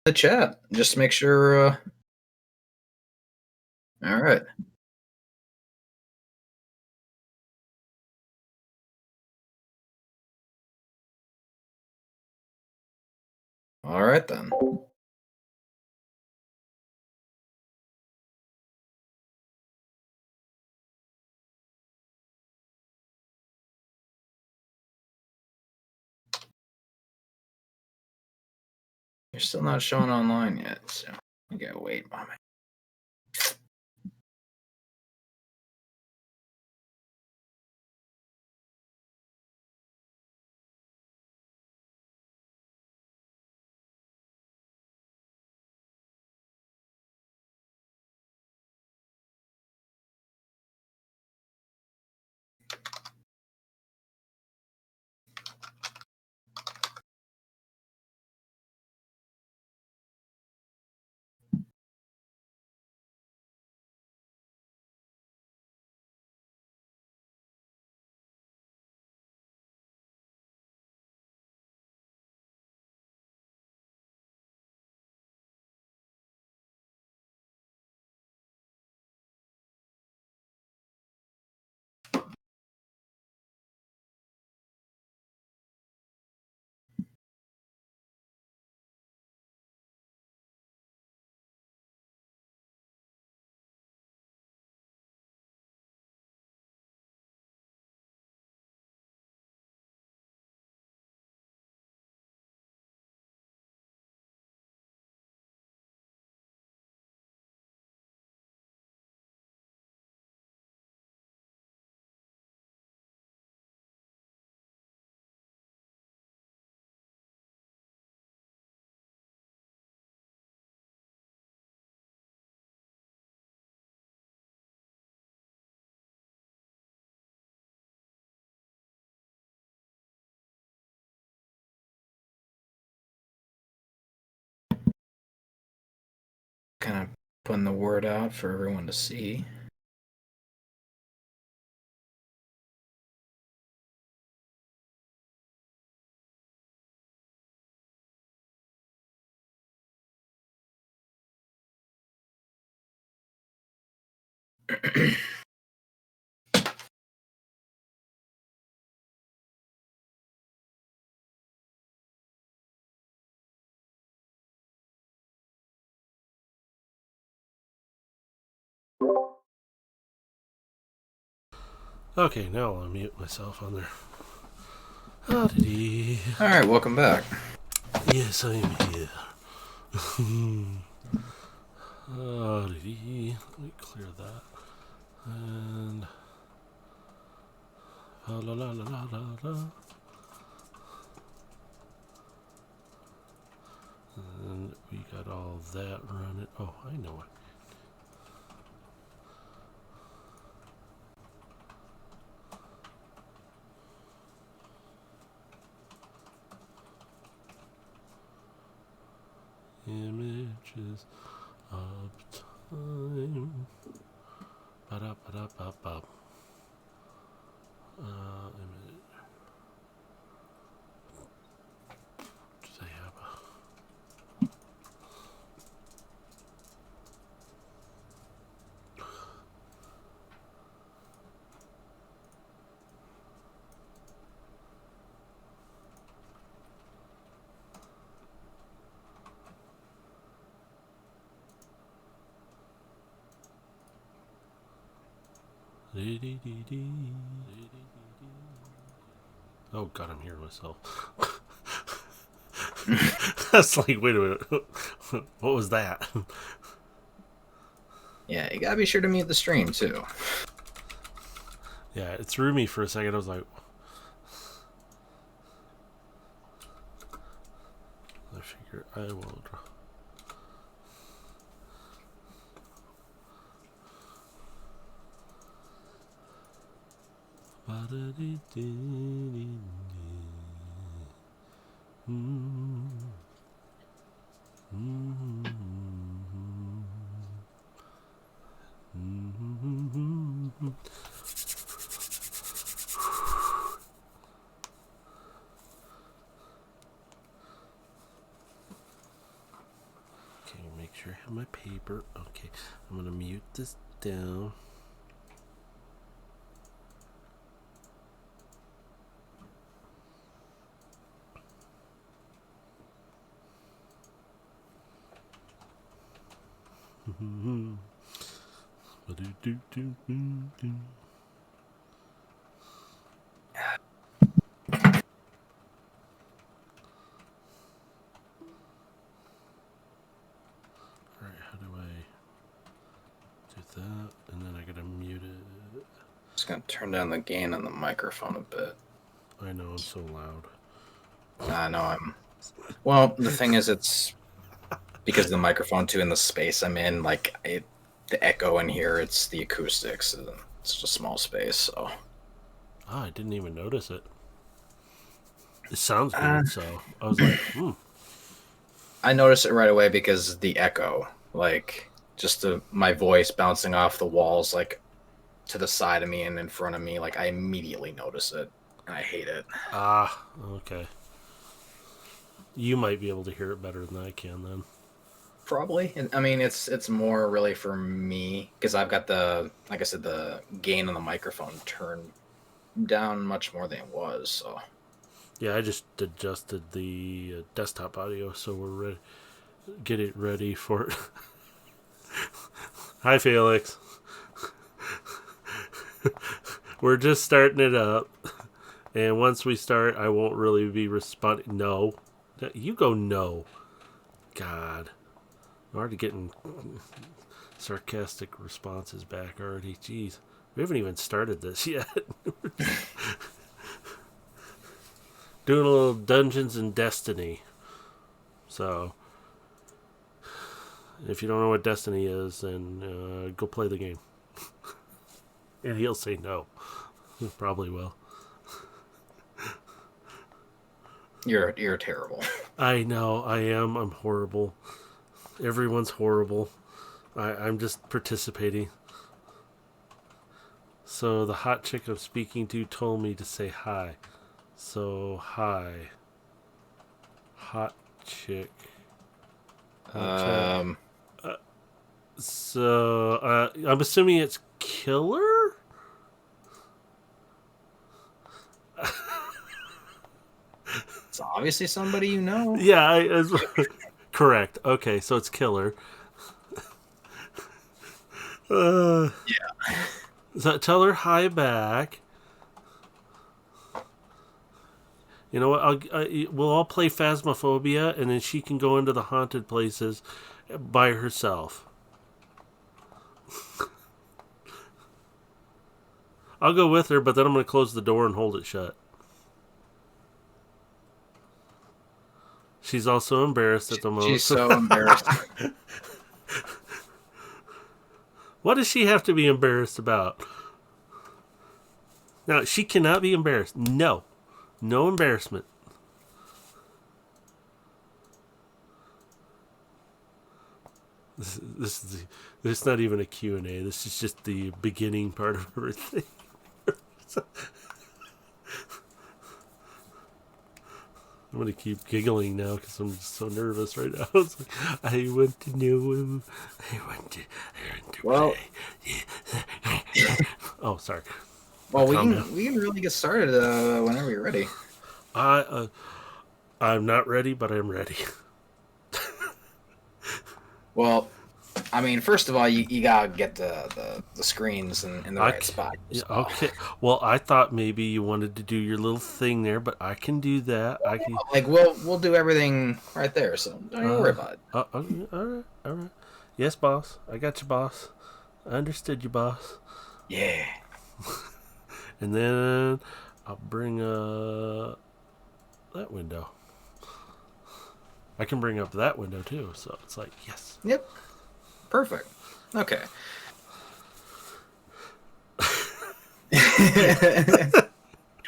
the chat. Just make sure. All right. All right then. You're still not showing online yet, so you gotta wait, mommy. Kind of putting the word out for everyone to see. Okay, now I'll mute myself on there. Howdy. All right, welcome back. Yes, I am here. Howdy. Let me clear that. And la la la la la la. And we got all that running. Oh, I know it. Images of time. Ba-da-ba-da-ba-ba. Does I have a... Oh god, I'm hearing myself. That's like, wait a minute. What was that? Yeah, you gotta be sure to mute the stream too. Yeah, it threw me for a second. I was like, I figure I will draw. make sure I have my paper. Okay, I'm gonna mute this down. Alright, how do I do that? And then I gotta mute it. Just gonna turn down the gain on the microphone a bit. I know I'm so loud. I know I'm. Well, the thing is, it's because of the microphone too, in the space I'm in. Like the echo in here, it's the acoustics. It's just a small space, so. I didn't even notice it. It sounds good, so I was like, I noticed it right away because the echo, like just my voice bouncing off the walls, like to the side of me and in front of me. Like I immediately notice it, and I hate it. Okay. You might be able to hear it better than I can then. Probably. I mean, it's more really for me because I've got like I said, the gain on the microphone turned down much more than it was. So Yeah, I just adjusted the desktop audio, so we're ready. Get it ready for it. Hi, Felix. We're just starting it up, and once we start, I won't really be responding. No, you go no. God, I'm already getting sarcastic responses back already. Jeez, we haven't even started this yet. Doing a little Dungeons and Destiny. So, if you don't know what Destiny is, then go play the game. And he'll say no. He probably will. you're terrible. I know, I am. I'm horrible. Everyone's horrible. I'm just participating. So the hot chick I'm speaking to told me to say hi. So, hi. Hot chick. So, I'm assuming it's killer? It's obviously somebody you know. Yeah, correct. Okay, so it's killer. Yeah. So tell her hi back. You know what? We'll all play Phasmophobia, and then she can go into the haunted places by herself. I'll go with her, but then I'm going to close the door and hold it shut. She's also embarrassed at the moment. She's so embarrassed. What does she have to be embarrassed about? Now, she cannot be embarrassed. No. No embarrassment. This is not even a Q&A. This is just the beginning part of everything. I'm going to keep giggling now because I'm just so nervous right now. It's like, I want to know. I want to Well, play. Oh, sorry. Well, we can really get started whenever you're ready. I'm not ready, but I'm ready. Well, I mean, first of all, you gotta get the screens in the right spot. Yeah, okay. Well, I thought maybe you wanted to do your little thing there, but I can do that. I can. Like we'll do everything right there, so don't even worry about it. All right. Yes, boss. I got you, boss. I understood you, boss. Yeah. And then I'll bring that window. I can bring up that window too, so it's like yes. Yep. Perfect. Okay.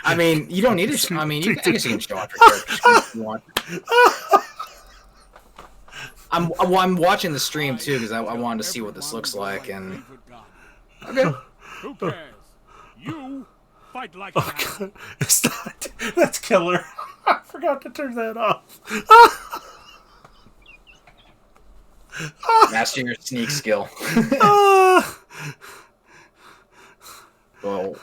I mean, you don't need to. I mean, I guess you can show off your character screen if you want. I'm watching the stream too because I wanted to see what this looks like and. Okay. Who cares? You fight like God. It's not. That's killer. I forgot to turn that off. Master your sneak skill. Ah! Well,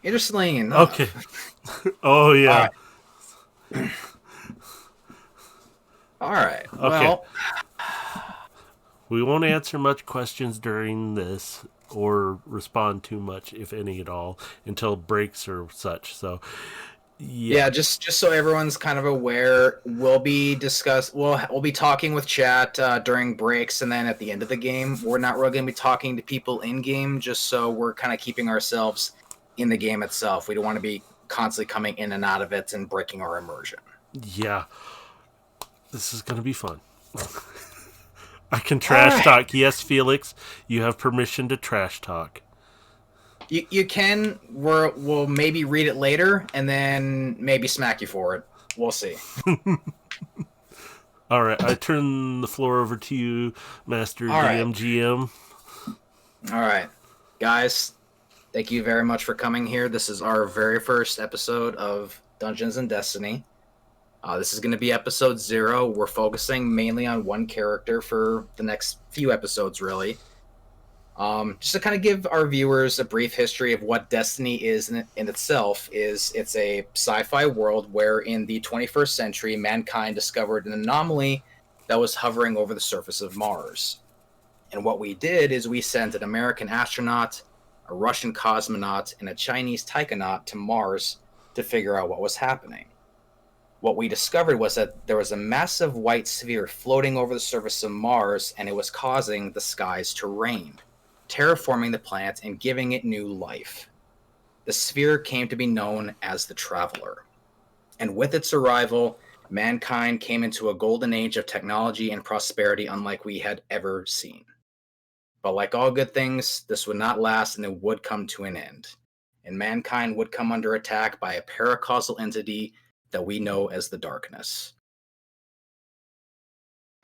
interestingly Okay. enough. Oh All yeah. right. All right. Okay. Well, We won't answer much questions during this or respond too much, if any at all, until breaks or such. So, yeah. yeah, just so everyone's kind of aware, we'll be talking with chat during breaks, and then at the end of the game, we're not really going to be talking to people in game, just so we're kind of keeping ourselves in the game itself. We don't want to be constantly coming in and out of it and breaking our immersion. Yeah. This is going to be fun. I can All trash right. talk. Yes, Felix, you have permission to trash talk. You can we'll maybe read it later and then maybe smack you for it. We'll see. All right, I turn the floor over to you, Master All right. DMGM. All right. Guys, thank you very much for coming here. This is our very first episode of Dungeons and Destiny. This is going to be episode 0. We're focusing mainly on one character for the next few episodes, really. Just to kind of give our viewers a brief history of what Destiny is in itself, is it's a sci-fi world where in the 21st century, mankind discovered an anomaly that was hovering over the surface of Mars. And what we did is we sent an American astronaut, a Russian cosmonaut, and a Chinese taikonaut to Mars to figure out what was happening. What we discovered was that there was a massive white sphere floating over the surface of Mars, and it was causing the skies to rain, terraforming the planet and giving it new life. The sphere came to be known as the Traveler. And with its arrival, mankind came into a golden age of technology and prosperity unlike we had ever seen. But like all good things, this would not last and it would come to an end. And mankind would come under attack by a paracausal entity that we know as the Darkness.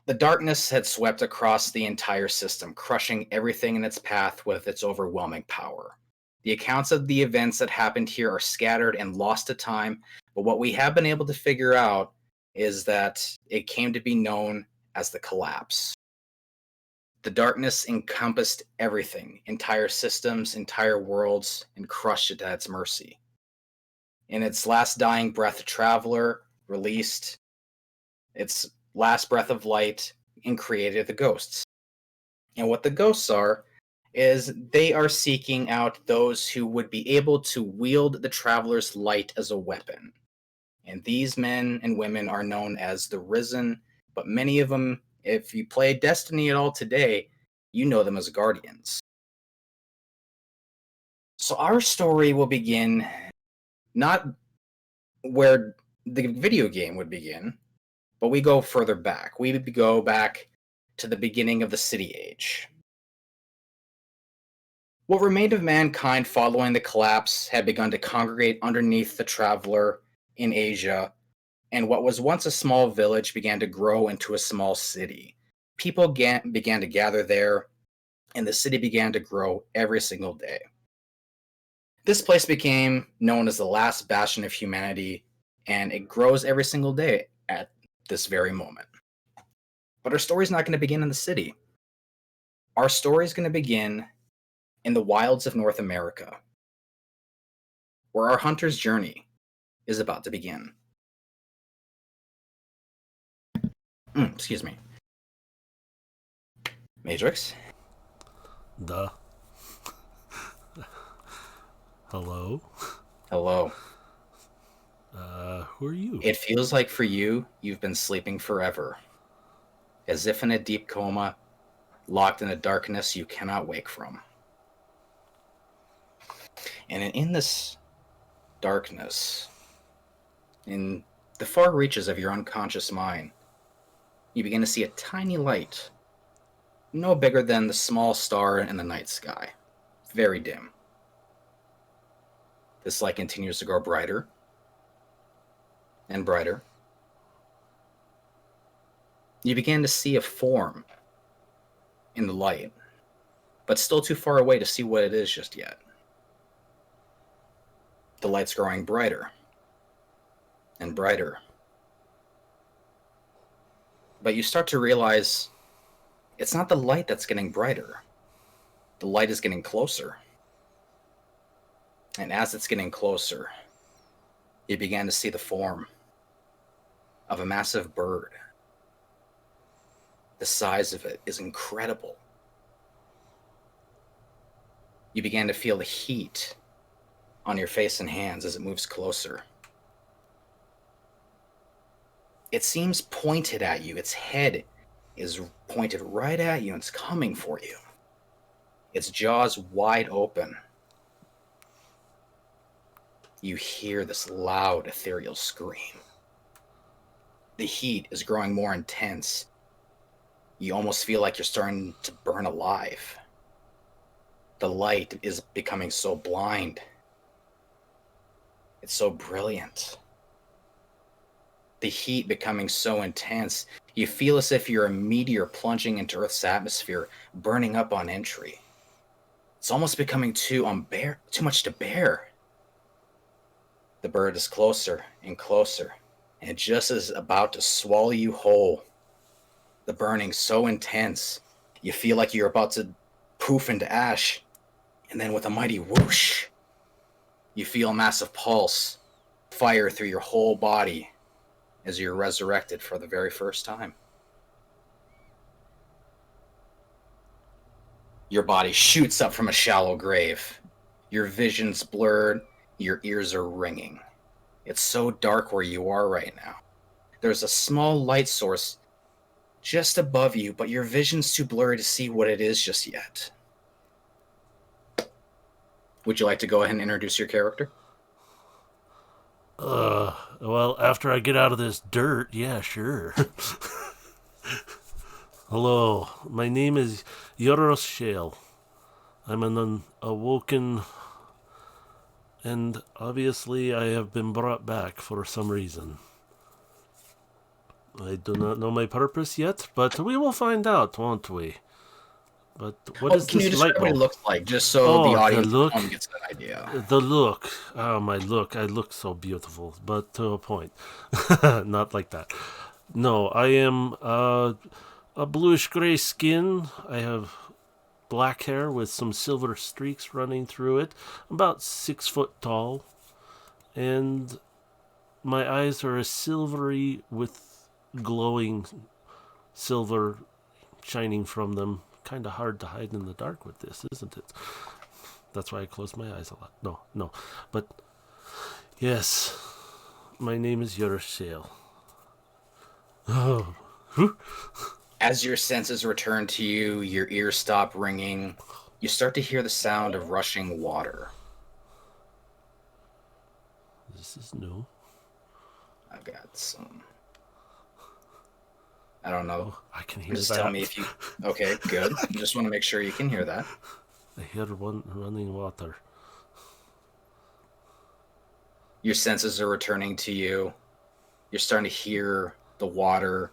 The darkness had swept across the entire system, crushing everything in its path with its overwhelming power. The accounts of the events that happened here are scattered and lost to time, but what we have been able to figure out is that it came to be known as the Collapse. The darkness encompassed everything, entire systems, entire worlds, and crushed it at its mercy. In its last dying breath, the Traveler released its last breath of light and created the ghosts. And what the ghosts are is they are seeking out those who would be able to wield the Traveler's light as a weapon. And these men and women are known as the Risen, but many of them, if you play Destiny at all today, you know them as Guardians. So our story will begin not where the video game would begin, but we go further back. We go back to the beginning of the City Age. What remained of mankind following the collapse had begun to congregate underneath the Traveler in Asia, and what was once a small village began to grow into a small city. People began to gather there, and the city began to grow every single day. This place became known as the last bastion of humanity, and it grows every single day at this very moment. But our story's not going to begin in the city. Our story is going to begin in the wilds of North America, where our hunter's journey is about to begin. Excuse me. Matrix? The. Hello? Hello. Who are you? It feels like for you, you've been sleeping forever, as if in a deep coma, locked in a darkness you cannot wake from. And in this darkness, in the far reaches of your unconscious mind, you begin to see a tiny light, no bigger than the small star in the night sky, very dim. This light continues to grow brighter and brighter. You begin to see a form in the light, but still too far away to see what it is just yet. The light's growing brighter and brighter. But you start to realize It's not the light that's getting brighter. The light is getting closer. And as it's getting closer, you began to see the form of a massive bird. The size of it is incredible. You began to feel the heat on your face and hands as it moves closer. It seems pointed at you. Its head is pointed right at you and it's coming for you. Its jaws wide open. You hear this loud, ethereal scream. The heat is growing more intense. You almost feel like you're starting to burn alive. The light is becoming so blind. It's so brilliant. The heat becoming so intense, you feel as if you're a meteor plunging into Earth's atmosphere, burning up on entry. It's almost becoming too much to bear. The bird is closer and closer, and it just is about to swallow you whole. The burning so intense, you feel like you're about to poof into ash, and then with a mighty whoosh, you feel a massive pulse fire through your whole body as you're resurrected for the very first time. Your body shoots up from a shallow grave. Your vision's blurred, your ears are ringing. It's so dark where you are right now. There's a small light source just above you, but your vision's too blurry to see what it is just yet. Would you like to go ahead and introduce your character? Well, after I get out of this dirt, yeah, sure. Hello, my name is Yoros Shale. I'm an awoken, and obviously I have been brought back for some reason. I do not know my purpose yet, but we will find out, won't we? But what is Can you this light describe what he bulb? looks like, just so the Oh, the audience look. at home gets an idea? The look. Oh, my look. I look so beautiful, but to a point. Not like that. No, I am a bluish gray skin. I have black hair with some silver streaks running through it. About 6 foot tall. And my eyes are a silvery with glowing silver shining from them. Kind of hard to hide in the dark with this, isn't it? That's why I close my eyes a lot. No. But, yes, my name is Yerushale. Oh. As your senses return to you, your ears stop ringing. You start to hear the sound of rushing water. This is new. I've got some. I don't know. Oh, I can hear Just that. tell me if you. Okay, good. Just want to make sure you can hear that. I hear one running water. Your senses are returning to you. You're starting to hear the water.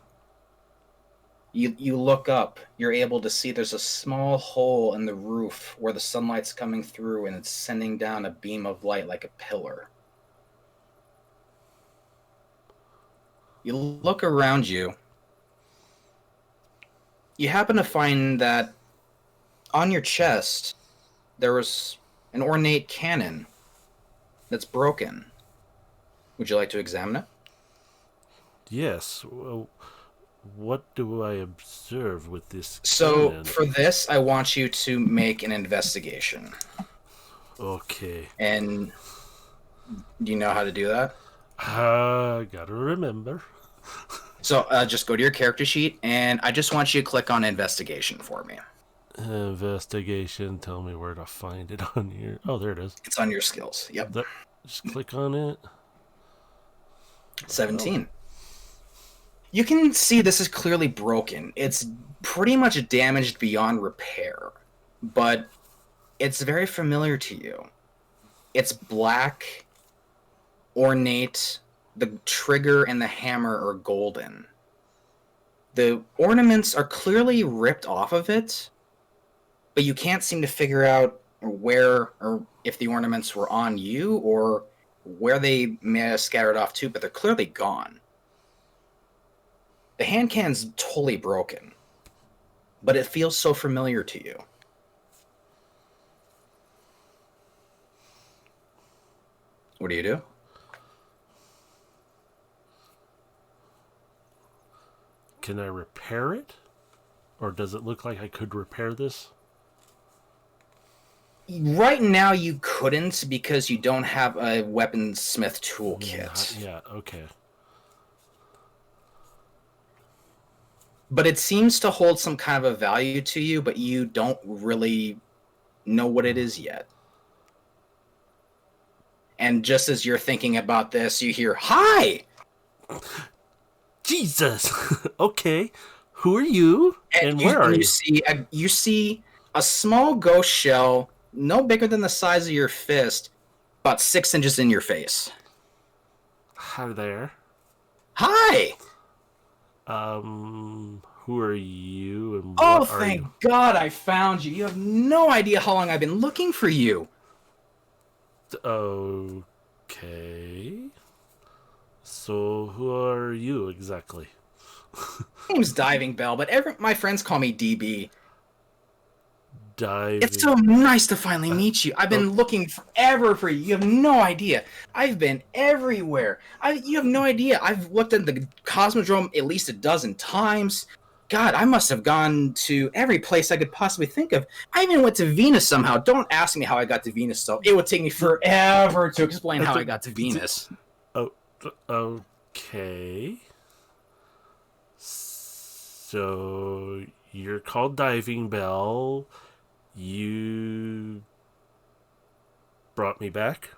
You look up. You're able to see there's a small hole in the roof where the sunlight's coming through and it's sending down a beam of light like a pillar. You look around you. You happen to find that on your chest there was an ornate cannon that's broken. Would you like to examine it? Yes. Well, what do I observe with this So cannon? for this, I want you to make an investigation. Okay. And do you know how to do that? Gotta remember. So just go to your character sheet, and I just want you to click on investigation for me. Investigation. Tell me where to find it on here. Oh, there it is. It's on your skills. Yep. Just click on it. 17. You can see this is clearly broken. It's pretty much damaged beyond repair, but it's very familiar to you. It's black, ornate. The trigger and the hammer are golden. The ornaments are clearly ripped off of it, but you can't seem to figure out where or if the ornaments were on you or where they may have scattered off to, but they're clearly gone. The hand can's totally broken. but it feels so familiar to you. What do you do? Can I repair it? Or does it look like I could repair this? Right now, you couldn't because you don't have a weaponsmith Not toolkit. yet. Okay. But it seems to hold some kind of a value to you, but you don't really know what it is yet. And just as you're thinking about this, you hear, "Hi!" Jesus! Okay. Who are you? And where And are you you? see a small ghost shell, no bigger than the size of your fist, about 6 inches in your face. Hi there. "Hi!" Who are you and "Oh, what are you? thank God I found you. You have no idea how long I've been looking for you." Okay. So, who are you exactly? My name's Diving Bell, but my friends call me DB. It's Diving. so nice to finally meet you. I've Oh, been looking forever for you. You have no idea. I've been everywhere. You have no idea. I've looked at the Cosmodrome at least a dozen times. God, I must have gone to every place I could possibly think of. I even went to Venus somehow. Don't ask me how I got to Venus, though. It would take me forever to explain how I got to Venus. oh, okay. So, you're called Diving Bell. You brought me back?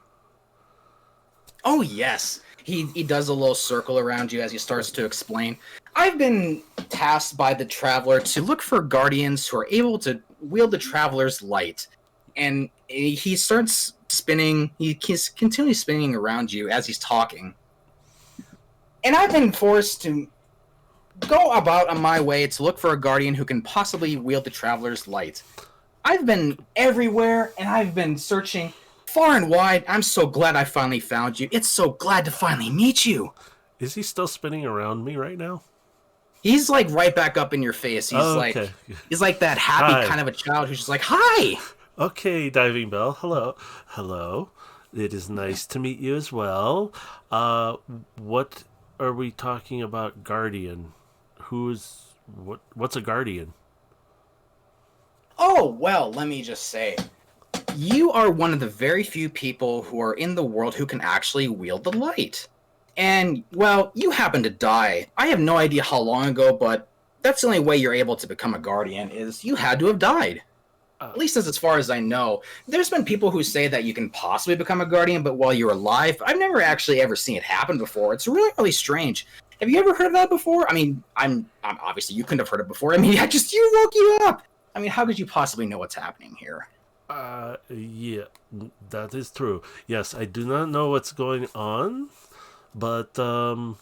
Oh yes. He does a little circle around you as he starts to explain. I've been tasked by the Traveler to look for guardians who are able to wield the Traveler's light. And he starts spinning, he's continually spinning around you as he's talking. And I've been forced to go about on my way to look for a guardian who can possibly wield the Traveler's light. I've been everywhere and I've been searching far and wide. I'm so glad I finally found you. It's so glad to finally meet you. Is he still spinning around me right now? He's like right back up in your face. Oh, okay. He's like that happy Hi. kind of a child who's just like, "Hi." Okay, Diving Bell. Hello. Hello. It is nice to meet you as well. What are we talking about, Guardian? What's a Guardian? Oh, well, let me just say, you are one of the very few people who are in the world who can actually wield the light. And, well, you happen to die. I have no idea how long ago, but that's the only way you're able to become a guardian is you had to have died. Uh, At least as far as I know. There's been people who say that you can possibly become a guardian, but while you're alive, I've never actually ever seen it happen before. It's really, really strange. Have you ever heard of that before? I mean, I'm obviously you couldn't have heard it before. I mean, I just you woke you up. I mean, how could you possibly know what's happening here? yeah, that is true. Yes, I do not know what's going on, but the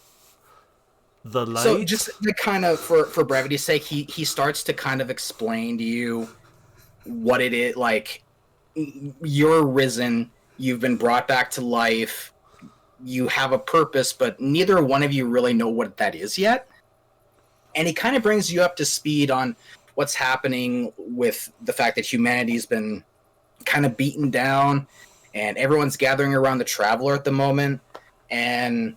So light. just to kind of for brevity's sake, he starts to kind of explain to you what it is like. You're risen. You've been brought back to life. You have a purpose, but neither one of you really know what that is yet. And he kind of brings you up to speed on what's happening with the fact that humanity's been kind of beaten down and everyone's gathering around the Traveler at the moment. And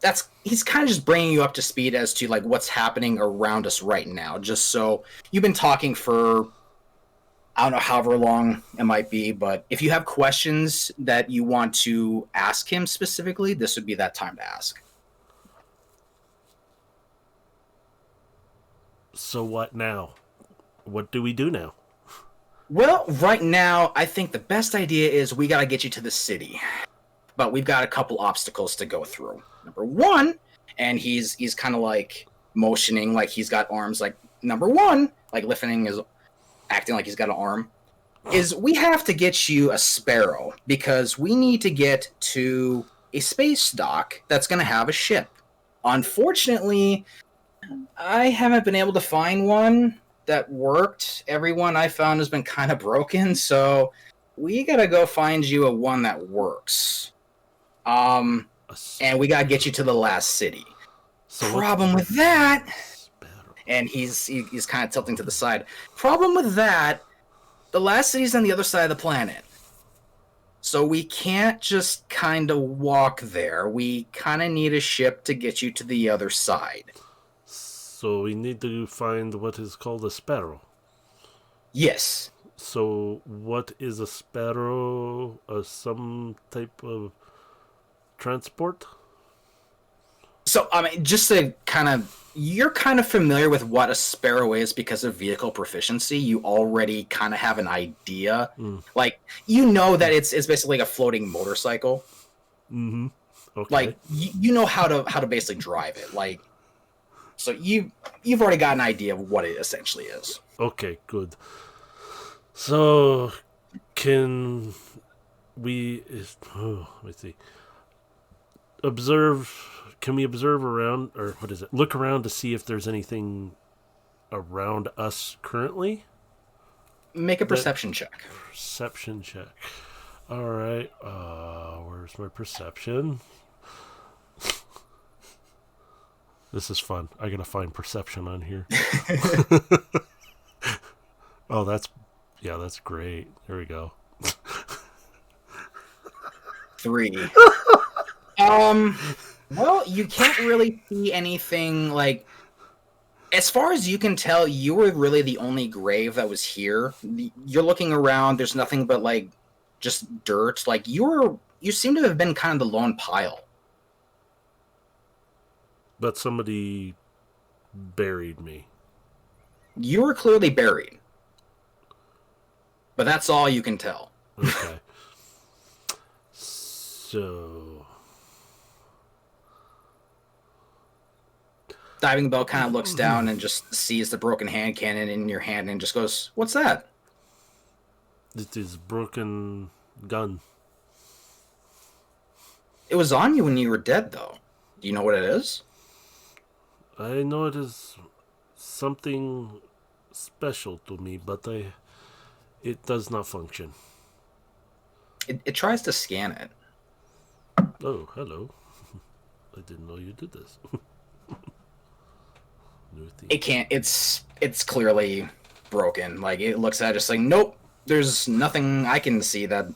that's he's kind of just bringing you up to speed as to like what's happening around us right now, just so you've been talking for I don't know however long it might be, but if you have questions that you want to ask him specifically, this would be that time to ask. So what now? What do we do now? Well, right now, I think the best idea is we got to get you to the city, but we've got a couple obstacles to go through. Number one, and he's kind of like motioning like he's got arms. Like number one, like lifting his, acting like he's got an arm. Is we have to get you a sparrow because we need to get to a space dock that's going to have a ship. Unfortunately, I haven't been able to find one that worked. Everyone I found has been kind of broken, so we gotta go find you a one that works. A s- And we gotta get you to the last city. So Problem with that sparrow? and he's kind of tilting to the side. Problem with that, the last city's on the other side of the planet. So we can't just kind of walk there. We kind of need a ship to get you to the other side. So we need to find what is called a sparrow. Yes. So what is a sparrow? Some type of transport? So, I mean, just to kind of, you're kind of familiar with what a sparrow is because of vehicle proficiency. You already kind of have an idea. Mm. Like, you know that it's basically like a floating motorcycle. Mm-hmm. Okay. Like, you know how to basically drive it. Like, so you've already got an idea of what it essentially is. Okay, good. So can we? Let's see. Observe. Can we observe around, or what is it? Look around to see if there's anything around us currently. Make a perception check. Perception check. All right. Where's my perception? This is fun. I gotta find perception on here. Oh, that's great. There we go. 3. Well, you can't really see anything like. As far as you can tell, you were really the only grave that was here. You're looking around. There's nothing but like just dirt. Like you seem to have been kind of the lone pile. But somebody buried me. You were clearly buried, but that's all you can tell. Okay. So Diving Bell kind of looks down and just sees the broken hand cannon in your hand and just goes, "What's that?" it is broken gun. It was on you when you were dead, though. Do you know what it is? I know it is something special to me, but it does not function. It tries to scan it. Oh, hello. I didn't know you did this. New thing. It can't. It's clearly broken. Like it looks at it just like, nope. There's nothing I can see that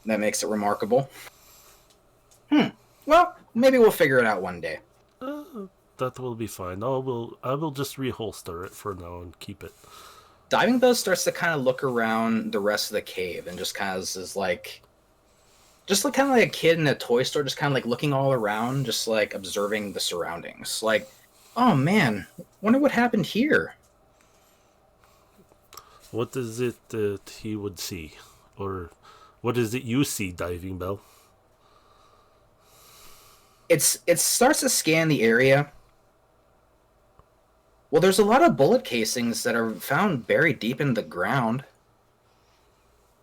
makes it remarkable. Well, maybe we'll figure it out one day. That will be fine. I will just reholster it for now and keep it. Diving Bell starts to kind of look around the rest of the cave and just kind of is like, just like kind of like a kid in a toy store, just kind of like looking all around, just like observing the surroundings. Like, oh man, wonder what happened here. What is it that he would see? Or what is it you see, Diving Bell? It starts to scan the area. Well, there's a lot of bullet casings that are found buried deep in the ground.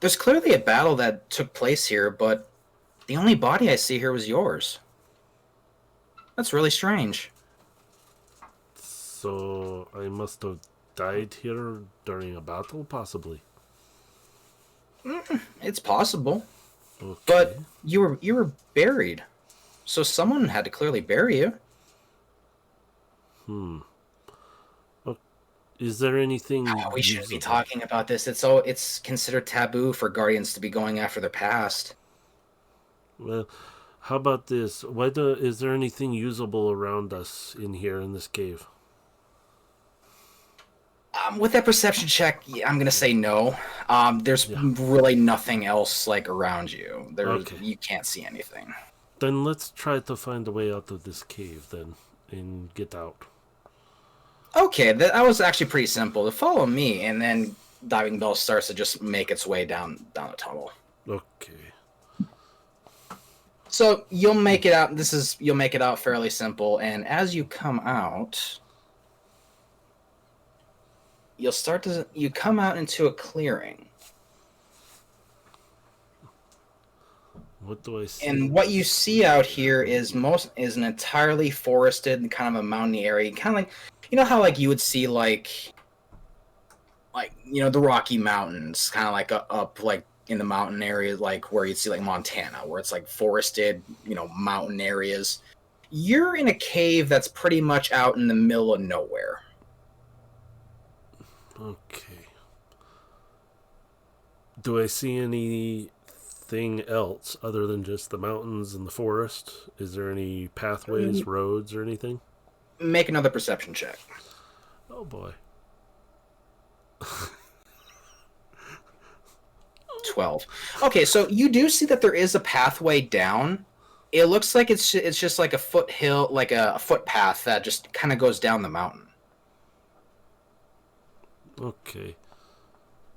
There's clearly a battle that took place here, but the only body I see here was yours. That's really strange. So I must have died here during a battle, possibly. It's possible, Okay. but you were buried, so someone had to clearly bury you. Is there anything We shouldn't be usable? talking about this. It's considered taboo for guardians to be going after their past. Well, how about this? Is there anything usable around us in here in this cave? With that perception check, yeah, I'm gonna say no. There's Yeah. really nothing else like around you. Okay. You can't see anything. Then let's try to find a way out of this cave then and get out. Okay, that was actually pretty simple. To follow me, and then Diving Bell starts to just make its way down the tunnel. Okay. So you'll make it out. You'll make it out fairly simple, and as you come out, you come out into a clearing. What do I see? And what you see out here is an entirely forested kind of a mountainy area, kind of like, you know how like you would see like the Rocky Mountains, kind of like up like in the mountain areas, like where you'd see like Montana, where it's like forested, mountain areas. You're in a cave that's pretty much out in the middle of nowhere. Okay. Do I see anything else other than just the mountains and the forest? Is there any pathways, roads, or anything? Make another perception check. Oh boy. 12. Okay, so you do see that there is a pathway down. It looks like it's just like a foothill, like a footpath that just kind of goes down the mountain. Okay.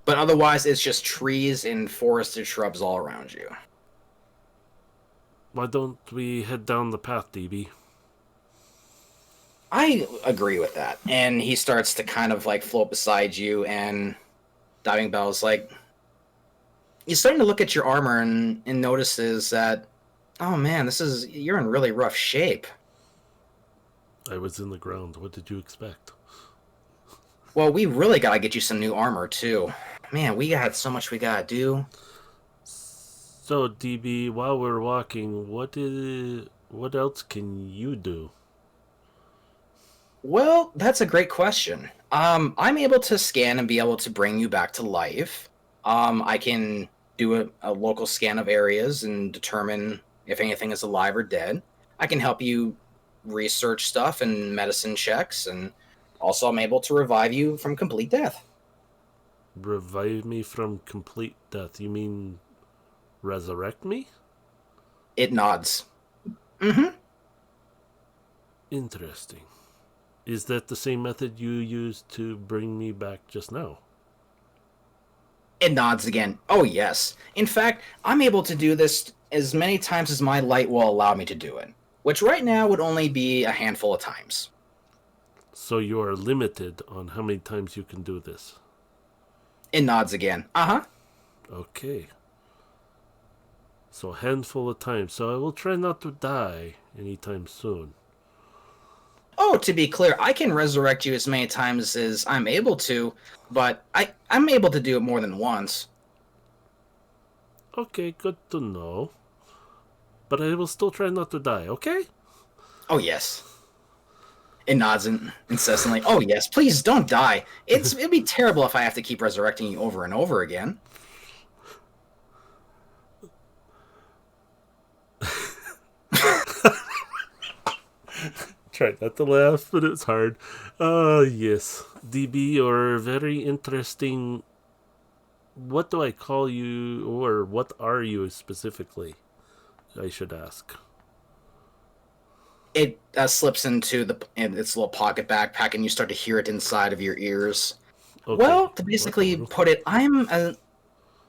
But otherwise, it's just trees and forested shrubs all around you. Why don't we head down the path, DB? I agree with that. And he starts to kind of like float beside you, and Diving Bell's like, he's starting to look at your armor and notices that, oh man, you're in really rough shape. I was in the ground. What did you expect? Well, we really gotta get you some new armor too. Man, we got so much we gotta do. So, DB, while we're walking, what else can you do? Well, that's a great question. I'm able to scan and be able to bring you back to life. I can do a local scan of areas and determine if anything is alive or dead. I can help you research stuff and medicine checks, and also I'm able to revive you from complete death. Revive me from complete death. You mean resurrect me? It nods. Mm-hmm. Interesting. Is that the same method you used to bring me back just now? It nods again. Oh, yes. In fact, I'm able to do this as many times as my light will allow me to do it, which right now would only be a handful of times. So you are limited on how many times you can do this. It nods again. Uh-huh. Okay. So a handful of times. So I will try not to die anytime soon. Oh, to be clear, I can resurrect you as many times as I'm able to, but I'm able to do it more than once. Okay, good to know. But I will still try not to die, okay? Oh, yes. It nods incessantly. Oh, yes, please don't die. It'd be terrible if I have to keep resurrecting you over and over again. Tried not to laugh, but it's hard. Yes. DB, you're very interesting. What do I call you, or what are you specifically? I should ask. It slips in its little pocket backpack, and you start to hear it inside of your ears. Okay. Well, to basically put it,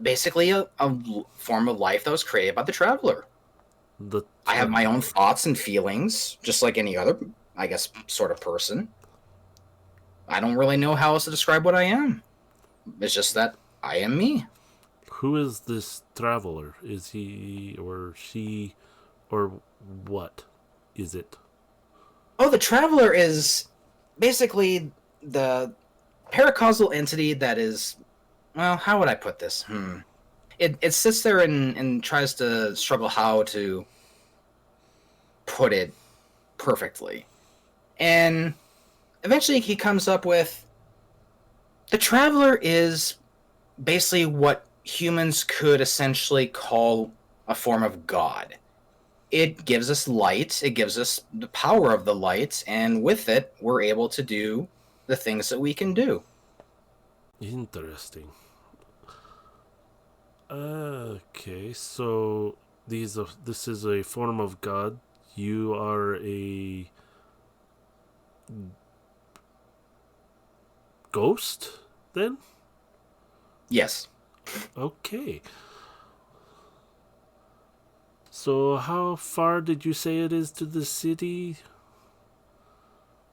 basically a form of life that was created by the traveler. I have my own thoughts and feelings, just like any other, I guess, sort of person. I don't really know how else to describe what I am. It's just that I am me. Who is this traveler? Is he or she or what is it? Oh, the traveler is basically the paracausal entity that is, well, how would I put this? It sits there and tries to struggle how to put it perfectly. And eventually he comes up with, the traveler is basically what humans could essentially call a form of God. It gives us light, it gives us the power of the light, and with it, we're able to do the things that we can do. Interesting. Okay, so this is a form of God. You are a ghost, then? Yes. Okay. So how far did you say it is to the city?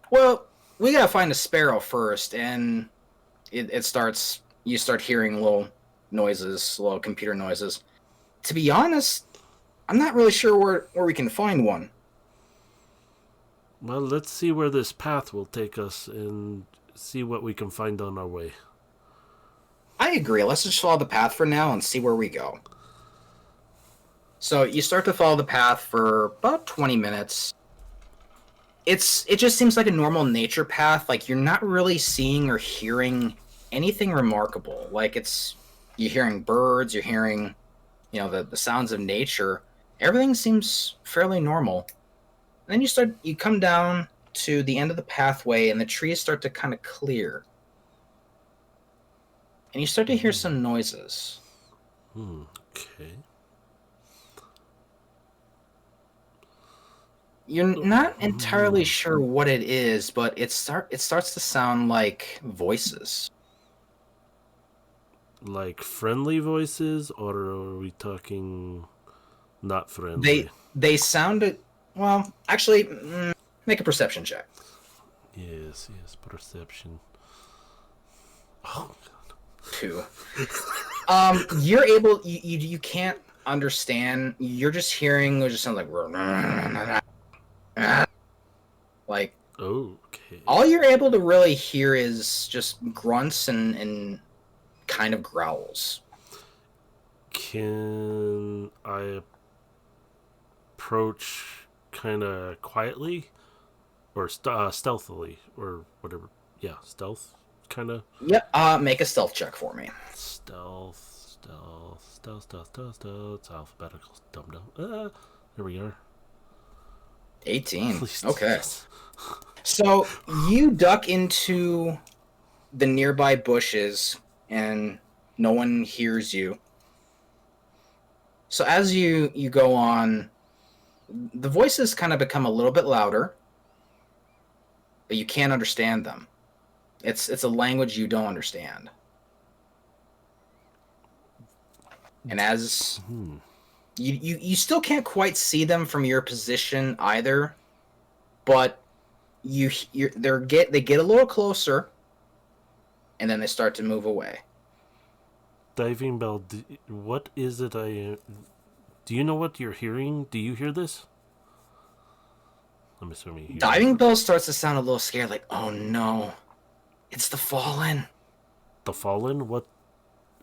Well, we gotta find a sparrow first, and you start hearing little noises, little computer noises. To be honest, I'm not really sure where we can find one. Well, let's see where this path will take us and see what we can find on our way. I agree. Let's just follow the path for now and see where we go. So you start to follow the path for about 20 minutes. It just seems like a normal nature path. Like you're not really seeing or hearing anything remarkable. Like you're hearing birds, you're hearing, the sounds of nature. Everything seems fairly normal. And then you come down to the end of the pathway, and the trees start to kind of clear. And you start to hear some noises. Okay. You're not entirely sure what it is, but it starts to sound like voices. Like friendly voices, or are we talking not friendly? They sounded, well, actually, make a perception check. Yes, yes, perception. Oh, Two. You're you can't understand. You're just hearing. It just sounds like okay. all you're able to really hear is just grunts and kind of growls. Can I approach kind of quietly or stealthily or whatever? Yeah, stealth kind of. Yep. Make a stealth check for me. Stealth. It's alphabetical. Dum dum. There we are. 18. Please, Okay. yes. So you duck into the nearby bushes, and no one hears you. So as you go on, the voices kind of become a little bit louder, but you can't understand them. It's a language you don't understand. And as you still can't quite see them from your position either, but they get a little closer, and then they start to move away. Diving bell. What is it? Do you know what you're hearing? Do you hear this? I'm assuming you hear Diving Bell starts to sound a little scared, like, oh no, it's the Fallen. the fallen. What?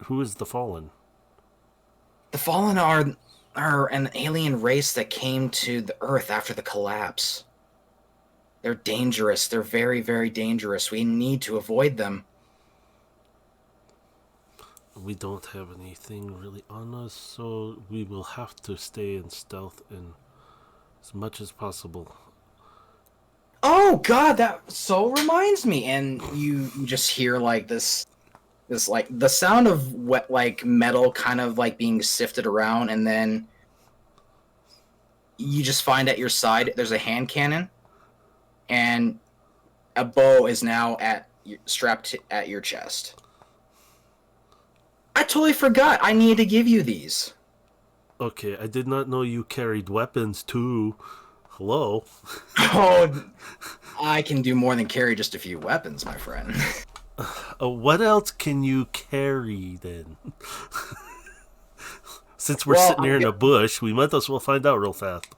Who is the fallen? The Fallen are an alien race that came to the Earth after the collapse. They're dangerous. They're very, very dangerous. We need to avoid them. We don't have anything really on us, so we will have to stay in stealth and as much as possible. Oh God, that so reminds me. And you just hear like this like the sound of wet like metal kind of like being sifted around, and then you just find at your side there's a hand cannon, and a bow is now strapped at your chest. I totally forgot. I needed to give you these. Okay, I did not know you carried weapons too. Hello? Oh, I can do more than carry just a few weapons, my friend. What else can you carry then? Since we're Well, sitting here in a bush, we might as well find out real fast.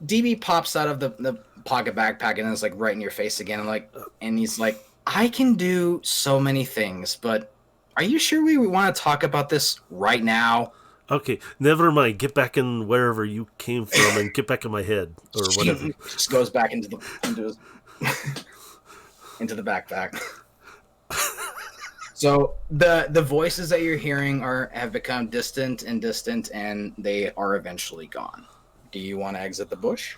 DB pops out of the pocket backpack and is like right in your face again, and he's like, I can do so many things, but are you sure we want to talk about this right now? Okay, never mind. Get back in wherever you came from and get back in my head or whatever. Just goes back into his into the backpack. So the voices that you're hearing have become distant, and they are eventually gone. Do you want to exit the bush?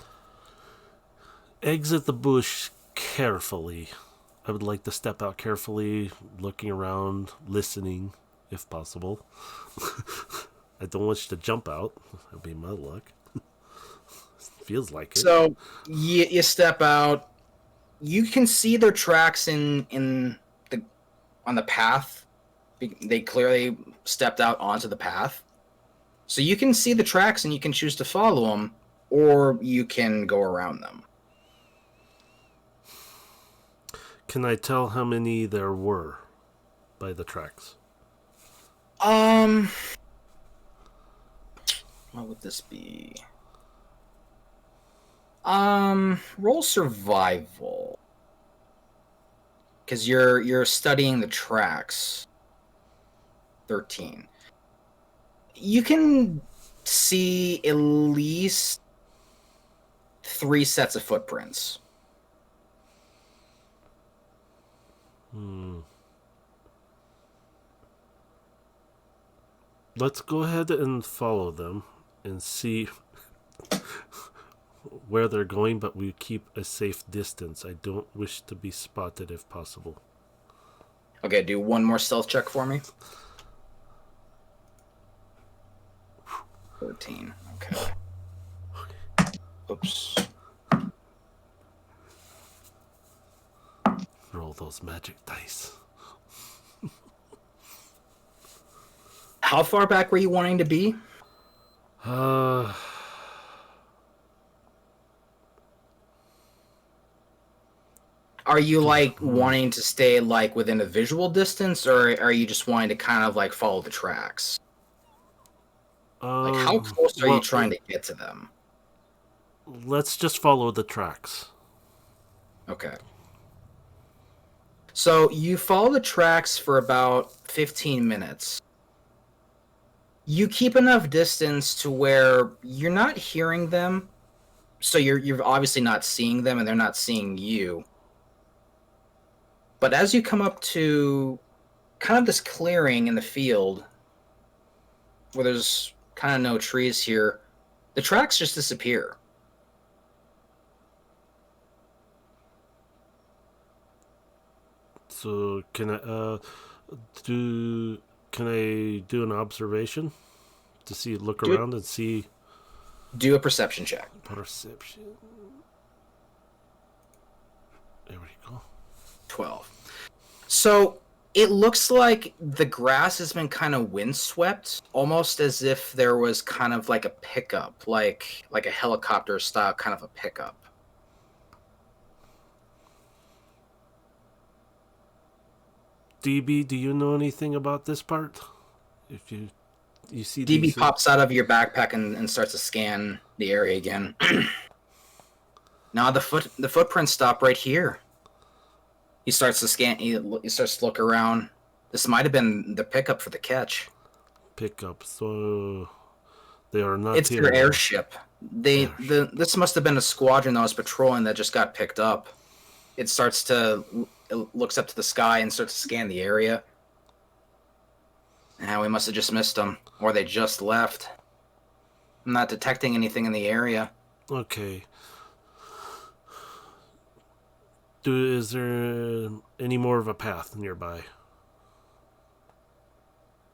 Exit the bush carefully. I would like to step out carefully, looking around, listening, if possible. I don't want you to jump out. That'd be my luck. Feels like it. So you step out. You can see their tracks in the on the path. They clearly stepped out onto the path. So you can see the tracks and you can choose to follow them, or you can go around them. Can I tell how many there were by the tracks? What would this be? Roll survival. Because you're studying the tracks. 13. You can see at least 3 sets of footprints. Let's go ahead and follow them and see where they're going, but we keep a safe distance. I don't wish to be spotted if possible. Okay, do one more stealth check for me. 14. Okay. Oops. Roll those magic dice. How far back were you wanting to be? Are you like wanting to stay like within a visual distance, or are you just wanting to kind of like follow the tracks? Like how close are you trying to get to them? Let's just follow the tracks. Okay. So you follow the tracks for about 15 minutes. You keep enough distance to where you're not hearing them, so you're obviously not seeing them and they're not seeing you. But as you come up to kind of this clearing in the field where there's kind of no trees here, the tracks just disappear. So can I do an observation to see, look around and see? Do a perception check. Perception. There we go. 12. So it looks like the grass has been kind of windswept, almost as if there was kind of like a pickup, like a helicopter style kind of a pickup. DB, do you know anything about this part? If you see DB these pops out of your backpack and starts to scan the area again. Now the footprints stop right here. He starts to scan. He starts to look around. This might have been the pickup for the catch. Pickup. So they are not. It's their airship. This must have been a squadron that was patrolling that just got picked up. It looks up to the sky and starts to scan the area. Now we must have just missed them, or they just left. I'm not detecting anything in the area. Okay. Is there any more of a path nearby?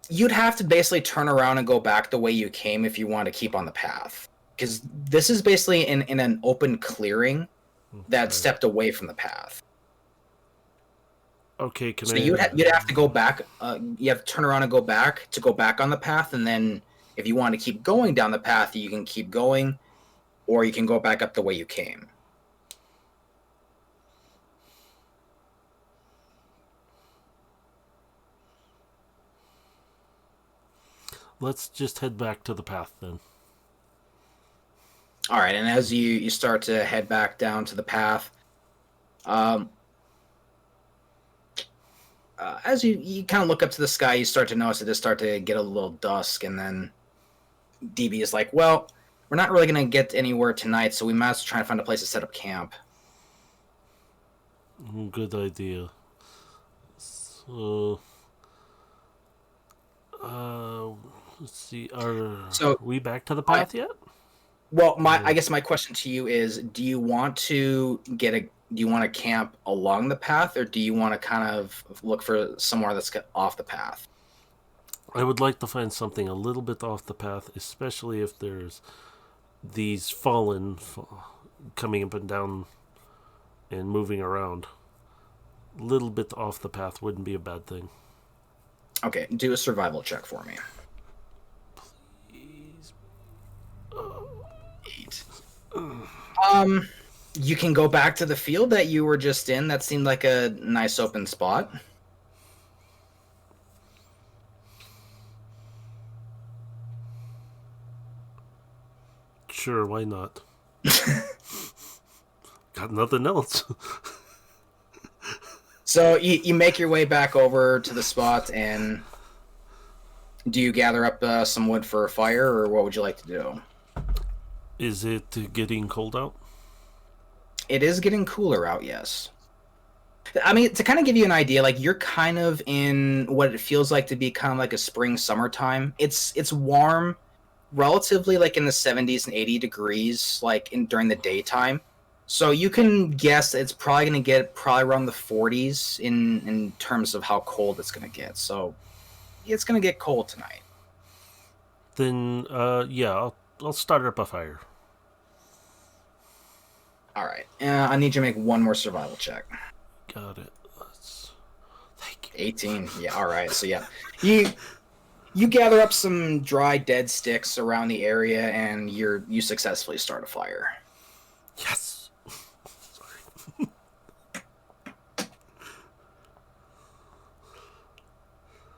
You'd have to basically turn around and go back the way you came if you want to keep on the path. Because this is basically in an open clearing that stepped away from the path. Okay, you'd have to go back. You have to turn around and go back on the path, and then if you want to keep going down the path, you can keep going, or you can go back up the way you came. Let's just head back to the path then. All right, and as you start to head back down to the path, as you kind of look up to the sky, you start to notice it start to get a little dusk, and then DB is like, well, we're not really going to get anywhere tonight, so we might as well try and find a place to set up camp. Good idea. So, let's see. Are we back to the path yet? Well, I guess my question to you is: do you want to camp along the path, or do you want to kind of look for somewhere that's off the path? I would like to find something a little bit off the path, especially if there's these fallen coming up and down and moving around. A little bit off the path wouldn't be a bad thing. Okay, do a survival check for me. Please. 8. You can go back to the field that you were just in. That seemed like a nice open spot. Sure, why not? Got nothing else. So you make your way back over to the spot, and do you gather up some wood for a fire, or what would you like to do? Is it getting cold out? It is getting cooler out, yes. I mean, to kind of give you an idea, like you're kind of in what it feels like to be kind of like a spring summertime. It's warm, relatively like in the 70s and 80 degrees, like in during the daytime. So you can guess that it's probably going to get probably around the 40s in terms of how cold it's going to get. So it's going to get cold tonight. Then, yeah, I'll start up a fire. All right. I need you to make one more survival check. Got it. Let's... Thank you. 18. Yeah, all right. So yeah. You gather up some dry dead sticks around the area and you successfully start a fire. Yes.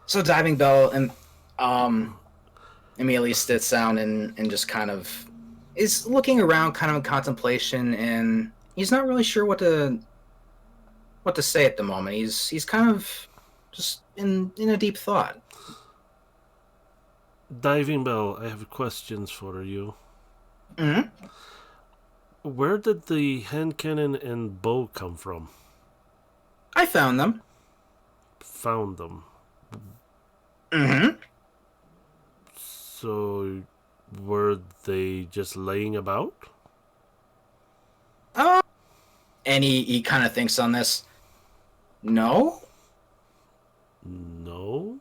So Diving Bell and immediately sits down and just kind of is looking around kind of in contemplation, and he's not really sure what to say at the moment. He's kind of just in a deep thought. Diving Bell, I have questions for you. Mm-hmm. Where did the hand cannon and bow come from? I found them. Found them. Mm-hmm. So, were they just laying about? Uh, and he kind of thinks on this. No? No.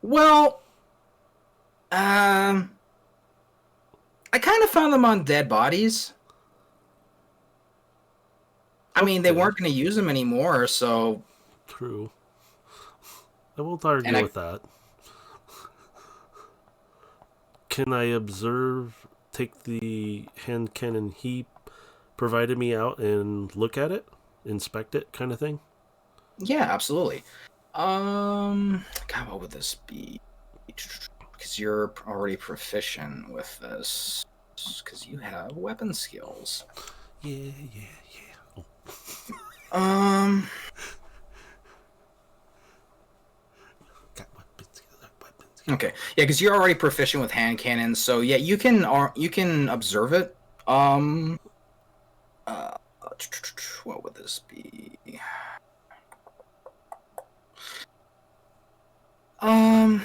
Well, I kind of found them on dead bodies. I mean, they Okay. weren't going to use them anymore, so... True. I won't argue And I, with that. Can I observe, take the hand cannon he provided me out and look at it? Inspect it, kind of thing? yeah, absolutely. God, what would this be? Because you're already proficient with this. Because you have weapon skills. Yeah. Oh, Um. got weapons. Okay. Yeah, because you're already proficient with hand cannons, so yeah, you can observe it. Um. Uh. What would this be? Um.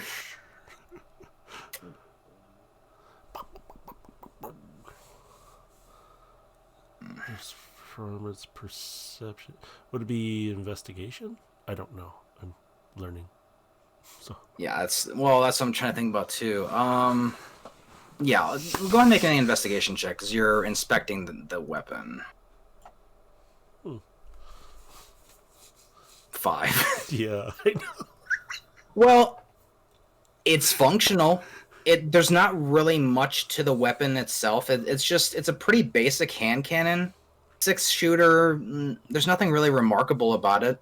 Just from its perception. Would it be investigation? I don't know. I'm learning. So Yeah, that's what I'm trying to think about too. Yeah, go ahead and make any investigation check because you're inspecting the weapon. 5. yeah, I know. Well, it's functional. There's not really much to the weapon itself. It's a pretty basic hand cannon, 6-shooter. There's nothing really remarkable about it.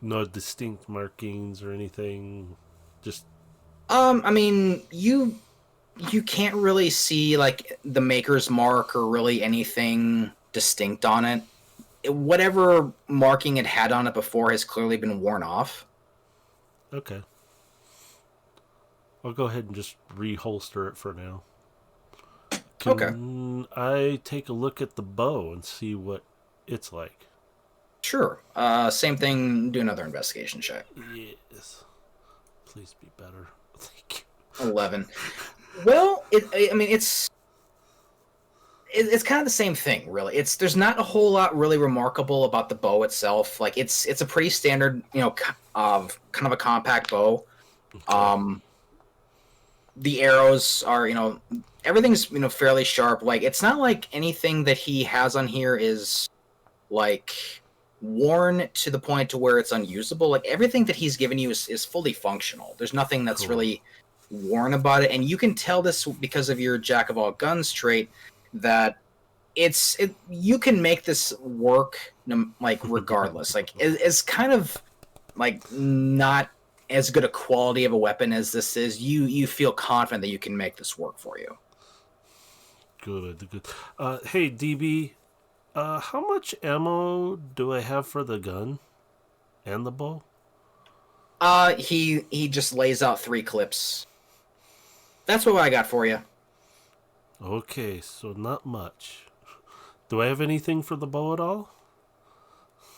No distinct markings or anything. Just I mean, you can't really see like the maker's mark or really anything distinct on it. Whatever marking it had on it before has clearly been worn off. okay. I'll go ahead and just reholster it for now. Okay, Can I take a look at the bow and see what it's like? sure. Same thing. Do another investigation check. Yes. Please be better. Thank 11. Well, I mean, it's kind of the same thing, really. There's not a whole lot really remarkable about the bow itself. Like it's a pretty standard, of kind of a compact bow. you. Okay. Um, the arrows are, everything's fairly sharp. Like it's not like anything that he has on here is like worn to the point to where it's unusable. Like everything that he's given you is fully functional. There's nothing that's Cool. really worn about it, and you can tell this because of your jack of all guns trait that you can make this work like regardless. Like it's kind of like not as good a quality of a weapon as this is. You feel confident that you can make this work for you. Good. Hey, DB, how much ammo do I have for the gun and the bow? He just lays out 3 clips. That's what I got for you. Okay, so not much. Do I have anything for the bow at all?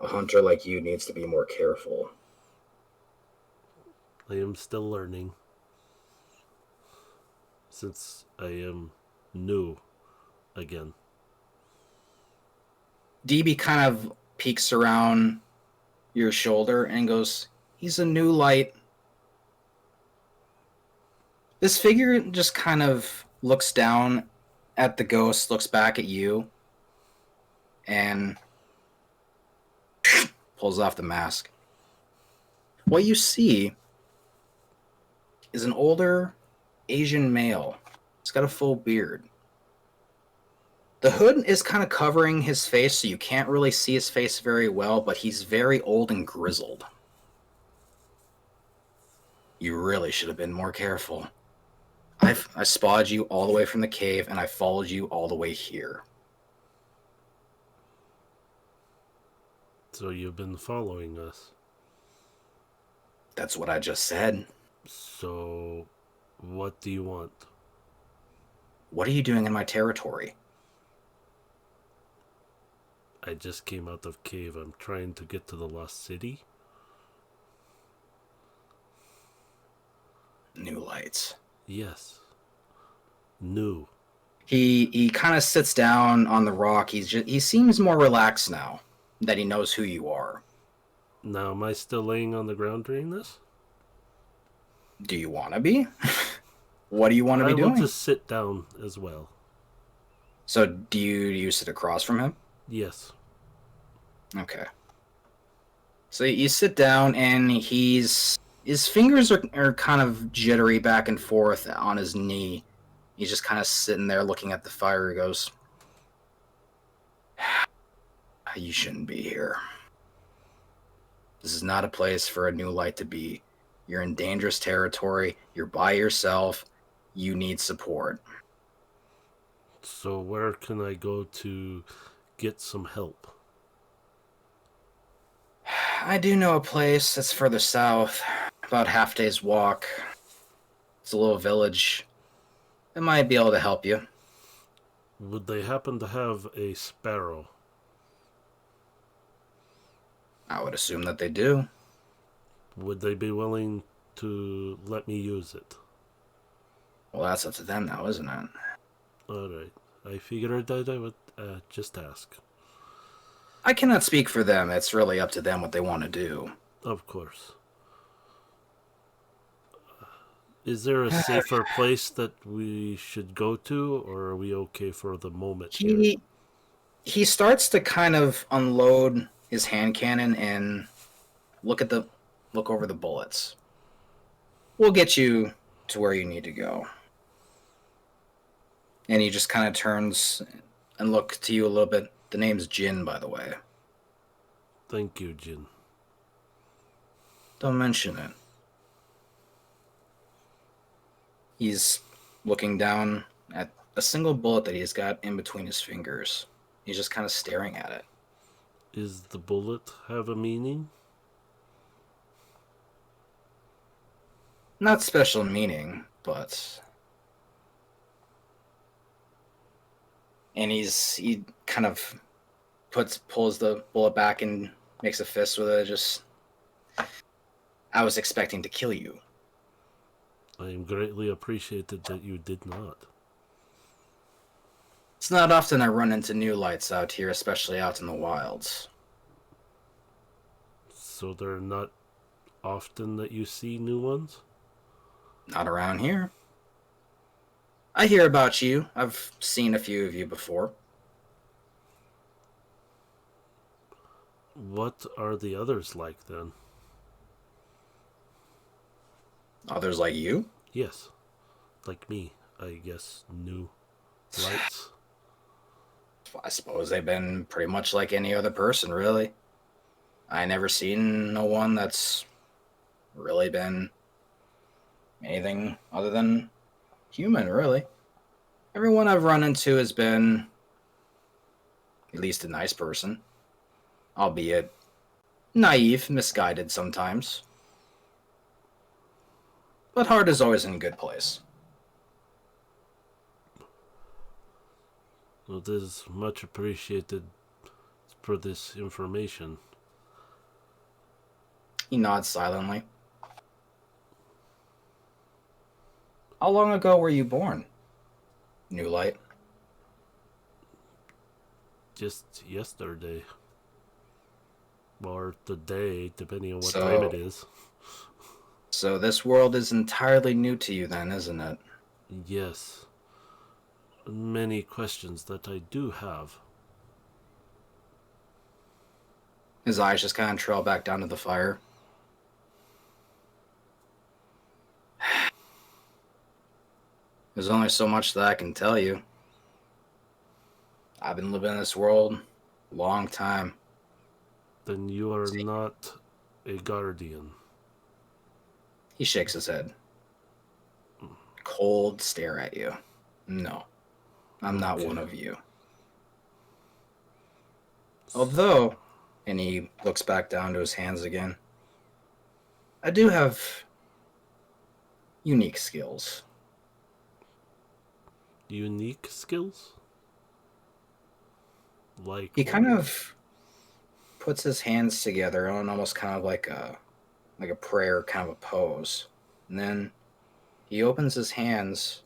A hunter like you needs to be more careful. I am still learning. Since I am new again. DB kind of peeks around your shoulder and goes, "He's a new light." This figure just kind of looks down at the ghost, looks back at you, and pulls off the mask. What you see is an older Asian male. He's got a full beard. The hood is kind of covering his face, so you can't really see his face very well, but he's very old and grizzled. You really should have been more careful. I spotted you all the way from the cave, and I followed you all the way here. So you've been following us. That's what I just said. So, what do you want? What are you doing in my territory? I just came out of cave. I'm trying to get to the lost city. New lights. Yes. New. He kind of sits down on the rock. He seems more relaxed now that he knows who you are. Now, am I still laying on the ground during this? Do you want to be? What do you want to be I will doing? just sit down as well. So do you sit across from him? Yes. Okay. So you sit down, and his fingers are kind of jittery back and forth on his knee. He's just kind of sitting there looking at the fire. He goes, "You shouldn't be here. This is not a place for a new light to be. You're in dangerous territory. You're by yourself. You need support." So where can I go to get some help? I do know a place that's further south, about half day's walk. It's a little village. It might be able to help you. Would they happen to have a sparrow? I would assume that they do. Would they be willing to let me use it? Well, that's up to them now, isn't it? Alright. I figured that I would just ask. I cannot speak for them. It's really up to them what they want to do. Of course. Is there a safer place that we should go to, or are we okay for the moment here? He starts to kind of unload his hand cannon and look over the bullets. We'll get you to where you need to go. And he just kind of turns and looks to you a little bit. The name's Jin, by the way. Thank you, Jin. Don't mention it. He's looking down at a single bullet that he's got in between his fingers. He's just kind of staring at it. Is the bullet have a meaning? Not special meaning, but... And he kind of pulls the bullet back and makes a fist with it. I was expecting to kill you. I am greatly appreciated that you did not. It's not often I run into new lights out here, especially out in the wilds. So they're not often that you see new ones? Not around here. I hear about you. I've seen a few of you before. What are the others like then? Others like you? Yes, like me, I guess. New lights. I suppose they've been pretty much like any other person, really. I never seen no one that's really been anything other than human, really. Everyone I've run into has been at least a nice person, albeit naive, misguided sometimes. But heart is always in a good place. Well, it is much appreciated for this information. He nods silently. How long ago were you born, New Light? Just yesterday. Or the day, depending on what time it So, is. so this world is entirely new to you then, isn't it? Yes. Many questions that I do have. His eyes just kind of trail back down to the fire. There's only so much that I can tell you. I've been living in this world a long time. Then you are not a guardian. He shakes his head. Cold stare at you. No, I'm not Okay. one of you. Although, and he looks back down to his hands again, I do have unique skills. Unique skills? Like He what? kind of puts his hands together on almost kind of like a prayer kind of a pose. And then he opens his hands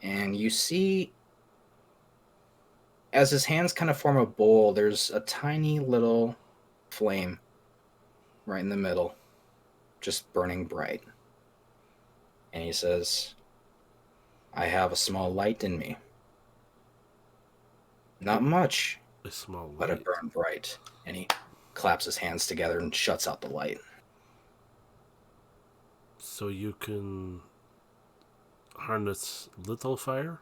and you see as his hands kind of form a bowl, there's a tiny little flame right in the middle, just burning bright. And he says, I have a small light in me. Not much, A small but it light. burned bright. And he claps his hands together and shuts out the light. So you can harness little fire?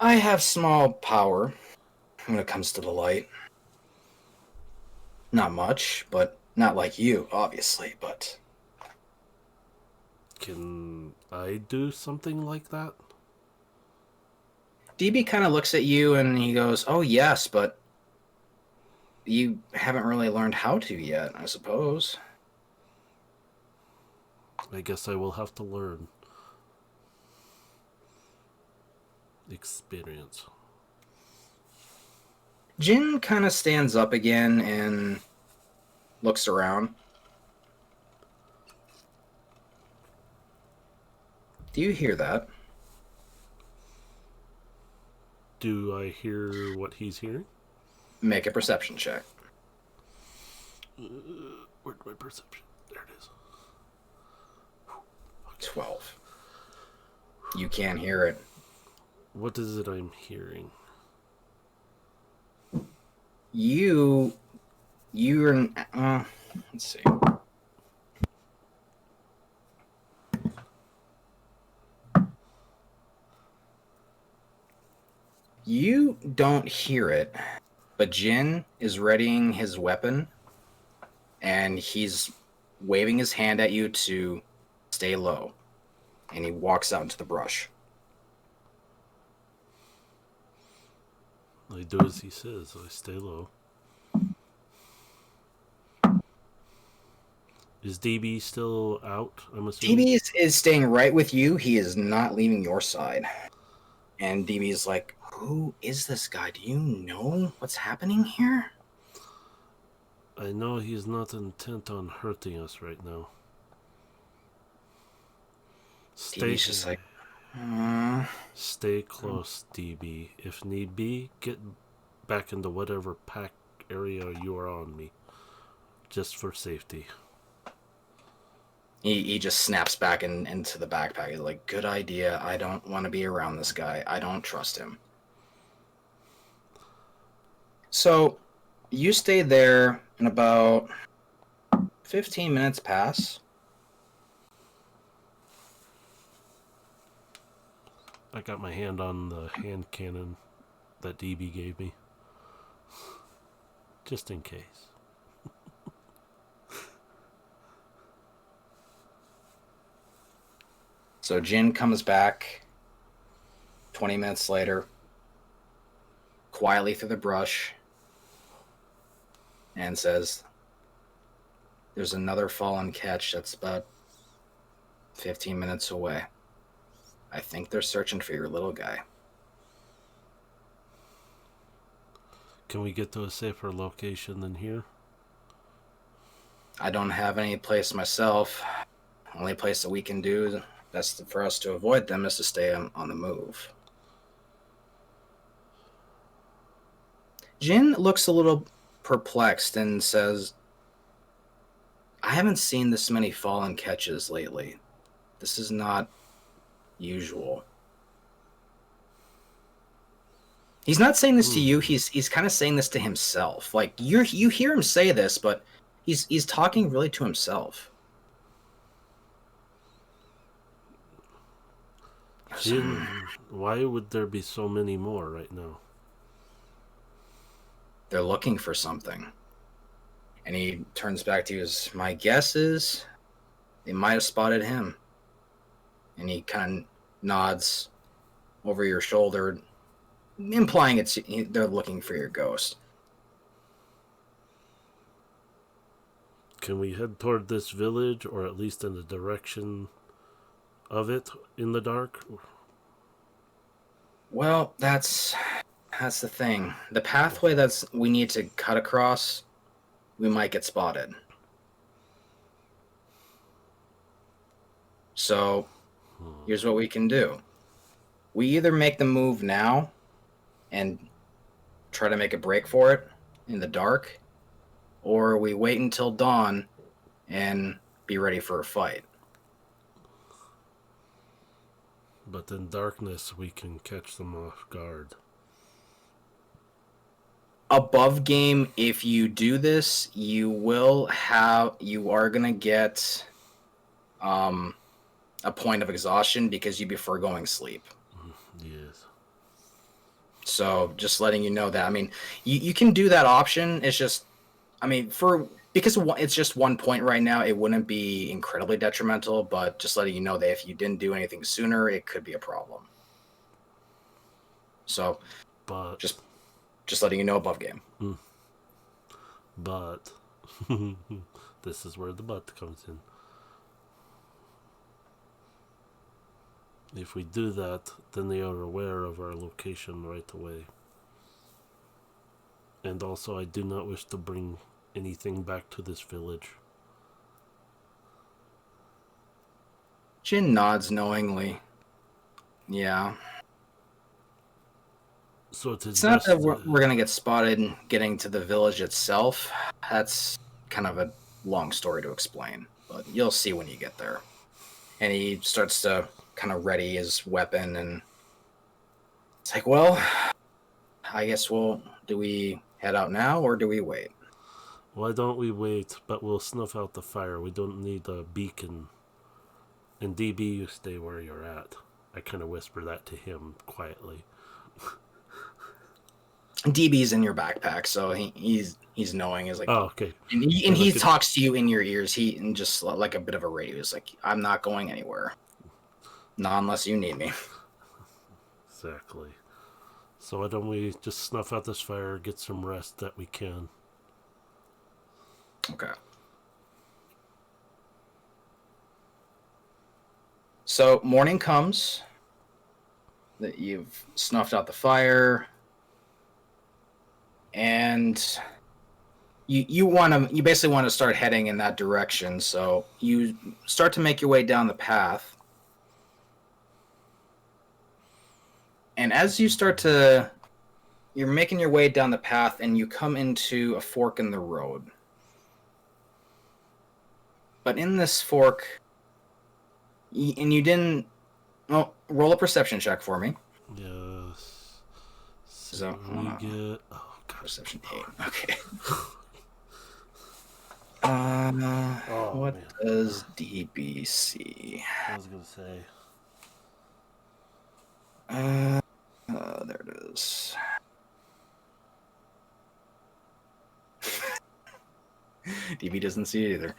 I have small power when it comes to the light. Not much, but not like you, obviously, but Can I do something like that? DB kind of looks at you and he goes, oh, yes, but you haven't really learned how to yet, I suppose. I guess I will have to learn. Experience. Jin kind of stands up again and looks around. Do you hear that? Do I hear what he's hearing? Make a perception check. Where'd my perception? There it is. 12. You can't hear it. What is it I'm hearing? You're, let's see. You don't hear it, but Jin is readying his weapon and he's waving his hand at you to stay low. And he walks out into the brush. I do as he says. I stay low. Is DB still out? I'm assuming. DB is staying right with you. He is not leaving your side. And DB is like, who is this guy? Do you know what's happening here? I know he's not intent on hurting us right now. DB's just like, Stay close, DB. If need be, get back into whatever pack area you are on me. Just for safety. he just snaps back into the backpack. He's like, good idea. I don't want to be around this guy. I don't trust him. So you stay there, and about 15 minutes pass. I got my hand on the hand cannon that DB gave me. Just in case. So Jin comes back 20 minutes later, quietly through the brush, and says, there's another fallen catch that's about 15 minutes away. I think they're searching for your little guy. Can we get to a safer location than here? I don't have any place myself. Only place that we can do best for us to avoid them is to stay on the move. Jin looks a little perplexed and says, I haven't seen this many fallen catches lately. This is not usual. He's not saying this to you. He's kind of saying this to himself. Like you hear him say this, but he's talking really to himself. Jin, why would there be so many more right now? They're looking for something. And he turns back to you as, my guess is they might have spotted him. And he kind of nods over your shoulder, implying they're looking for your ghost. Can we head toward this village, or at least in the direction of it in the dark? Well, that's the thing. The pathway we need to cut across, we might get spotted. So, here's what we can do. We either make the move now and try to make a break for it in the dark, or we wait until dawn and be ready for a fight. But in darkness, we can catch them off guard. Above game, if you do this, you are gonna get a point of exhaustion because you prefer going sleep. Yes. So just letting you know that. I mean, you can do that option. It's just, I mean, because it's just 1 point right now, it wouldn't be incredibly detrimental. But just letting you know that if you didn't do anything sooner, it could be a problem. So, But just letting you know above game. But this is where the but comes in. If we do that, then they are aware of our location right away. And also, I do not wish to bring anything back to this village. Jin nods knowingly. Yeah. So It's not that we're going to get spotted getting to the village itself. That's kind of a long story to explain, but you'll see when you get there. And he starts to kind of ready his weapon, and it's like, well, I guess do we head out now or do we wait? Why don't we wait, but we'll snuff out the fire. We don't need a beacon. And DB, you stay where you're at. I kind of whisper that to him quietly. DB's in your backpack, so he's knowing. He's like, oh, okay. And he talks to you in your ears. And just like a bit of a radio. He's like, I'm not going anywhere. Not unless you need me. Exactly. So why don't we just snuff out this fire, get some rest that we can. Okay. So morning comes. That you've snuffed out the fire. And you basically want to start heading in that direction. So you start to make your way down the path. And as you you're making your way down the path and you come into a fork in the road. But in this fork, and you didn't, well, roll a perception check for me. Yes. So we get... Oh, God. Perception 8. Okay. What man. does DB see? I was going to say... There it is. DB doesn't see it either.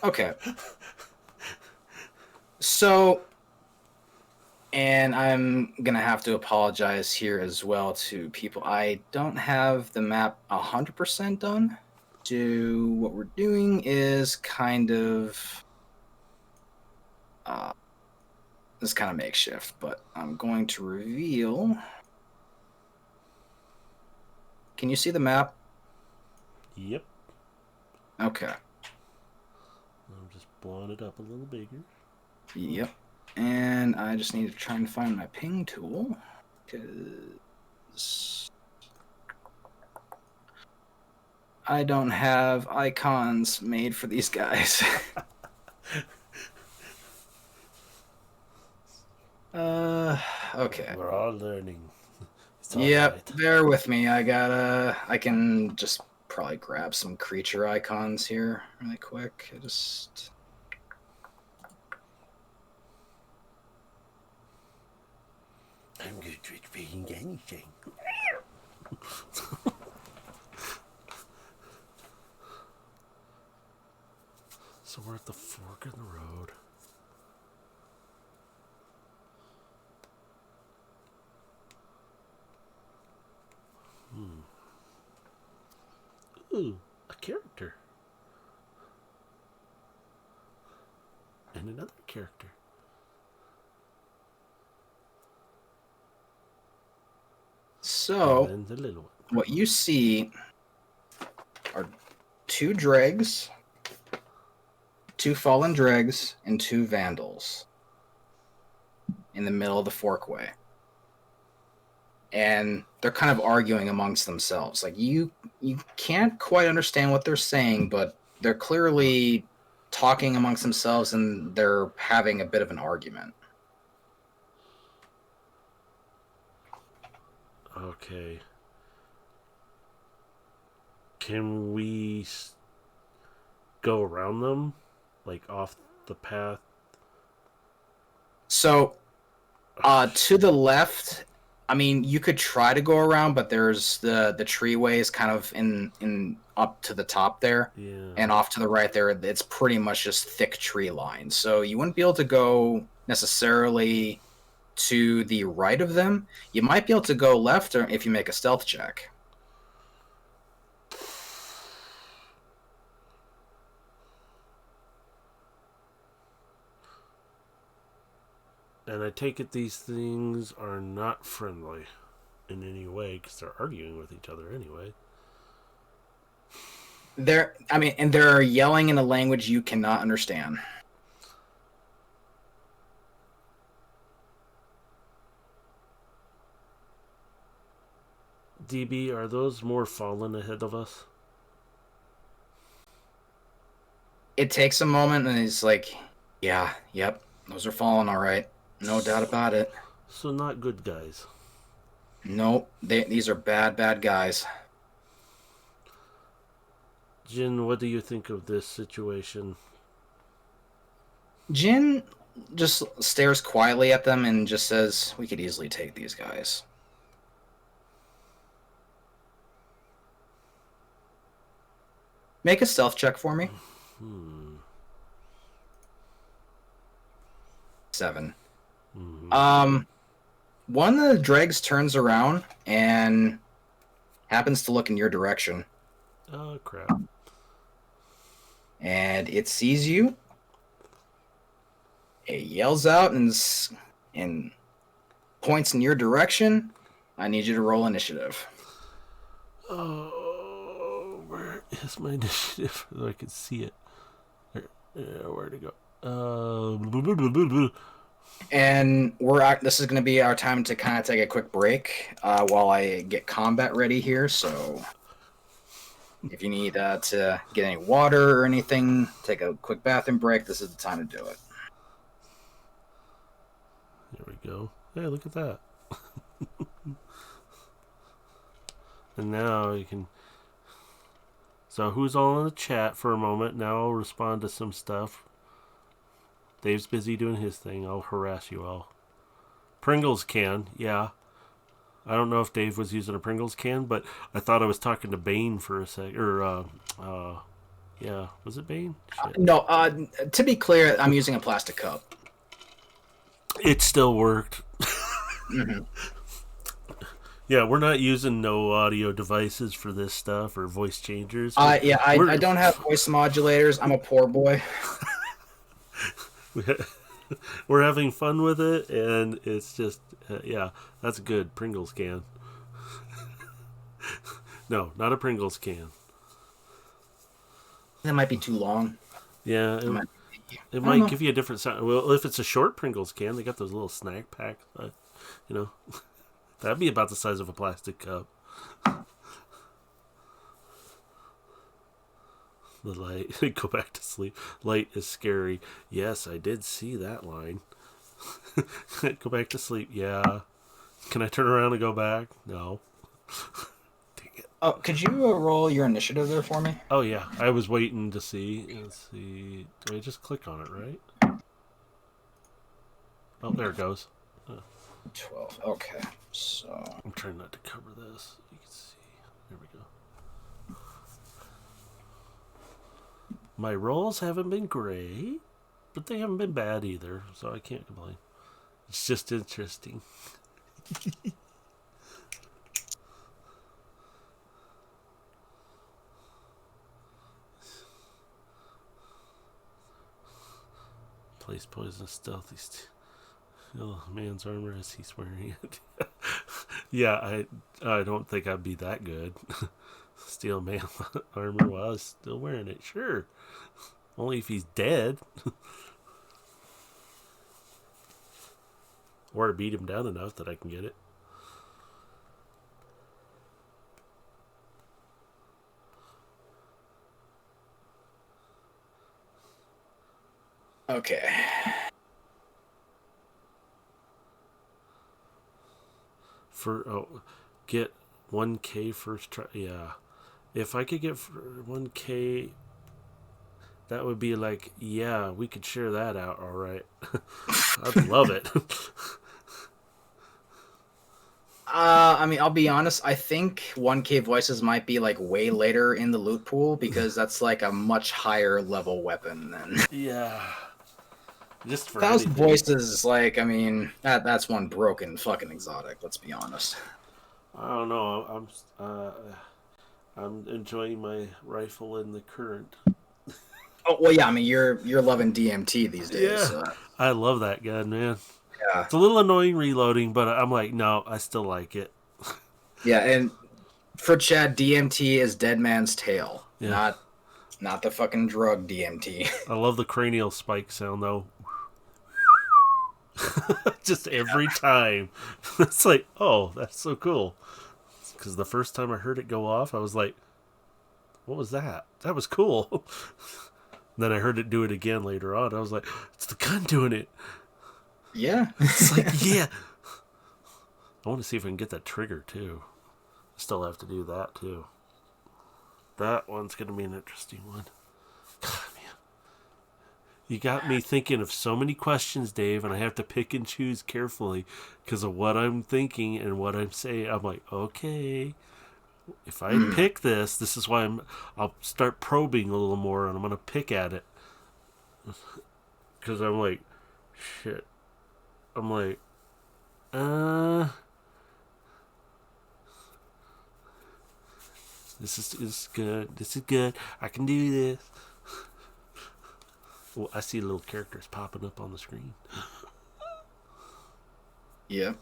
Okay. So, and I'm gonna have to apologize here as well to people. I don't have the map 100% done. So what we're doing is kind of makeshift, but I'm going to reveal. Can you see the map? Yep. Okay. I'm just blowing it up a little bigger. Yep. And I just need to try and find my ping tool. Because I don't have icons made for these guys. Okay. We're all learning. It's all Yep, right. bear with me. I can just probably grab some creature icons here really quick. I'm good at being anything. So we're at the fork in the road. Ooh, a character. And another character. So, And then the little one. what you see are two dregs, two fallen dregs, and two vandals in the middle of the forkway. And they're kind of arguing amongst themselves. Like you can't quite understand what they're saying, but they're clearly talking amongst themselves and they're having a bit of an argument. Okay. Can we go around them? Like off the path? So, to the left, I mean, you could try to go around, but there's the treeways kind of in up to the top there, Yeah. and off to the right there, it's pretty much just thick tree lines. So you wouldn't be able to go necessarily to the right of them. You might be able to go left, or if you make a stealth check. And I take it these things are not friendly in any way because they're arguing with each other anyway. And they're yelling in a language you cannot understand. DB, are those more fallen ahead of us? It takes a moment, and he's like, "Yeah, yep, those are falling, all right, no doubt about it. So not good guys. Nope, these are bad guys." Jin, what do you think of this situation? Jin just stares quietly at them and just says, "We could easily take these guys." Make a stealth check for me. 7. One of the dregs turns around and happens to look in your direction, Oh, crap. and it sees you. It yells out and points in your direction. I need you to roll initiative. Oh, where is my initiative? So I can see it. Where to go? And this is going to be our time to kind of take a quick break while I get combat ready here. So if you need to get any water or anything, take a quick bathroom break, this is the time to do it. There we go. Hey, look at that. And now you can. So who's all in the chat for a moment? Now I'll respond to some stuff. Dave's busy doing his thing. I'll harass you all. Pringles can, yeah. I don't know if Dave was using a Pringles can, but I thought I was talking to Bane for a sec. Yeah, was it Bane? Shit. No, to be clear, I'm using a plastic cup. It still worked. Mm-hmm. Yeah, we're not using no audio devices for this stuff or voice changers. I don't have voice modulators. I'm a poor boy. We're having fun with it, and it's just, yeah, that's good. Pringles can. No, not a Pringles can. That might be too long. Yeah, It might it I don't might know. give you a different sound. Well, if it's a short Pringles can, they got those little snack packs. You know, that'd be about the size of a plastic cup. The light, go back to sleep. Light is scary. Yes, I did see that line. Go back to sleep. Yeah. Can I turn around and go back? No. Dang it. Oh, could you roll your initiative there for me? Oh yeah, I was waiting to see. Let's see. Do I just click on it, right? Oh, there it goes. 12. Okay. So I'm trying not to cover this. You can see. There we go. My rolls haven't been great, but they haven't been bad either, so I can't complain. It's just interesting. Place poison stealthy. Oh, man's armor as he's wearing it. Yeah, I don't think I'd be that good. Steel man armor while I was still wearing it. Sure. Only if he's dead. Or to beat him down enough that I can get it. okay. Get 1K first try. Yeah. If I could get 1K, that would be like, yeah, we could share that out, all right. I'd love it. I mean, I'll be honest. I think 1K voices might be like way later in the loot pool because that's like a much higher level weapon than Yeah. Just for 1,000 anything. voices. Like, I mean, that's one broken fucking exotic. Let's be honest. I don't know. I'm enjoying my rifle in the current. Oh well, yeah. I mean, you're loving DMT these days. Yeah. So I love that gun, man. yeah, It's a little annoying reloading, but I'm like, no, I still like it. yeah. And for Chad, DMT is Dead Man's Tail, Yeah. not the fucking drug DMT. I love the cranial spike sound though. Just every time. It's like, oh, that's so cool. Because the first time I heard it go off, I was like, what was that? That was cool. Then I heard it do it again later on. I was like, it's the gun doing it. Yeah. It's like, yeah. I want to see if I can get that trigger too. Still have to do that too. That one's going to be an interesting one. God, man. You got me thinking of so many questions, Dave, and I have to pick and choose carefully because of what I'm thinking and what I'm saying. I'm like, okay, if I pick this, this is why I'll start probing a little more, and I'm gonna pick at it because I'm like, shit. I'm like, this is good. This is good. I can do this. Well, I see little characters popping up on the screen. Yep.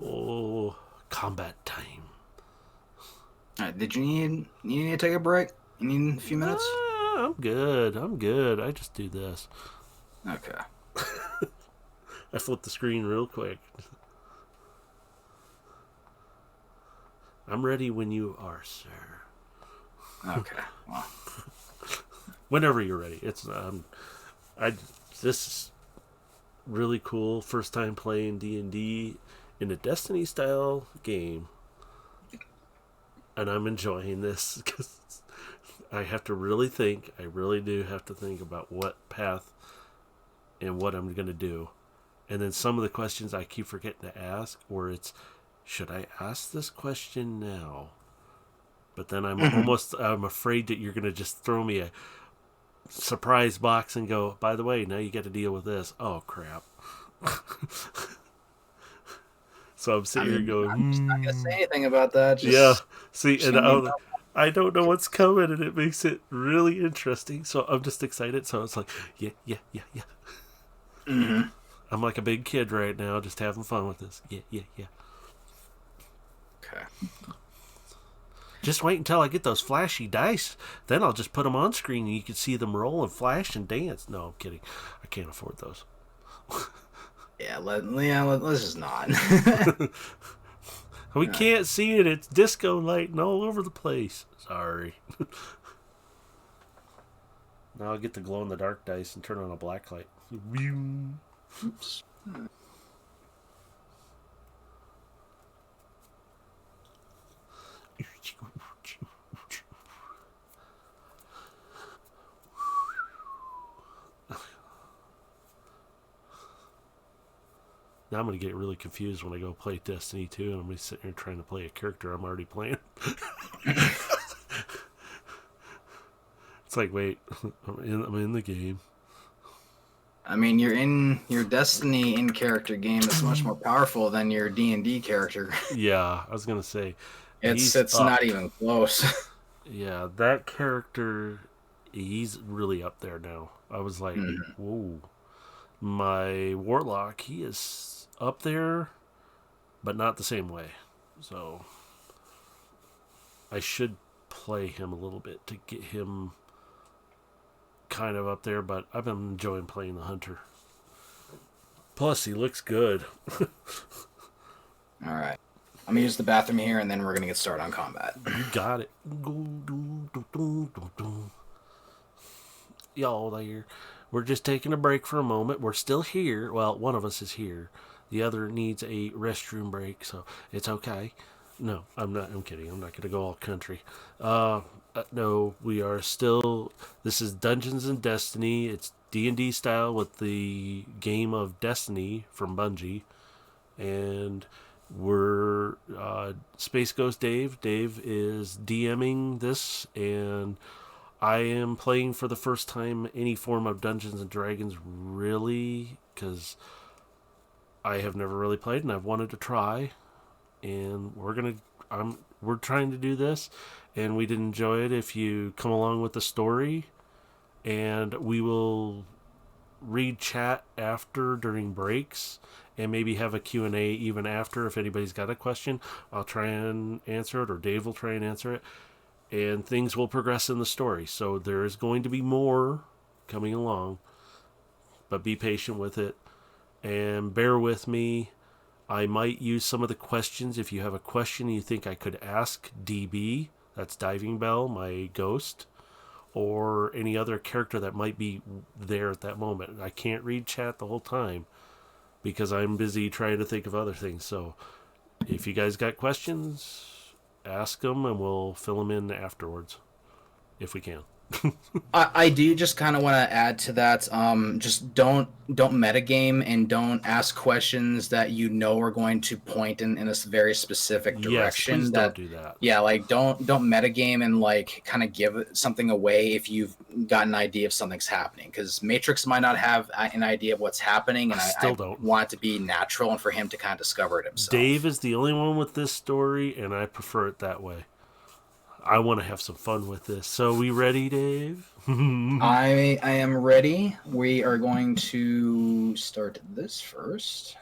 Oh, combat time. All right. Did you need to take a break? You need a few minutes? I'm good. I'm good. I just do this. Okay. I flip the screen real quick. I'm ready when you are, sir. Okay. Well, Whenever you're ready. It's this is really cool. First time playing D&D in a Destiny style game, and I'm enjoying this because I have to really think. I really do have to think about what path and what I'm going to do. And then some of the questions I keep forgetting to ask, or it's, should I ask this question now? But then I'm afraid that you're going to just throw me a surprise box and go, by the way, now you got to deal with this. Oh, crap. So I'm I sitting here mean, going, I'm just not gonna say anything about that. yeah. Just, See, just and gonna be I don't know what's coming, and it makes it really interesting. So I'm just excited. So it's like, yeah, yeah, yeah, yeah. Mhm. I'm like a big kid right now, just having fun with this. Yeah, yeah, yeah. Okay. Just wait until I get those flashy dice. Then I'll just put them on screen and you can see them roll and flash and dance. No, I'm kidding. I can't afford those. Let's just not. We can't see it. It's disco lighting all over the place. Sorry. Now I'll get the glow in the dark dice and turn on a black light. Oops. Now I'm going to get really confused when I go play Destiny 2 and I'm going to sit here trying to play a character I'm already playing. It's like, wait, I'm in the game. I mean, you're in your Destiny in character game is much more powerful than your D&D character. Yeah, I was going to say. It's not even close. Yeah, that character, he's really up there now. I was like, whoa. My Warlock, he is up there, but not the same way. So I should play him a little bit to get him kind of up there, but I've been enjoying playing the Hunter. Plus, he looks good. All right. I'm going to use the bathroom here, and then we're going to get started on combat. You got it. Y'all there. We're just taking a break for a moment. We're still here. Well, one of us is here. The other needs a restroom break, so it's okay. No, I'm not. I'm kidding. I'm not going to go all country. No, we are still. This is Dungeons and Destiny. It's D&D style with the game of Destiny from Bungie, and we're Space Ghost Dave. Dave is DMing this, and I am playing for the first time any form of Dungeons and Dragons, really, because I have never really played and I've wanted to try. And we're trying to do this, and we'd enjoy it if you come along with the story, and we will read chat after during breaks and maybe have a Q&A even after if anybody's got a question. I'll try and answer it, or Dave will try and answer it, and things will progress in the story. So there is going to be more coming along, but be patient with it and bear with me. I might use some of the questions. If you have a question you think I could ask DB, that's Diving Bell, my ghost, or any other character that might be there at that moment. I can't read chat the whole time because I'm busy trying to think of other things. So if you guys got questions, ask them and we'll fill them in afterwards if we can. I do just kind of want to add to that. Just don't metagame and don't ask questions that you know are going to point in a very specific direction. Yes, please don't do that. Yeah, like don't metagame and like kind of give something away if you've got an idea of something's happening. Because Matrix might not have an idea of what's happening, and I don't want it to be natural and for him to kind of discover it himself. Dave is the only one with this story, and I prefer it that way. I want to have some fun with this. So we ready, Dave? I am ready. We are going to start this first.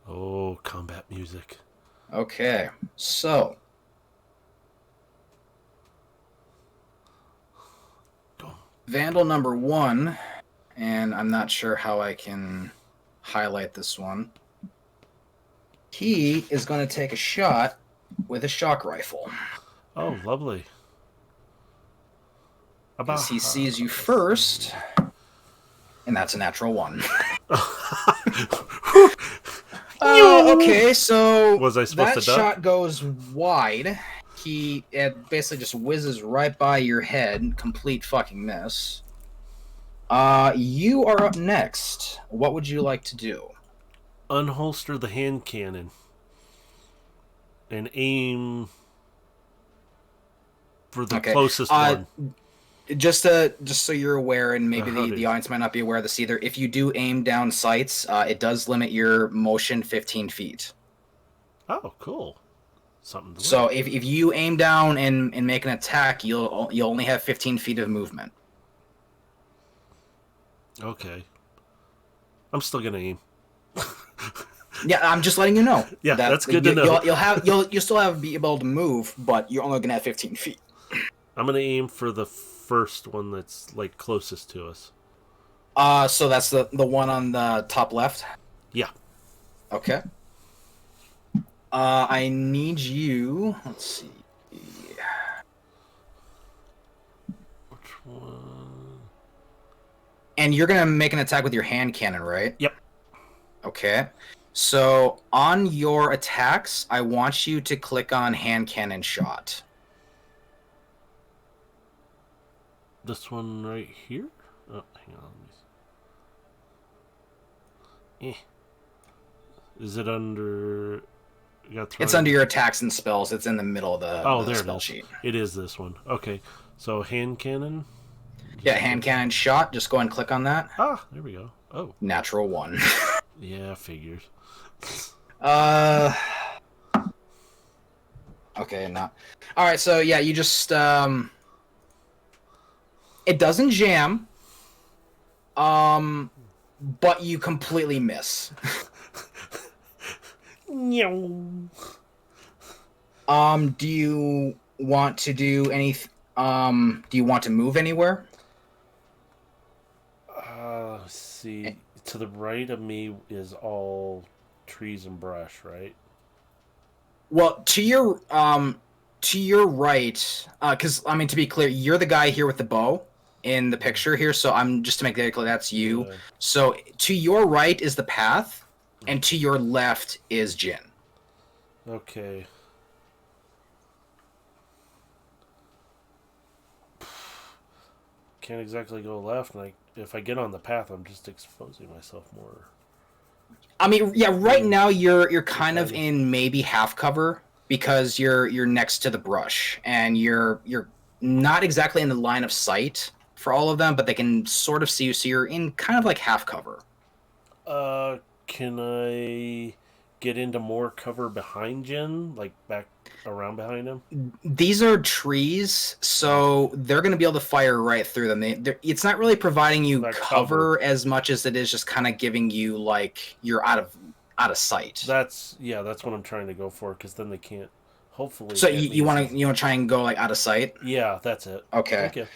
Oh, combat music. Okay, so Vandal number 1. And I'm not sure how I can highlight this one. He is going to take a shot with a shock rifle. Oh, lovely. Because he sees you first, and that's a natural 1. Okay, so was I supposed that to duck? shot goes wide. It basically just whizzes right by your head. Complete fucking miss. You are up next. What would you like to do? Unholster the hand cannon and aim for the closest one. Just so you're aware, and maybe the audience might not be aware of this either, if you do aim down sights, it does limit your motion 15 feet. Oh, cool. Something to so if you aim down and make an attack, you'll only have 15 feet of movement. Okay. I'm still gonna aim. Yeah, I'm just letting you know. Yeah, that's good to know. You'll still be able to move, but you're only gonna have 15 feet. I'm gonna aim for the first one that's like closest to us. So that's the one on the top left. Yeah. Okay. I need you. Let's see. Which one? And you're gonna make an attack with your hand cannon, right? Yep. Okay. So on your attacks, I want you to click on hand cannon shot. This one right here? Oh, hang on. Is it under... It's under your attacks and spells. It's in the middle of the there spell it is. sheet. It is this one. Okay. So hand cannon. Yeah, hand cannon shot. Just go and click on that. Ah, there we go. Oh. Natural 1. Yeah, figures. Okay, not. All right, so yeah, you just it doesn't jam. But you completely miss. Do you want to do any? Do you want to move anywhere? See, to the right of me is all trees and brush, right? Well, to your right, because I mean, to be clear, you're the guy here with the bow in the picture here. So I'm just to make that clear, that's you. Yeah. So to your right is the path, and to your left is Jin. Okay. Can't exactly go left, and if I get on the path, I'm just exposing myself more. I mean, yeah, right now you're kind of in maybe half cover because you're next to the brush and you're not exactly in the line of sight for all of them, but they can sort of see you, so you're in kind of like half cover. Can I get into more cover behind Jin, like back around behind him? These are trees, so they're going to be able to fire right through them. It's not really providing you cover as much as it is just kind of giving you like you're out of sight. That's what I'm trying to go for, because then they can't. Hopefully. So you want to try and go like out of sight? Yeah, that's it. Okay. Thank you.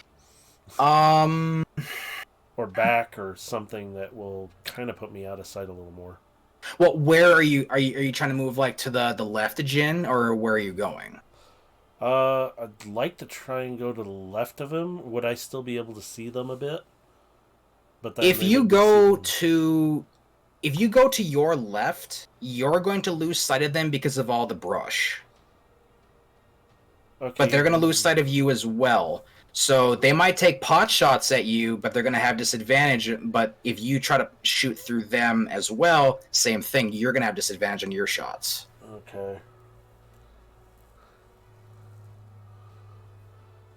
Or back or something that will kind of put me out of sight a little more. Well, where are you trying to move, like to the left of Jin, or where are you going? I'd like to try and go to the left of him. Would I still be able to see them a bit? But if you go to your left, you're going to lose sight of them because of all the brush. Okay. But they're going to lose sight of you as well. So they might take pot shots at you, but they're going to have disadvantage. But if you try to shoot through them as well, same thing. You're going to have disadvantage on your shots. Okay.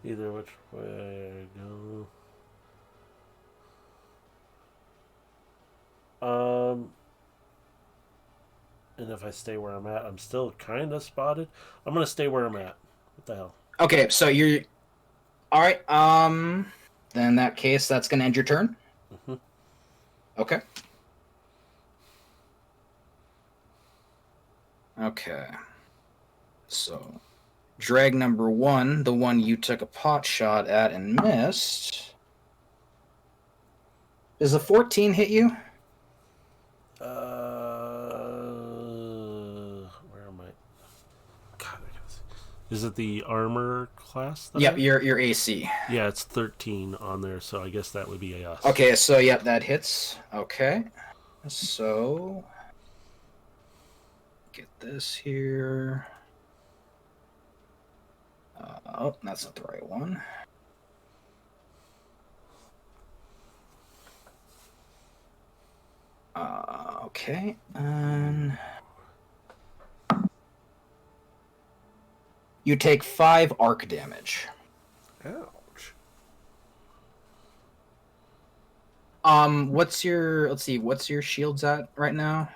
Either which way I go. And if I stay where I'm at, I'm still kind of spotted. I'm going to stay where I'm at. What the hell? Okay, so you're... Alright, then in that case, that's going to end your turn? Mm-hmm. Okay. Okay. So, drag number 1, the one you took a pot shot at and missed. Does a 14 hit you? Where am I? God, I gotta see. Is it the armor class? Yep, your AC. Yeah, it's 13 on there, so I guess that would be a us. Okay, so yep, that hits. Okay. So get this here. Oh, that's not the right one. Okay, and you take 5 arc damage. Ouch. What's your shields at right now?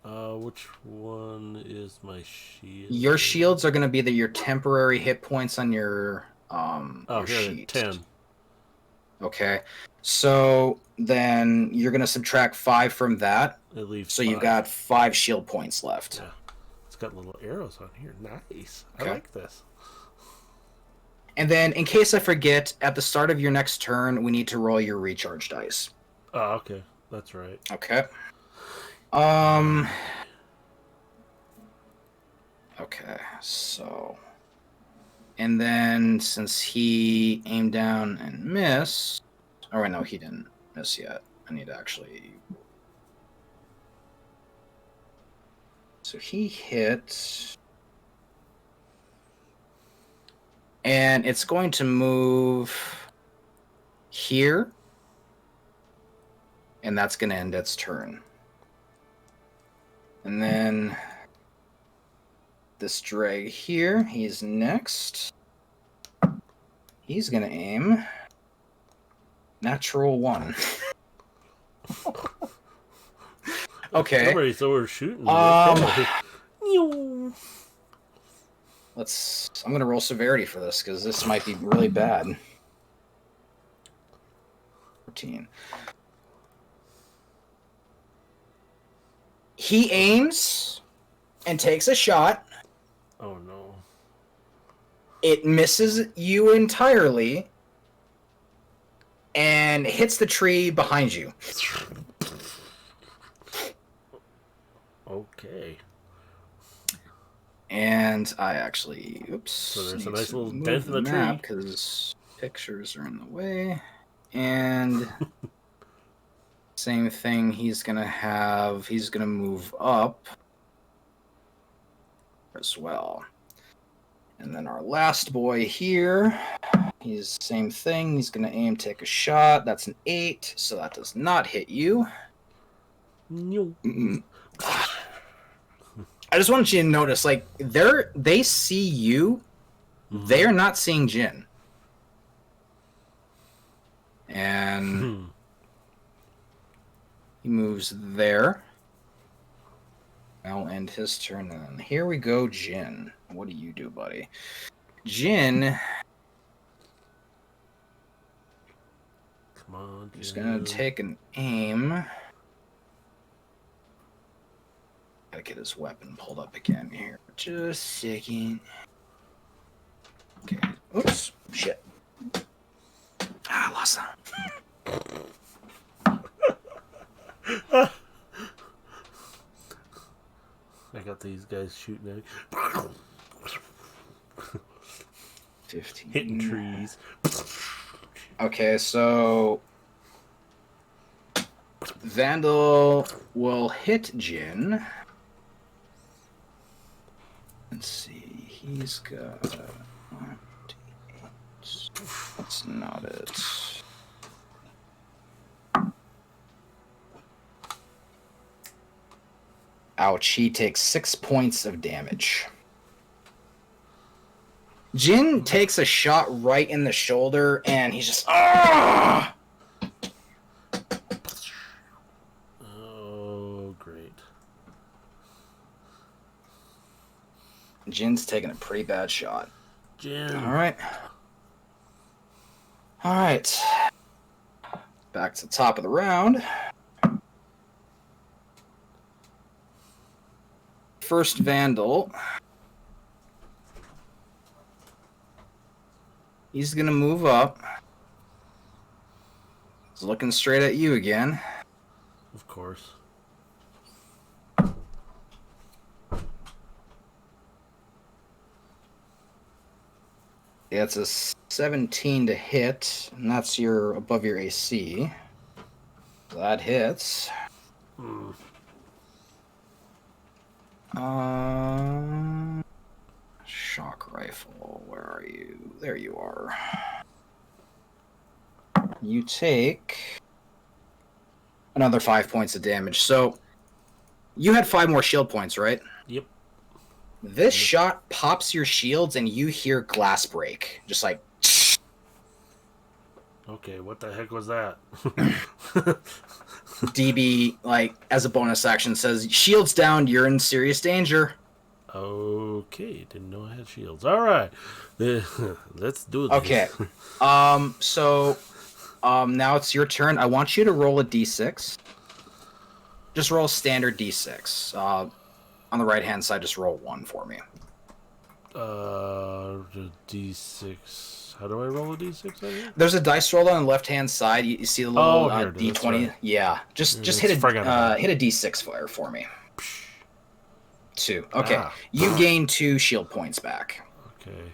Which one is my shield? Your shields are gonna be your temporary hit points on your here, sheet. 10. Okay. So then you're going to subtract 5 from that. It leaves So you've 5. got 5 shield points left. Yeah. It's got little arrows on here. Nice. Okay. I like this. And then, in case I forget, at the start of your next turn, we need to roll your recharge dice. Oh, okay. That's right. Okay. Okay, so... And then, since he aimed down and missed... Oh, wait, no, he didn't miss yet. I need to actually... So he hit... And it's going to move here. And that's going to end its turn. And then this drag here, he's next. He's going to aim. Natural 1. Okay. Somebody thought we were shooting. I'm going to roll severity for this because this might be really bad. 14. He aims and takes a shot. Oh no. It misses you entirely and hits the tree behind you. Okay. And I actually, oops. So there's a need nice to little move dent in the tree. because pictures are in the way. And same thing, he's gonna move up as well. And then our last boy here, he's same thing. He's gonna aim, take a shot. That's an 8, so that does not hit you. No. I just want you to notice, like, they see you. They are not seeing Jin. And he moves there. I'll end his turn. And here we go, Jin. What do you do, buddy? Jin Come on. is going to take an aim. Gotta get his weapon pulled up again here. Just a second. Okay. Oops. Shit. I lost that. I got these guys shooting at me. 15. Hitting trees. Okay, so Vandal will hit Jin. Let's see. He's got 1d8. That's not it. Ouch, he takes 6 points of damage. Jin takes a shot right in the shoulder, and he's just, ah! Oh, great. Jin's taking a pretty bad shot. Jin. Alright. Alright. Back to the top of the round. First Vandal. He's gonna move up. He's looking straight at you again. Of course. Yeah, it's a 17 to hit, and that's your above your AC. That hits. Shock rifle. Where are you? There you are. You take another 5 points of damage. So you had 5 more shield points, right? Yep. This shot pops your shields, and you hear glass break, just like. Okay, what the heck was that? DB, like, as a bonus action, says, shields down, you're in serious danger. Okay, didn't know I had shields. All right, let's do this. Okay, so Now it's your turn. I want you to roll a d6. Just roll a standard d6. On the right-hand side, just roll 1 for me. The D6. How do I roll a D6 on here? There's a dice roller on the left-hand side. You see the little here it is, d20? right. Yeah. Just It's hit forgot about hit a d6 fire for me. 2. Okay. Ah. You gain 2 shield points back. Okay.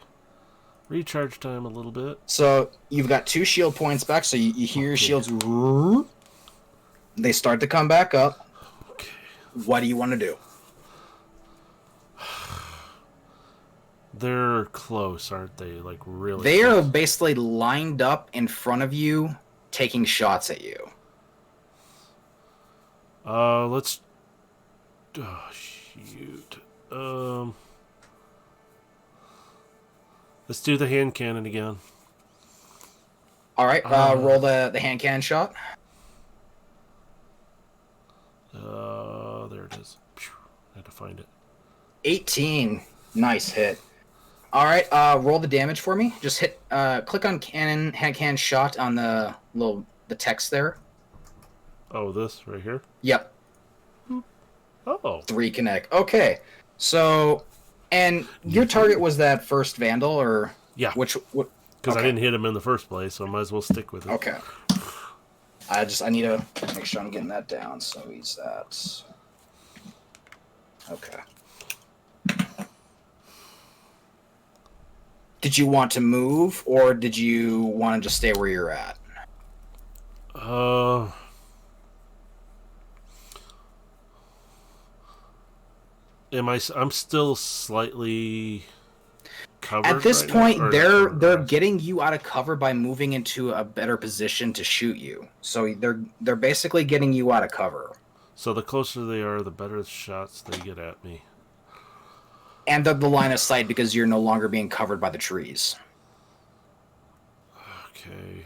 Recharge time a little bit. So you've got 2 shield points back, so you hear your shields. They start to come back up. Okay. What do you want to do? They're close, aren't they? Like, really They close. are basically lined up in front of you, taking shots at you. Let's... Oh, shoot. Let's do the hand cannon again. All right, roll the hand cannon shot. There it is. I had to find it. 18. Nice hit. All right, roll the damage for me. Just hit, click on hand cannon shot on the text there. Oh, this right here? Yep. Oh. 3 connect. Okay, so, and your target was that first vandal, or Yeah. What? Because okay. I didn't hit him in the first place, so I might as well stick with it. Okay. I need to make sure I'm getting that down. So he's that. Okay. Did you want to move, or did you want to just stay where you're at? I'm still slightly covered At this right point, now, they're getting you out of cover by moving into a better position to shoot you. So they're basically getting you out of cover. So the closer they are, the better shots they get at me. And the line of sight, because you're no longer being covered by the trees. Okay.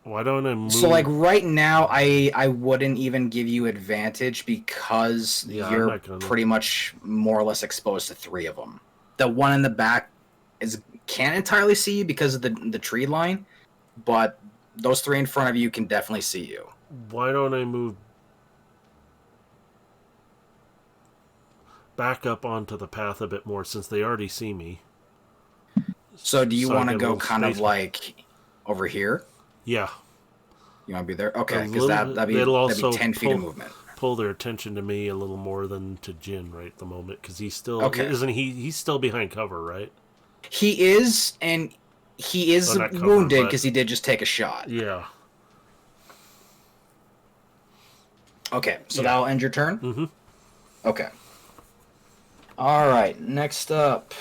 Why don't I move? So, like, right now, I wouldn't even give you advantage because you're pretty much more or less exposed to 3 of them. The one in the back can't entirely see you because of the tree line, but those 3 in front of you can definitely see you. Why don't I move back up onto the path a bit more since they already see me? So do you want to go kind of like over here? Yeah. You want to be there? Okay, because that'd be 10 feet of movement. Pull their attention to me a little more than to Jin right at the moment, because he's still he's still behind cover, right? He is, and he is wounded because he did just take a shot. Yeah. Okay, so that'll end your turn? Mm-hmm. Okay. All right, next up,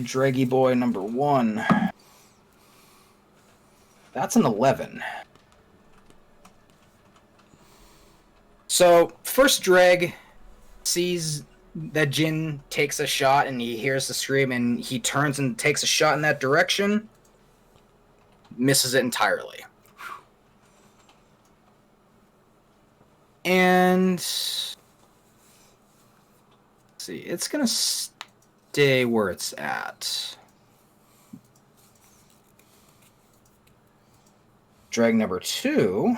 Draggy Boy number 1. That's an 11. So, first Dreg sees that Jin takes a shot, and he hears the scream, and he turns and takes a shot in that direction. Misses it entirely. And... see, it's gonna stay where it's at. Drag number 2.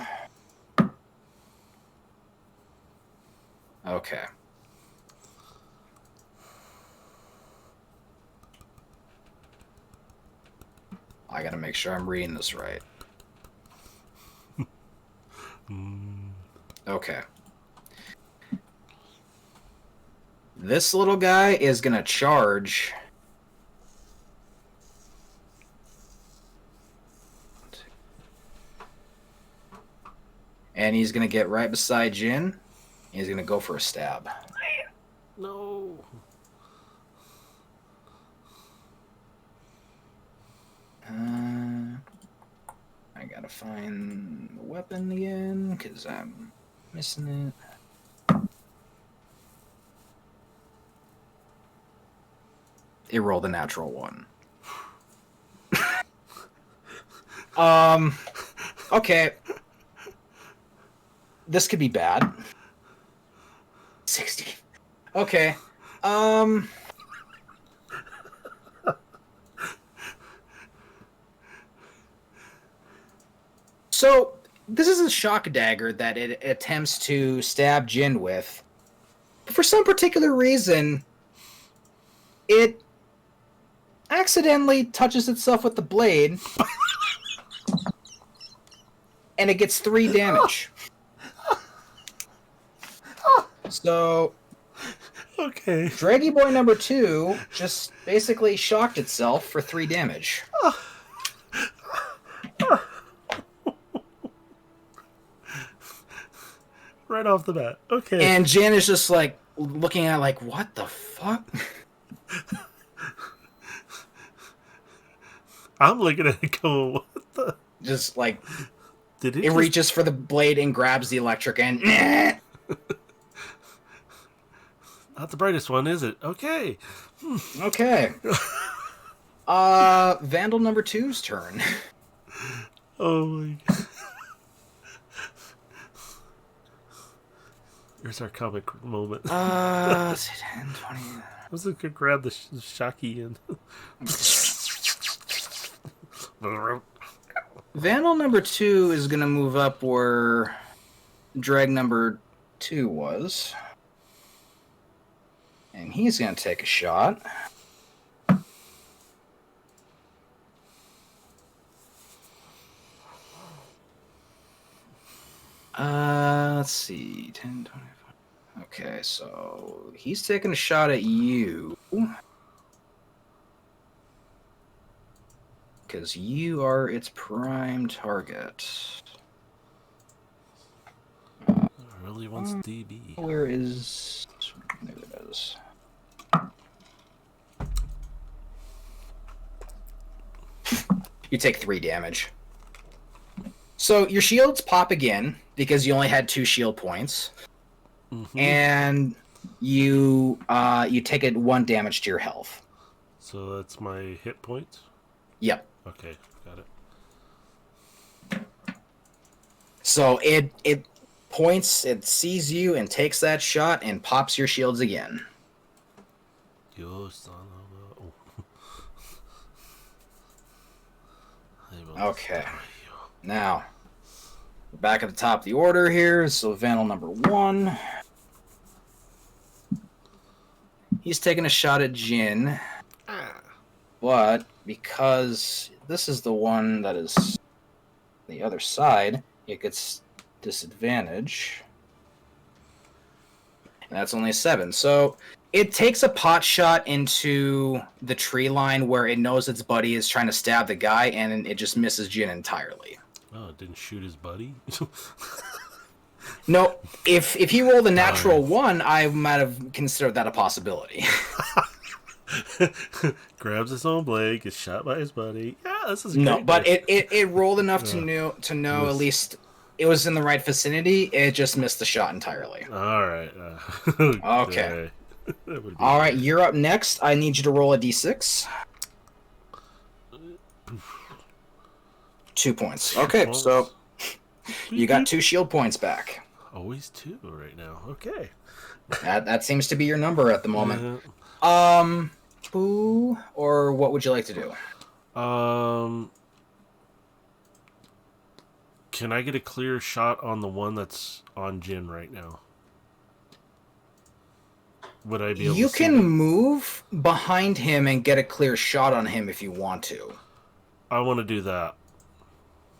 Okay. I gotta make sure I'm reading this right. Okay. This little guy is gonna charge. And he's gonna get right beside Jin. He's gonna go for a stab. No. I gotta find the weapon again because I'm missing it. It rolled a natural 1. Okay. This could be bad. 60. Okay. So this is a shock dagger that it attempts to stab Jin with. For some particular reason, it accidentally touches itself with the blade, and it gets 3 damage. So, Okay. Draggy Boy number 2 just basically shocked itself for 3 damage. Right off the bat. Okay. And Jan is just like looking at it like, what the fuck? I'm looking at it going, what the? Just like, Did it reaches for the blade and grabs the electric end. Not the brightest one, is it? Okay. Okay. Vandal number 2's turn. Oh my god. Here's our comic moment. Let's see, 10, 20. I was going to grab the Shocky and... Vandal number 2 is going to move up where Drag number 2 was. And he's going to take a shot. Let's see, 10, 25. Okay, so he's taking a shot at you. Because you are its prime target. Really wants DB. Where is... There it is. You take 3 damage. So your shields pop again because you only had 2 shield points, and you take it 1 damage to your health. So that's my hit points? Yep. Okay, got it. So it points, it sees you and takes that shot and pops your shields again. You son of a... Oh. Okay. Now, back at the top of the order here, so Vandal number 1. He's taking a shot at Jin. But because this is the one that is the other side, it gets disadvantage. And that's only a 7. So it takes a pot shot into the tree line where it knows its buddy is trying to stab the guy, and it just misses Jin entirely. Oh, it didn't shoot his buddy? No, if he rolled a natural 1, I might have considered that a possibility. Grabs his own blade, gets shot by his buddy. Yeah, this is No, great. but it rolled enough to know at least it was in the right vicinity. It just missed the shot entirely. All right. Okay. All right, you're up next. I need you to roll a d6. 2 points. Okay, so you got 2 shield points back. Always 2 right now. Okay. That seems to be your number at the moment. Who or what would you like to do? Can I get a clear shot on the one that's on Jin right now? Would I be able to You see can that? move behind him and get a clear shot on him if you want to. I want to do that.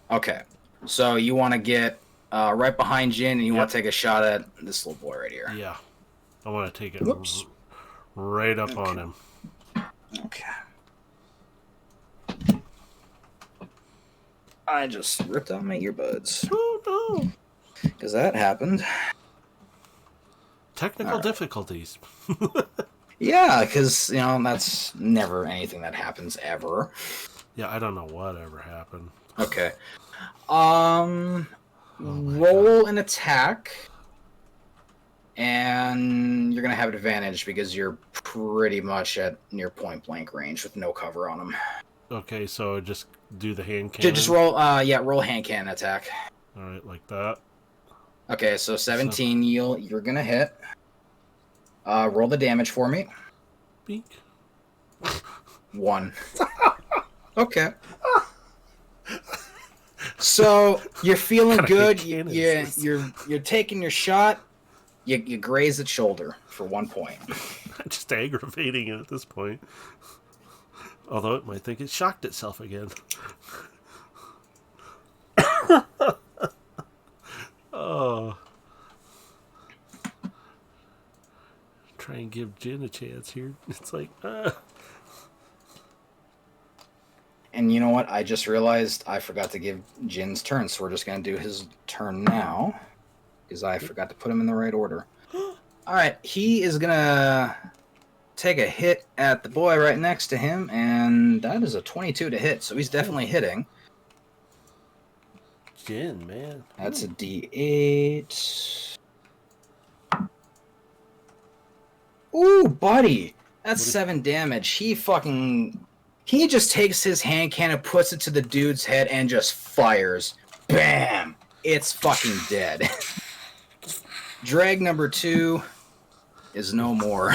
Okay. So you want to get right behind Jin and you want Yep. to take a shot at this little boy right here. Yeah. I want to take it Whoops. right up on him. Okay. I just ripped out my earbuds. Oh, no. Because that happened. Technical difficulties. Yeah, because, that's never anything that happens ever. Yeah, I don't know what ever happened. Okay. Roll an attack. And you're going to have an advantage because you're pretty much at near point blank range with no cover on him. Okay, so just do the hand cannon. Just roll, roll hand cannon attack. All right, like that. Okay, so 17, you're going to hit. Roll the damage for me. Beak. 1. Okay. So you're feeling What kind of good. cannon is this? You're taking your shot. You graze its shoulder for 1 point. Just aggravating it at this point. Although it might think it shocked itself again. Oh. Try and give Jin a chance here. It's like, And you know what? I just realized I forgot to give Jin's turn, so we're just gonna do his turn now because I forgot to put him in the right order. All right, he is gonna take a hit at the boy right next to him, and that is a 22 to hit, so he's definitely hitting. Jin, man. That's a D8. Ooh, buddy, that's 7 damage. He just takes his hand cannon, puts it to the dude's head, and just fires. Bam! It's fucking dead. Drag number 2 is no more.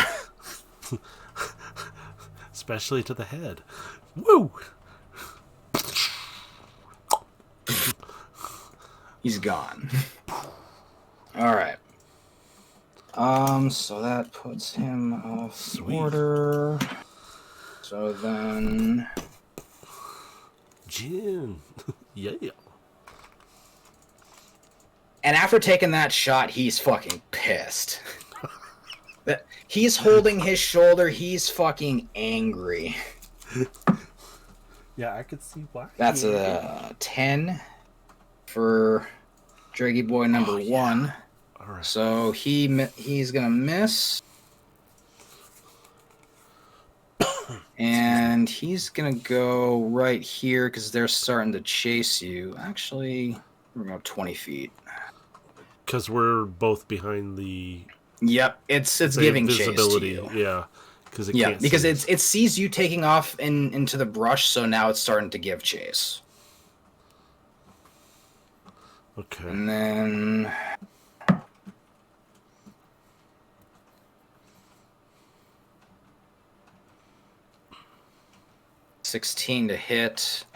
Especially to the head. Woo! He's gone. All right. So that puts him off order. So then, Jin. Yeah. and after taking that shot, he's fucking pissed. He's holding his shoulder. He's fucking angry. Yeah, I could see why. That's a 10 for Draggy Boy number 1. All right. So he's gonna miss, and he's gonna go right here because they're starting to chase you. Actually, we're going up 20 feet. Because we're both behind the Yep, it's giving visibility. chase to you. Yeah, because it Yeah, can't because see it sees you taking off into the brush, so now it's starting to give chase. Okay. And then 16 to hit.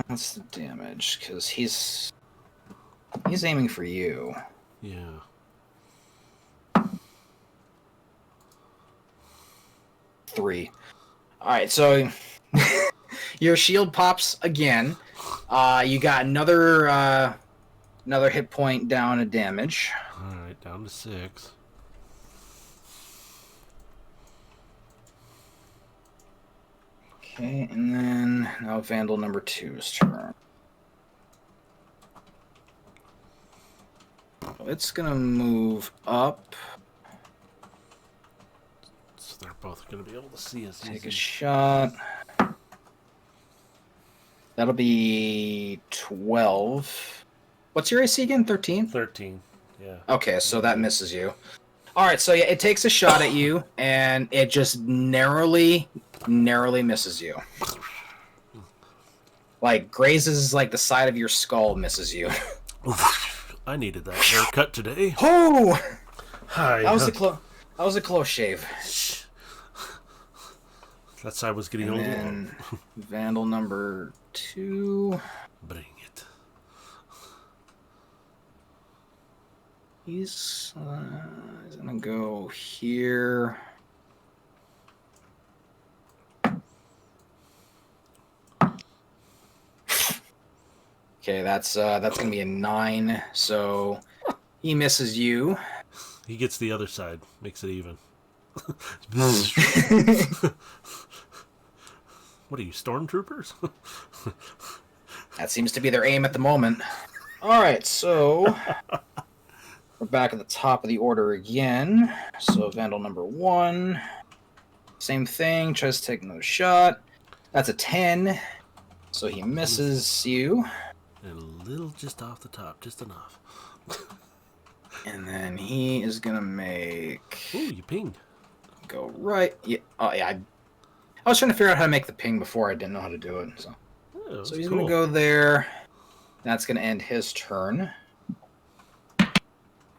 What's the damage? Because he's aiming for you. Yeah. Three. All right, so your shield pops again. You got another hit point down of damage. All right, down to 6. Okay, and then now Vandal number 2's turn. It's gonna move up. So they're both going to be able to see us. Take easy. a shot. That'll be 12. What's your AC again? 13? 13. Yeah. Okay, so that misses you. All right, so yeah, it takes a shot at you, and it just narrowly misses you. Like, grazes like the side of your skull misses you. I needed that haircut today. Oh! Hi. That was a close shave. That side was getting And older. then Vandal number 2. Bring it. He's gonna go here. Okay, that's gonna be a 9. So he misses you. He gets the other side. Makes it even. What are you, stormtroopers? That seems to be their aim at the moment. All right, so we're back at the top of the order again. So Vandal number 1, same thing. Tries to take another shot. That's a 10. So he misses you. And a little just off the top, just enough. And then he is gonna make Ooh, you pinged. go right. Yeah. Oh yeah. I was trying to figure out how to make the ping before I didn't know how to do it. So he's cool. gonna go there. That's gonna end his turn.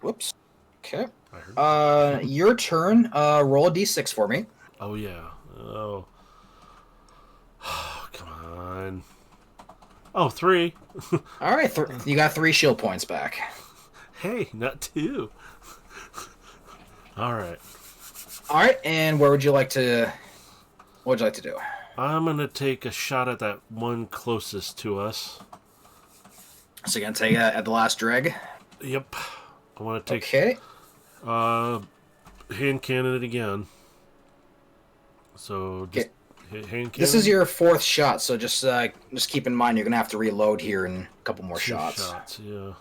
Whoops. Okay. I heard. Your turn. Roll a d6 for me. Oh yeah. Oh. come on. Oh, 3. All right, you got 3 shield points back. Hey, not 2. All right. All right, and where would you like to? What would you like to do? I'm going to take a shot at that one closest to us. So you're gonna take that at the last dreg. Yep. I want to take Okay. hand cannon it again. So just Okay. hit hand cannon. This is your 4th shot, so just keep in mind you're gonna have to reload here in a couple more 2 shots. shots. Yeah.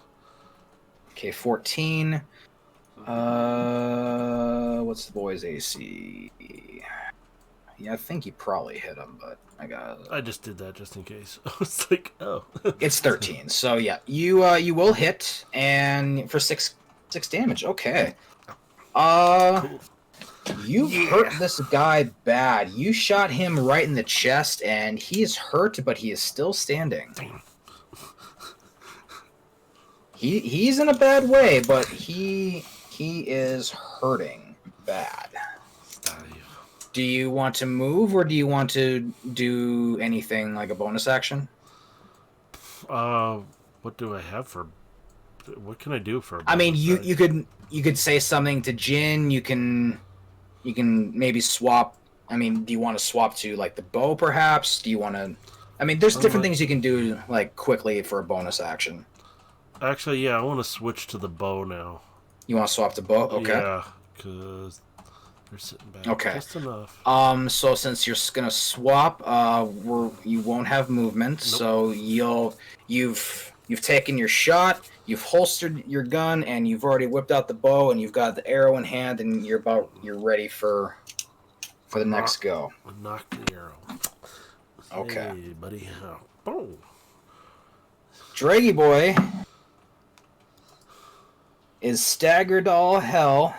Okay, 14. What's the boy's AC? Yeah, I think you probably hit him, but I just did that just in case. I was like, oh. It's 13. So yeah, you will hit, and for 6 damage. Okay. Cool. You've hurt this guy bad. You shot him right in the chest, and he is hurt, but he is still standing. Damn. He's in a bad way, but he is hurting bad. Do you want to move, or do you want to do anything like a bonus action? What do I have for? What can I do for? I mean, you could say something to Jin. You can maybe swap. I mean, do you want to swap to like the bow, perhaps? Do you want to? I mean, there's different things you can do like quickly for a bonus action. Actually, yeah, I want to switch to the bow now. You want to swap to bow? Okay. Yeah, because they're sitting back just enough. So since you're gonna swap, you won't have movement. Nope. So you've taken your shot, you've holstered your gun, and you've already whipped out the bow, and you've got the arrow in hand, and you're ready for the next go. Knock the arrow. Okay. Hey, buddy. Boom. Draggy boy is staggered to all hell,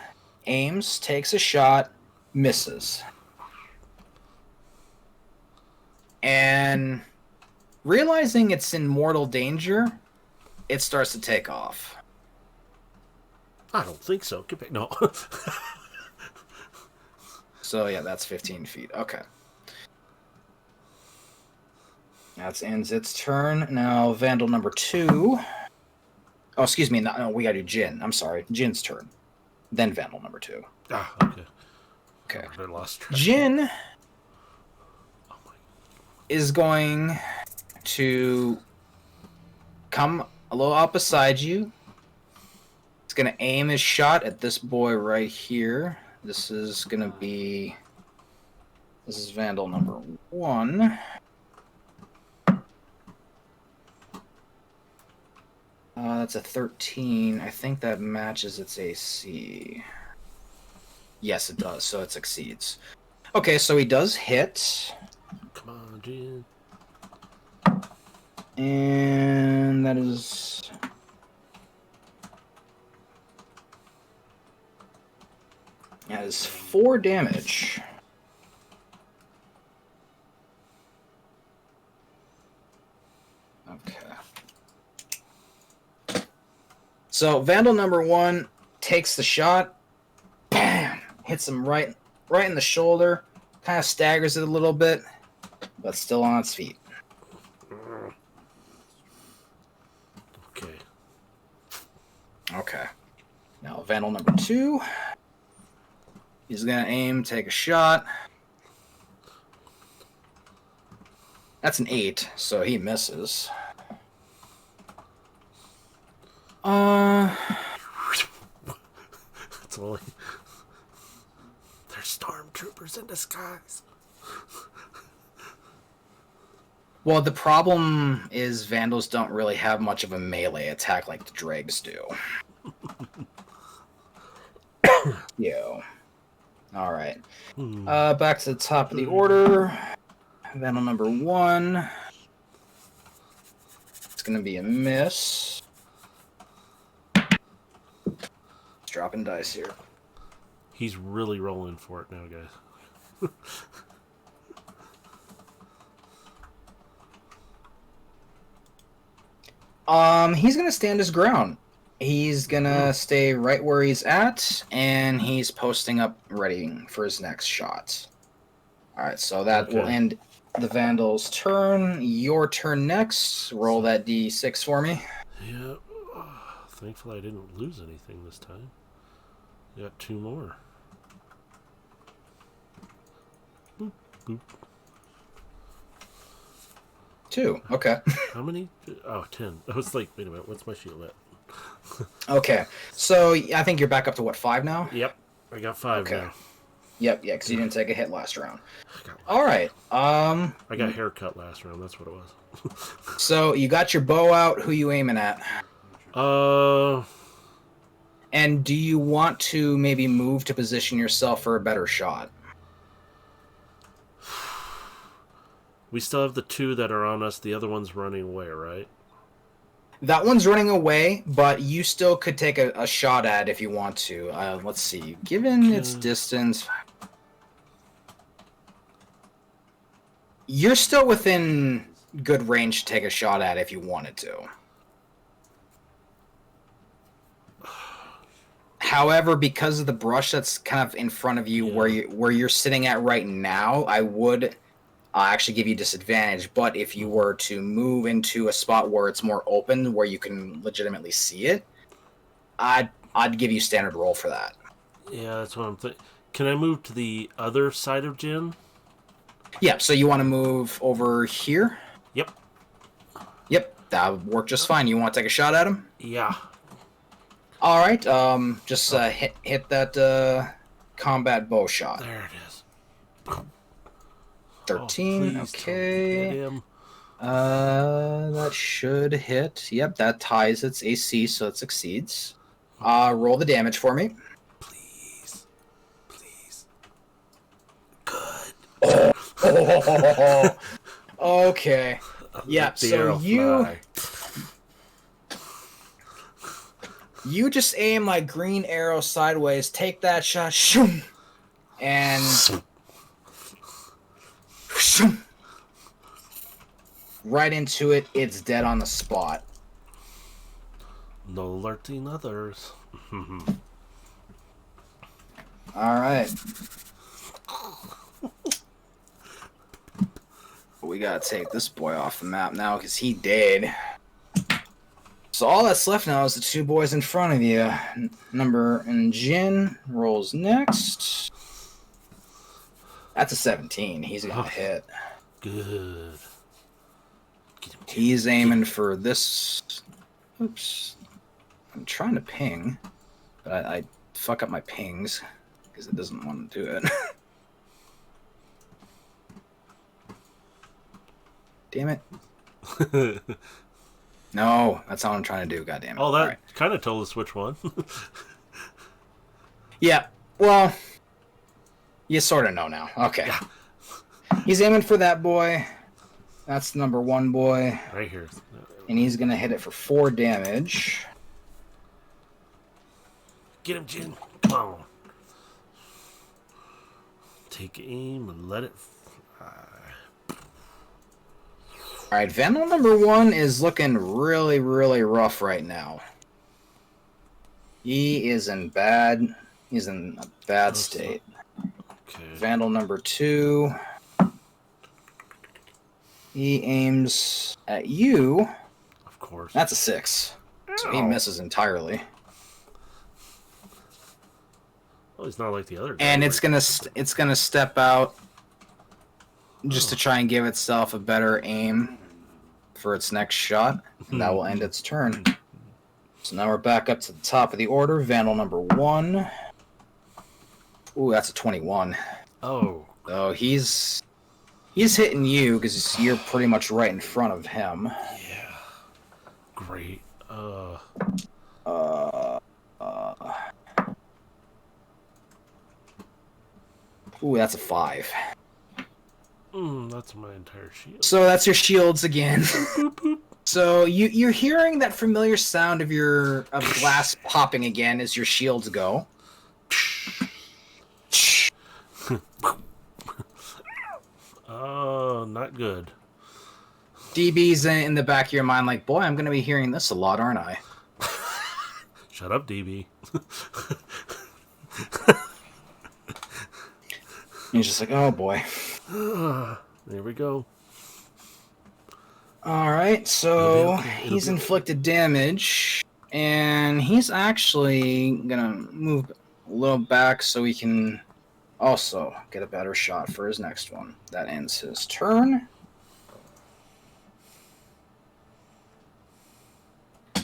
aims, takes a shot, misses. And realizing it's in mortal danger, it starts to take off. I don't think so. Get back. No. So yeah, that's 15 feet. Okay. That ends its turn. Now Vandal number 2. Oh, excuse me. No, we gotta do Jin. I'm sorry. Jin's turn. Then Vandal number 2. Ah, okay. Okay. I lost track. Jin is going to come a little up beside you. He's going to aim his shot at this boy right here. This is Vandal number 1. That's a 13. I think that matches its AC. Yes, it does. So it succeeds. Okay, so he does hit. Come on, Jin. And that is... That is 4 damage. Okay. So Vandal number 1 takes the shot. Bam! Hits him right in the shoulder. Kind of staggers it a little bit, but still on its feet. Okay. Okay. Now Vandal number 2. He's gonna aim, take a shot. That's an 8, so he misses. That's all. They're stormtroopers in disguise. Well, the problem is Vandals don't really have much of a melee attack like the Dregs do. Yo. Alright. Back to the top of the order. Vandal number 1. It's going to be a miss. Dropping dice here. He's really rolling for it now, guys. He's gonna stand his ground. He's gonna stay right where he's at, and he's posting up ready for his next shot. Alright, so that will end the Vandal's turn. Your turn next. Roll that d6 for me. Yeah. Thankfully, I didn't lose anything this time. Got 2 more. Boop, boop. 2. Okay. How many? Oh, 10. I was like, wait a minute, what's my shield at? Okay. So I think you're back up to what, 5 now? Yep, I got 5 Okay. now. Yep, yeah, because you didn't take a hit last round. I got, All right. I got haircut last round, that's what it was. So you got your bow out. Who you aiming at? And do you want to maybe move to position yourself for a better shot? We still have the 2 that are on us, the other one's running away, right? That one's running away, but you still could take a shot at it if you want to. Let's see. Given its distance, you're still within good range to take a shot at it if you wanted to. However, because of the brush that's kind of in front of you, where you're sitting at right now, I would actually give you disadvantage. But if you were to move into a spot where it's more open, where you can legitimately see it, I'd give you standard roll for that. Yeah, that's what I'm thinking. Can I move to the other side of Jin? Yeah, so you want to move over here? Yep. Yep, that would work just fine. You want to take a shot at him? Yeah. All right, just hit that combat bow shot. There it is. 13, Oh, okay. hit him. That should hit. Yep, that ties its AC, so it succeeds. Roll the damage for me. Please. Please. Good. Oh, okay. Yeah, Let the so arrow fly. you just aim like green arrow sideways, take that shot, shoom, and shoom, right into it. It's dead on the spot. No alerting others. All right. We gotta take this boy off the map now because he dead. So all that's left now is the 2 boys in front of you. And Jin rolls next. That's a 17. He's gonna hit. Good. Get him, He's aiming for this. Oops. I'm trying to ping, but I fuck up my pings because it doesn't want to do it. Damn it. No, that's all I'm trying to do. God damn it. Oh, that Right. kind of told us which one. Yeah, well, you sort of know now. Okay. He's aiming for that boy. That's number 1 boy. Right here. And he's going to hit it for 4 damage. Get him, Jin. Come on. Take aim and let it fly. All right, Vandal number 1 is looking really, really rough right now. He's in a bad state. Okay. Vandal number 2. He aims at you. Of course. That's a 6. So he misses entirely. Oh, he's not like the other guy. And it's gonna step out just to try and give itself a better aim for its next shot, and that will end its turn. So now we're back up to the top of the order. Vandal number 1. Ooh, that's a 21. Oh. So he's hitting you because you're pretty much right in front of him. Yeah. Great. Ooh, that's a 5. That's my entire shield. So that's your shields again. So you're hearing that familiar sound of glass popping again as your shields go. Oh, not good. DB's in the back of your mind like, boy, I'm going to be hearing this a lot, aren't I? Shut up, DB. He's just like, oh boy. There we go. All right, It'll so be okay. It'll he's be okay. inflicted damage, and he's actually gonna move a little back so he can also get a better shot for his next one. That ends his turn.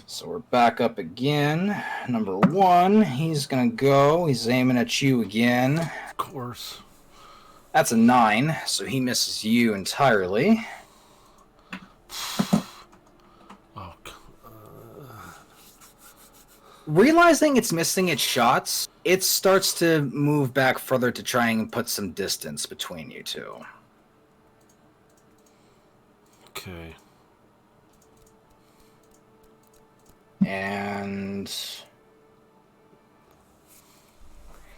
So we're back up again. Number 1, he's gonna go. He's aiming at you again. Of course. That's a 9, so he misses you entirely. Oh, Realizing it's missing its shots, it starts to move back further to try and put some distance between you two. okay. And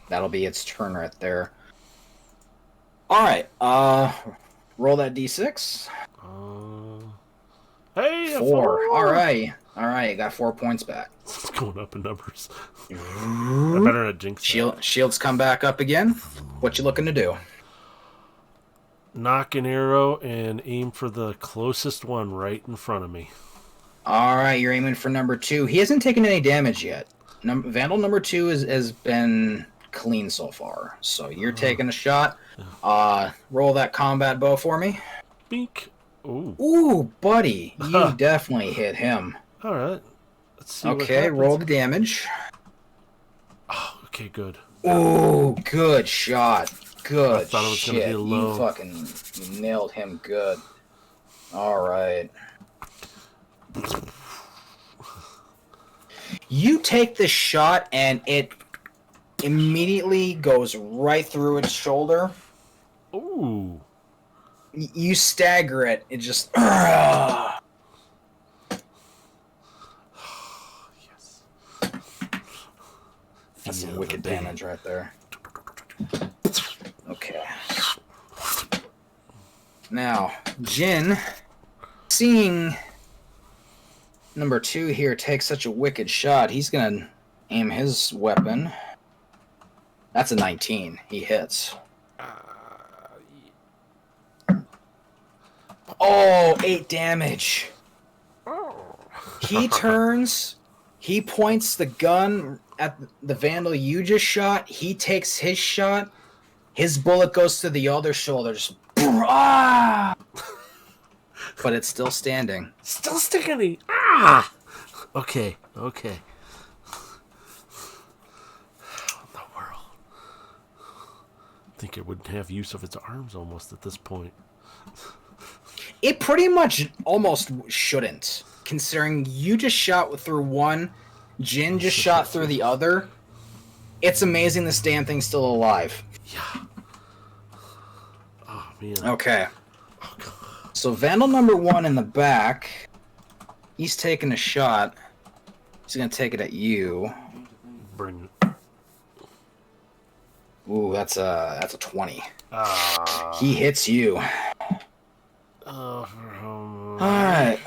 that'll be its turn right there. Alright, roll that d6. Hey, 4. Alright, got 4 points back. It's going up in numbers. I better not jinx that. Shields come back up again. What you looking to do? Knock an arrow and aim for the closest one right in front of me. Alright, you're aiming for number 2. He hasn't taken any damage yet. Vandal number 2 has been clean so far. So you're taking a shot. Roll that combat bow for me. Bink. Ooh. Ooh, buddy. You definitely hit him. All right. Let's see what Okay, happens. roll the damage. Oh, okay, good. Ooh, good shot. Good I thought it was shit. gonna be low. You fucking nailed him good. Alright. You take the shot and it immediately goes right through its shoulder. Ooh. You stagger it. It just... Yes. That's some Feel wicked the pain. damage right there. Okay. Now, Jin, seeing number 2 here take such a wicked shot, he's gonna aim his weapon. That's a 19. He hits. Oh, 8 damage. He turns, he points the gun at the Vandal you just shot, he takes his shot, his bullet goes to the other shoulder, just ah! But it's still standing. Still sticking me. Ah! Okay, okay. What in the world? I think it would have use of its arms almost at this point. It pretty much almost shouldn't, considering you just shot through one, Jin just shot through the other. It's amazing this damn thing's still alive. Yeah. Oh, man. Okay. Oh, God. So Vandal number 1 in the back, he's taking a shot. He's gonna take it at you. Bring it. Ooh, that's a 20. Ah. He hits you. All Alright,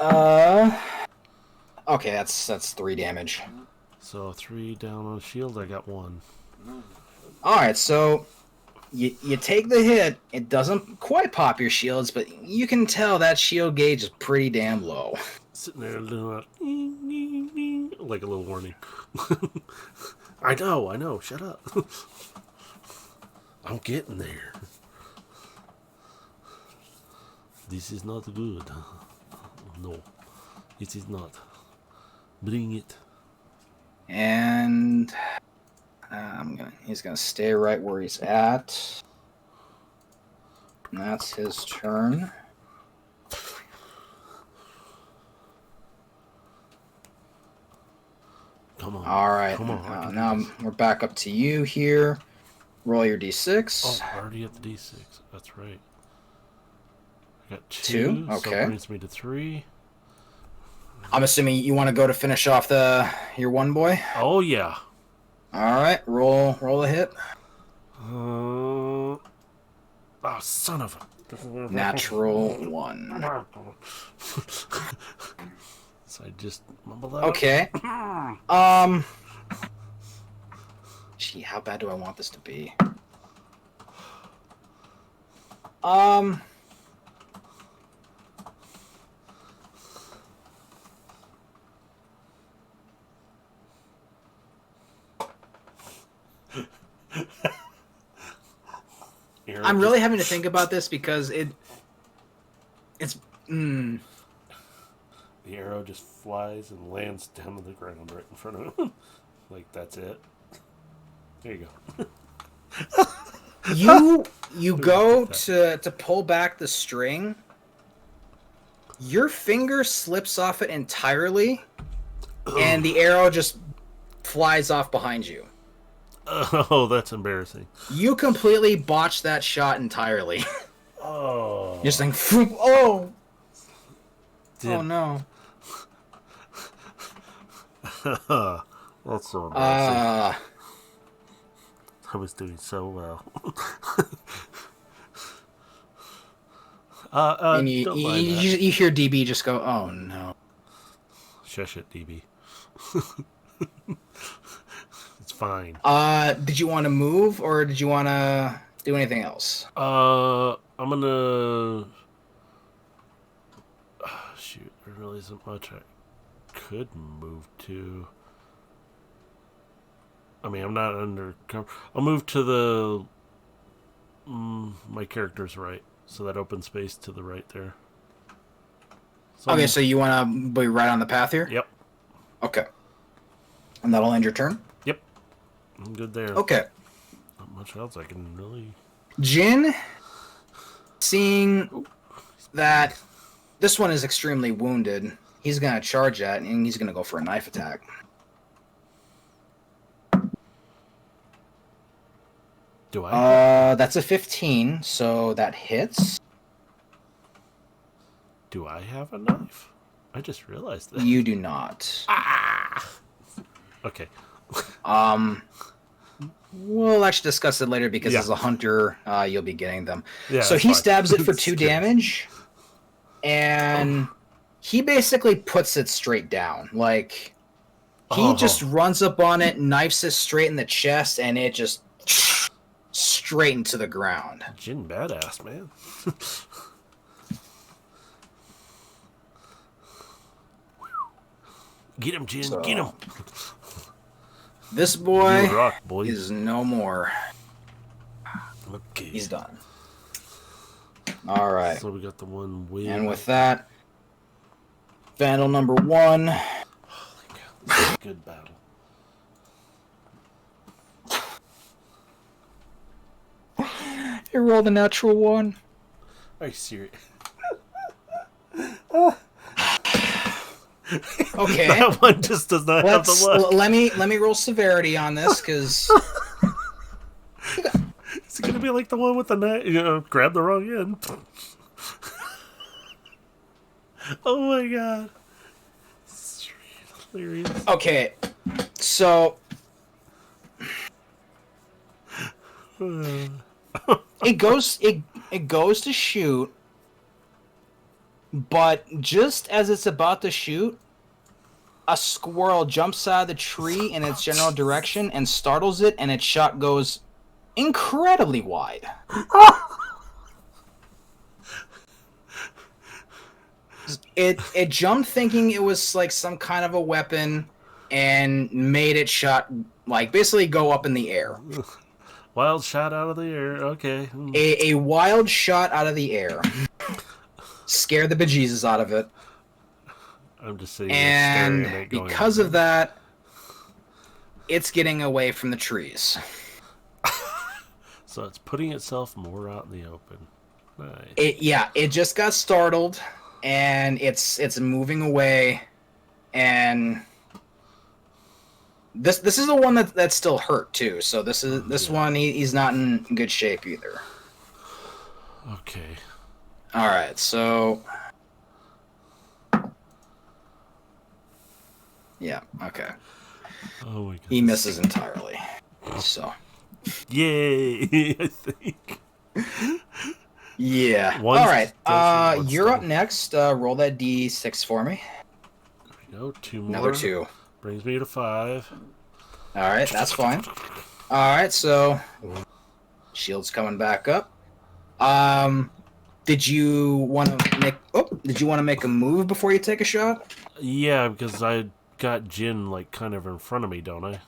okay, that's 3 damage. So 3 down on shield. I got 1. Alright, so you take the hit. It doesn't quite pop your shields, but you can tell that shield gauge is pretty damn low. Sitting there doing that, like a little warning. I know. Shut up. I'm getting there. This is not good. No, it is not. Bring it. And he's gonna stay right where he's at. And that's his turn. Come on. All right. Come on. I can do Now this. we're back up to you here. Roll your d6. Oh, I already at the D6. That's right. I got 2, So okay. it brings me to 3. I'm assuming you want to go to finish off your one boy. Oh yeah. All right. Roll a hit. Oh, son of a. Natural 1. So I just mumble that. Okay. Gee, how bad do I want this to be? arrow I'm really having to think about this because it's. the arrow just flies and lands down on the ground right in front of him. Like, that's it. There you go. You go to pull back the string. Your finger slips off it entirely, and the arrow just flies off behind you. Oh, that's embarrassing. You completely botched that shot entirely. Oh. You're just like, oh, Did- oh no. That's so embarrassing. Uh, I was doing so well. and Don't mind that. you hear DB just go, oh no. Shush it, DB. It's fine. Did you want to move or did you want to do anything else? I'm gonna. Shoot, there really isn't much I could move to. I mean, I'm not under cover. I'll move to the. My character's right, so that open space to the right there. So Okay, so you want to be right on the path here? Yep. Okay. And that'll end your turn? Yep. I'm good there. Okay. Not much else I can really. Jin, seeing that this one is extremely wounded, he's going to charge at and he's going to go for a knife attack. Do I? That's a 15, so that hits. Do I have a knife? I just realized that. You do not. Okay. We'll actually discuss it later because Yeah. as a hunter, you'll be getting them. Yeah. So that's he fine. stabs it for It's 2 good. damage, and he basically puts it straight down. Like, he just runs up on it, knifes it straight in the chest, and it just straight into the ground. Jin badass, man. Get him, Jin. So- Get him. This boy You rock, boy. is no more. Okay. He's done. All right. So we got the one way. And with that, Vandal number 1. Holy cow, this is a good battle. He rolled a natural 1. Are you serious? Okay. That one just does not have the luck. Let me roll severity on this because It's gonna be like the one with the knife. Grab the wrong end. Oh my god. It's hilarious. okay. So it goes to shoot, but just as it's about to shoot, a squirrel jumps out of the tree in its general direction and startles it, and its shot goes incredibly wide. It jumped thinking it was like some kind of a weapon and made its shot like basically go up in the air. Wild shot out of the air. Okay. A wild shot out of the air. Scared the bejesus out of it. I'm just sitting there staring at And it going, because of that, it's getting away from the trees. So it's putting itself more out in the open. Nice. It just got startled, and it's moving away, and this is the one that's still hurt too. So this one he's not in good shape either. Okay. All right, so yeah, okay, Oh my god. he misses entirely. So Yay! I think. yeah, One's all right. definitely one's You're up done. next. Roll that d6 for me. There we go. 2 more. Another 2. Brings me to 5. All right, that's fine. All right, so shield's coming back up. Did you want to make? Oh, did you want to make a move before you take a shot? Yeah, because I got Jin like kind of in front of me, don't I?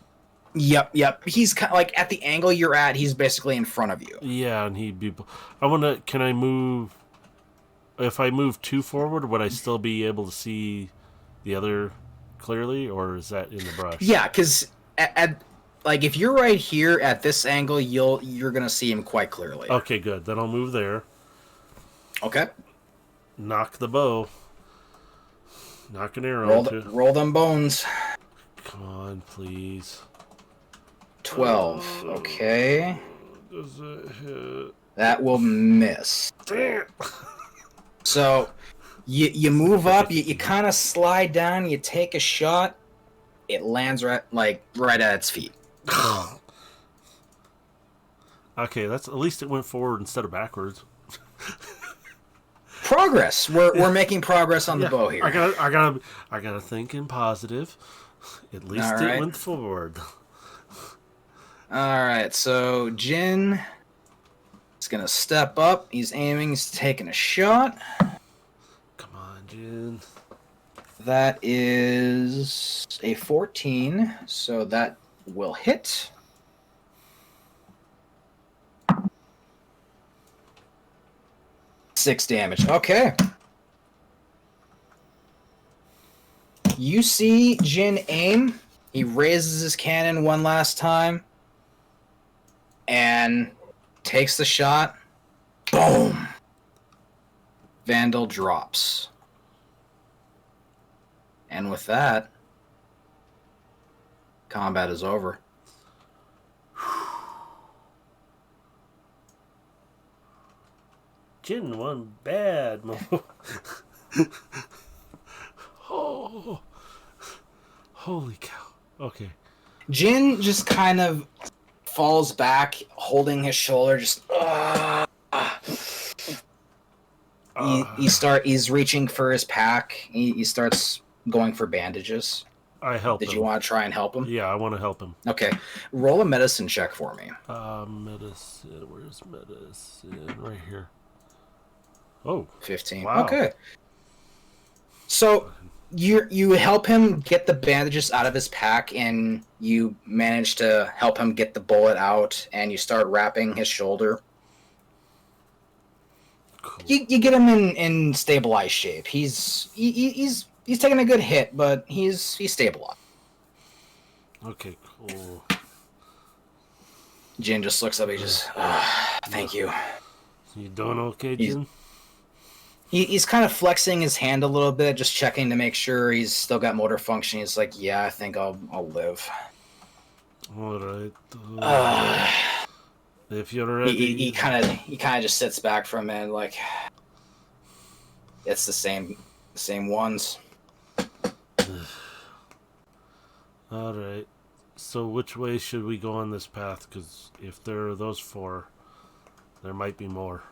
Yep. He's kind of like at the angle you're at. He's basically in front of you. Yeah, and he'd be. I want to. Can I move? If I move too forward, would I still be able to see the other clearly, or is that in the brush? Yeah, because like if you're right here at this angle, you're gonna see him quite clearly. Okay, good. Then I'll move there. Okay. Knock the bow. Knock an arrow into. Roll them bones. Come on, please. 12. Okay. Does it hit? That will miss. Damn. So you move up, you kind of slide down, you take a shot, it lands right at its feet. Okay, that's at least it went forward instead of backwards. Progress. We're making progress on the bow here. I gotta think in positive. At least All right. it went forward. All right, so Jin is gonna step up. He's aiming. He's taking a shot. Come on, Jin. That is a 14, so that will hit. Six damage. Okay. You see Jin aim. He raises his cannon one last time and takes the shot. Boom. Vandal drops. And with that, combat is over. Jin won bad. Oh, holy cow. Okay. Jin just kind of falls back, holding his shoulder, just he's reaching for his pack. He starts going for bandages. I help him. Did you want to try and help him? Yeah, I want to help him. Okay. Roll a medicine check for me. Medicine. Where's medicine? Right here. Oh. 15. Wow. Okay. So you help him get the bandages out of his pack, and you manage to help him get the bullet out, and you start wrapping his shoulder. Cool. You get him in stabilized shape. He's taking a good hit, but he's stabilized. Okay, cool. Jin just looks up. He just, thank you. You doing okay, Jin? He's kind of flexing his hand a little bit, just checking to make sure he's still got motor function. He's like, yeah, I think I'll live. All right. If you're ready, He kind of just sits back for a minute, like it's the same ones. All right. So which way should we go on this path? Because if there are those four, there might be more.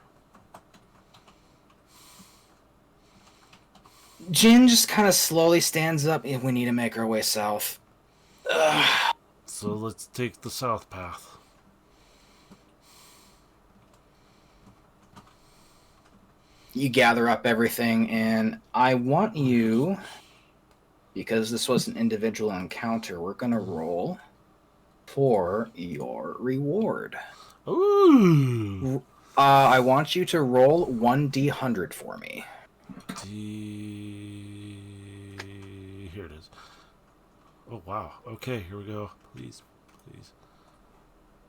Jin just kind of slowly stands up. We need to make our way south. So let's take the south path. You gather up everything, and I want you, because this was an individual encounter, we're going to roll for your reward. Ooh! I want you to roll 1d100 for me. Here it is. Oh, wow. Okay, here we go. Please.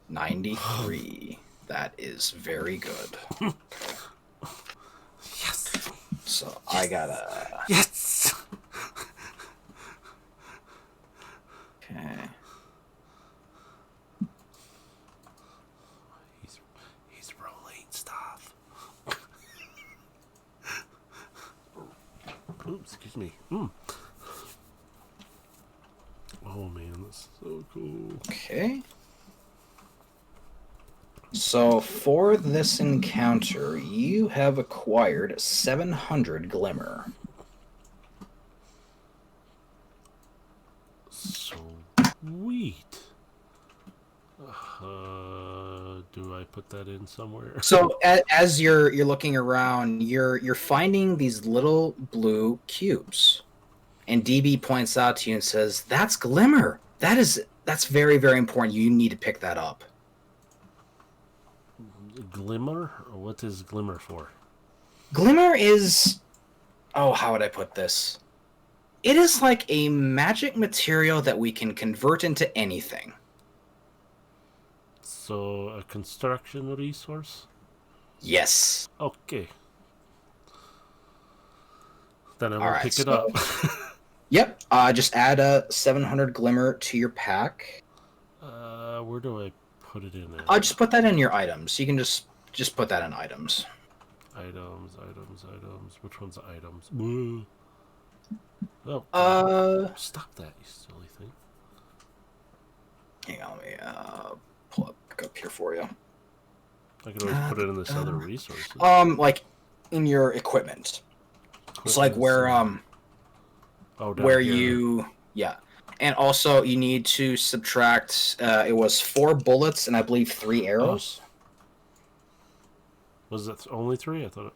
93. That is very good. Yes! So I gotta... Yes! Okay. He's rolling stuff. Oops, excuse me. Oh man, that's so cool. Okay. So for this encounter, you have acquired 700 glimmer. Sweet. Do I put that in somewhere? So as you're looking around, you're finding these little blue cubes, and DB points out to you and says, "That's glimmer. That's very, very important. You need to pick that up. Glimmer? What is glimmer for? Glimmer is, oh, how would I put this? It is like a magic material that we can convert into anything. So, a construction resource? Yes. Okay. Then I All will right. pick it So, up. yep. Just add a 700 glimmer to your pack. Where do I put it in I'll at? just put that in your items. You can just put that in items. Items. Which one's items? Woo. Oh, stop that, you silly thing. Hang on, let me pull it back up here for you. I could always put it in this other resources. Like in your equipment. It's like where down where here. you yeah. And also you need to subtract it was 4 bullets and I believe 3 arrows. Was it only 3? I thought it...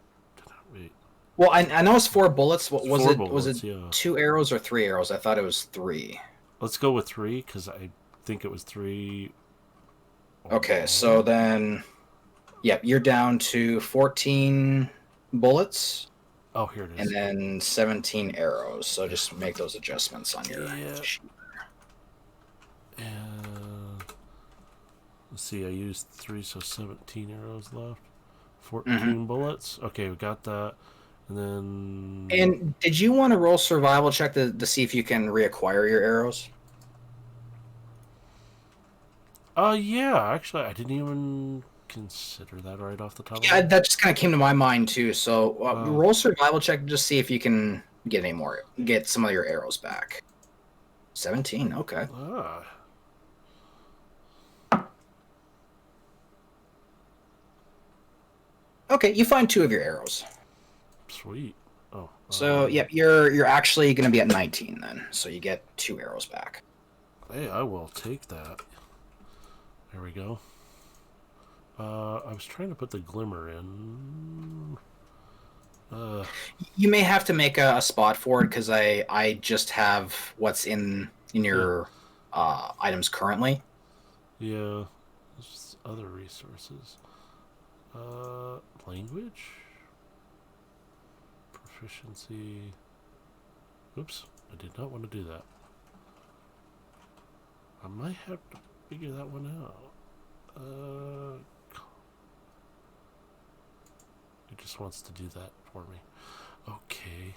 Wait. Well, I know it's 4 bullets. What was 4 it? Was bullets, it yeah. 2 arrows or 3 arrows? I thought it was 3. Let's go with 3, because I think it was 3. Okay, so then, yep, you're down to 14 bullets Oh, here it is. and then 17 arrows. So just make those adjustments on your sheet. Let's see, I used 3, so 17 arrows left. 14 bullets. Okay, we got that. And then... And did you want to roll survival check to see if you can reacquire your arrows? Yeah, actually, I didn't even consider that right off the top of Yeah, my head. that just kind of came to my mind too. So roll survival check to just see if you can get some of your arrows back. 17, okay. Okay, you find 2 of your arrows. Sweet. Oh. So, yep, you're actually going to be at 19 then. So you get 2 arrows back. Hey, I will take that. There we go. I was trying to put the glimmer in. You may have to make a spot for it because I just have what's in your items currently. Yeah. There's other resources. Language? Proficiency. Oops, I did not want to do that. I might have to figure that one out. It just wants to do that for me. Okay.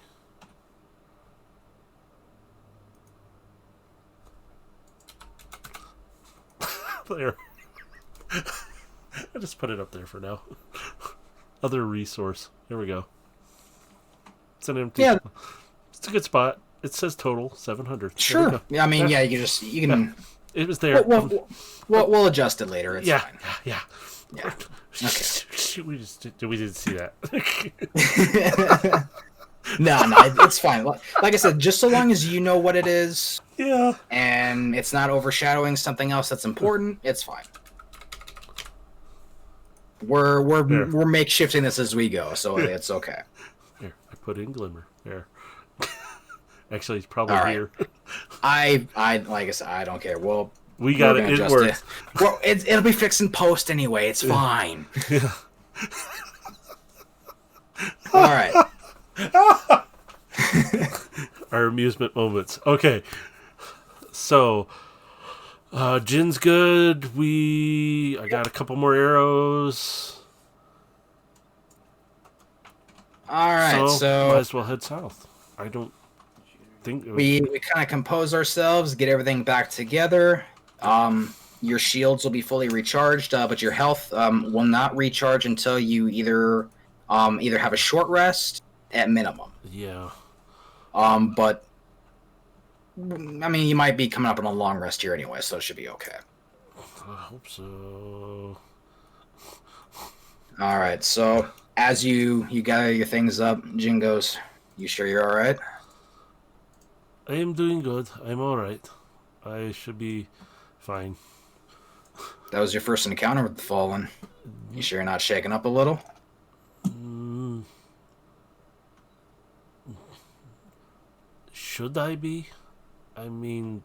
There. I just put it up there for now. Other resource. Here we go. It's an empty. Yeah. It's a good spot. It says total 700. Sure. Yeah, I mean, yeah, you can. Yeah. It was there. We'll adjust it later. It's fine. Yeah. Okay. We didn't see that. No, it's fine. Like I said, just so long as you know what it is, and it's not overshadowing something else that's important, it's fine. We're makeshifting this as we go, so it's okay. Here, I put in glimmer. There. Actually, it's probably here. I like I said, I don't care. We got it. It works. Well, it'll be fixed in post anyway. It's fine. Yeah. All right. Our amusement moments. Okay. So, gin's good. I got a couple more arrows. All right. So might as well head south. I don't think we kind of compose ourselves, get everything back together. Your shields will be fully recharged, but your health will not recharge until you either have a short rest at minimum. Yeah. But I mean, you might be coming up on a long rest here anyway, so it should be okay. I hope so. All right. So as you gather your things up, Jin goes, "You sure you're all right?" I am doing good. I'm all right. I should be fine. That was your first encounter with the Fallen. You sure you're not shaken up a little? Should I be? I mean,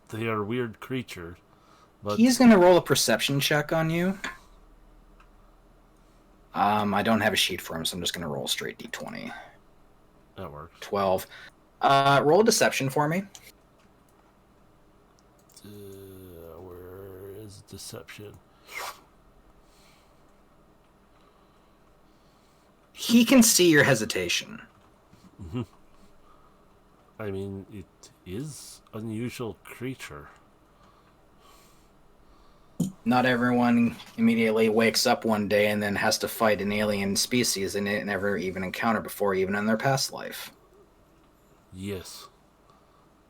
they are weird creatures. But He's gonna roll a perception check on you. I don't have a sheet for him, so I'm just gonna roll a straight d20. that works. 12. Roll a deception for me. Where is deception? He can see your hesitation. I mean, it is unusual creature. Not everyone immediately wakes up one day and then has to fight an alien species they never even encountered before, even in their past life. Yes.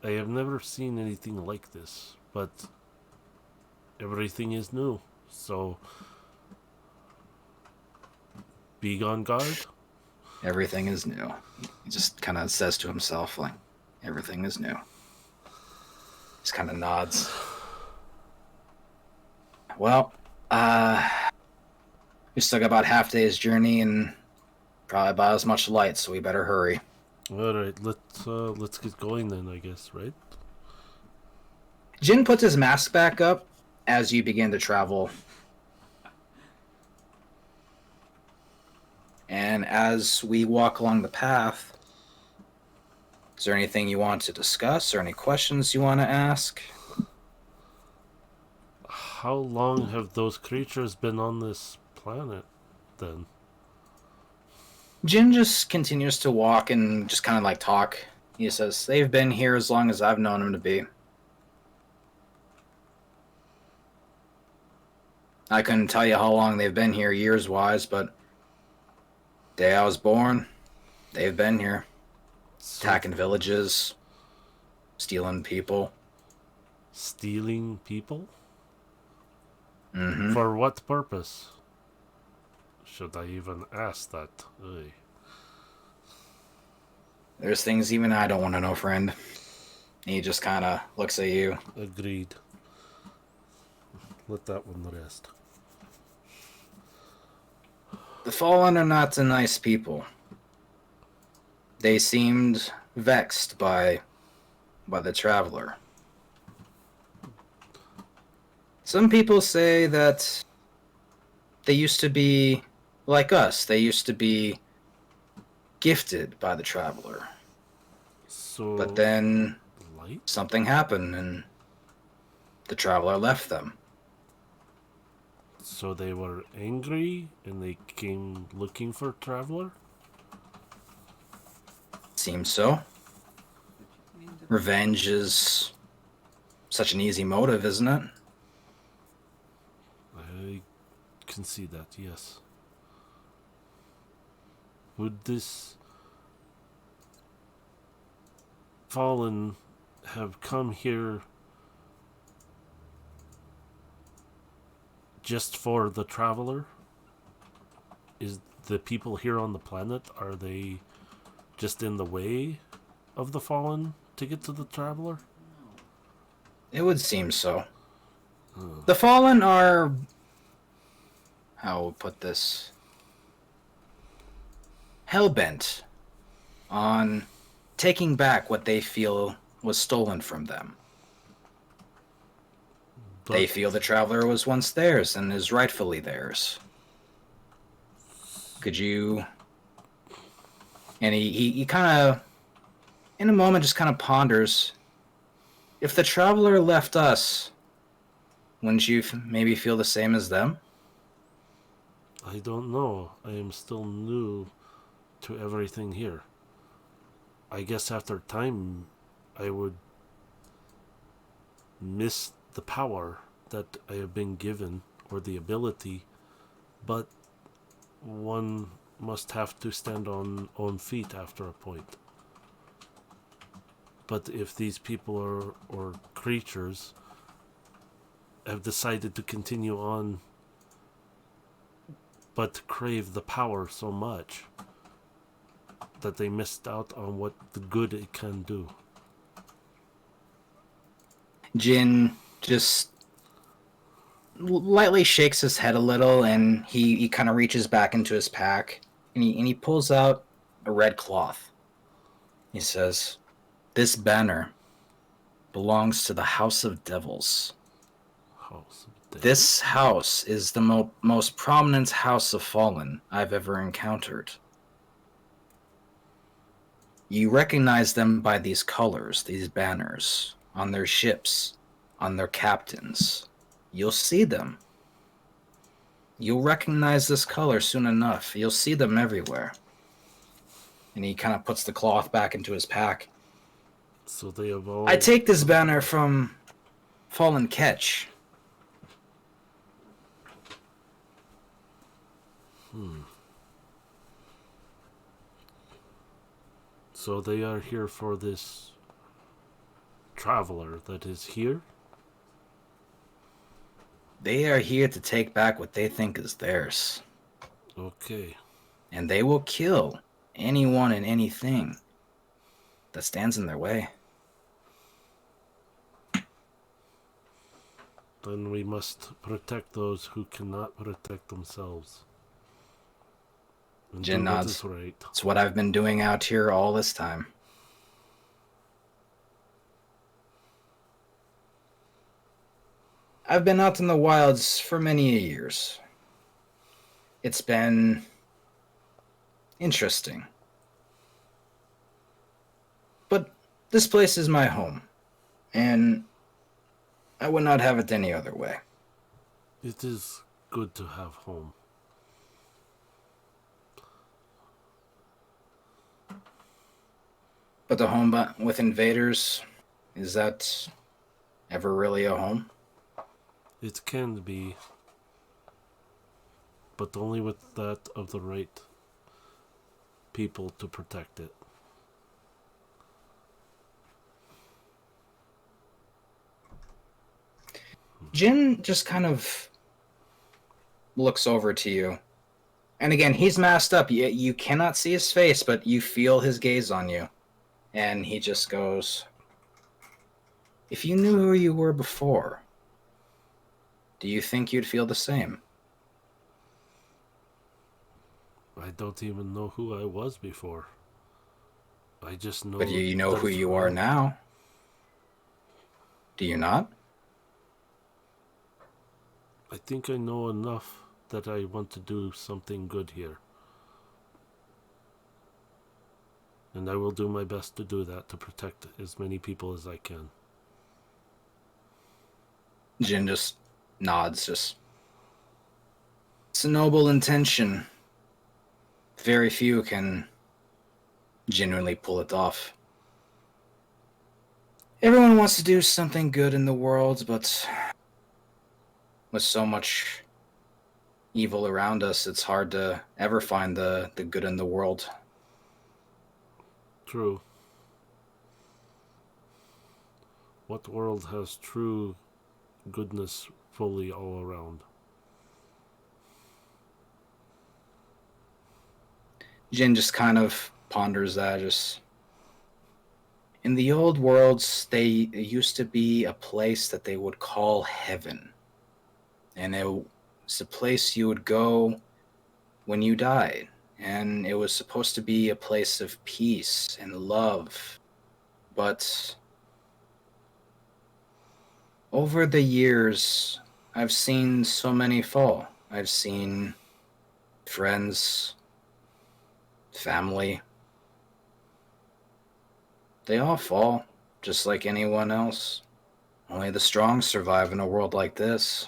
I have never seen anything like this, but everything is new. So, be on guard. Everything is new. He just kind of says to himself, like, everything is new. Just kind of nods. Well, we still got about half a day's journey and probably about as much light, so we better hurry. All right, let's get going then, I guess, right? Jin puts his mask back up as you begin to travel. And as we walk along the path, is there anything you want to discuss or any questions you want to ask? How long have those creatures been on this planet, then? Jin just continues to walk and just kind of like talk. He says, they've been here as long as I've known them to be. I couldn't tell you how long they've been here years-wise, but day I was born, they've been here. So, Attacking villages, stealing people. stealing people? Mm-hmm. For what purpose? Should I even ask that? Ugh. There's things even I don't want to know, friend. He just kind of looks at you. Agreed. Let that one rest. The Fallen are not the nice people. They seemed vexed by the Traveler. Some people say that they used to be like us. They used to be gifted by the Traveler. So, But then light? something happened and the Traveler left them. So they were angry and they came looking for Traveler? Seems so. Revenge is such an easy motive, isn't it? I can see that, yes. Would this Fallen have come here just for the Traveler? Is the people here on the planet, are they just in the way of the Fallen to get to the Traveler? It would seem so. The Fallen are... how will I put this? Hellbent on taking back what they feel was stolen from them. But They feel the Traveler was once theirs and is rightfully theirs. Could you... And he kind of, in a moment, just kind of ponders. If the Traveler left us, wouldn't you maybe feel the same as them? I don't know. I am still new to everything here. I guess after time, I would miss the power that I have been given, or the ability, but one must have to stand on own feet after a point. But if these people are, or creatures, have decided to continue on but crave the power so much that they missed out on what the good it can do. Jin just lightly shakes his head a little, and he kind of reaches back into his pack, and he pulls out a red cloth. He says, "This banner belongs to the House of Devils. House of Devil. This house is the most prominent house of fallen I've ever encountered. You recognize them by these colors, these banners, on their ships, on their captains. You'll see them. You'll recognize this color soon enough. You'll see them everywhere. And he kind of puts the cloth back into his pack. So they have all. I take this banner from Fallen Ketch. So they are here for this traveler that is here. They are here to take back what they think is theirs. Okay. And they will kill anyone and anything that stands in their way. Then we must protect those who cannot protect themselves. And Jin do what nods. is right. It's what I've been doing out here all this time. I've been out in the wilds for many years. It's been interesting. But this place is my home, and I would not have it any other way. It is good to have home. But the home with invaders, is that ever really a home? It can be, but only with that of the right people to protect it. Jin just kind of looks over to you. And again, he's masked up. You cannot see his face, but you feel his gaze on you. And he just goes, if you knew who you were before, do you think you'd feel the same? I don't even know who I was before. I just know. But you know that who it's you are wrong. now. Do you not? I think I know enough that I want to do something good here. And I will do my best to do that, to protect as many people as I can. Jin just nods, it's a noble intention. Very few can genuinely pull it off. Everyone wants to do something good in the world, but with so much evil around us, it's hard to ever find the good in the world. True. What world has true goodness fully all around? Jin just kind of ponders that. Just in the old worlds, they used to be a place that they would call heaven, and it was a place you would go when you died, and it was supposed to be a place of peace and love. But over the years, I've seen so many fall. I've seen friends, family. They all fall, just like anyone else. Only the strong survive in a world like this.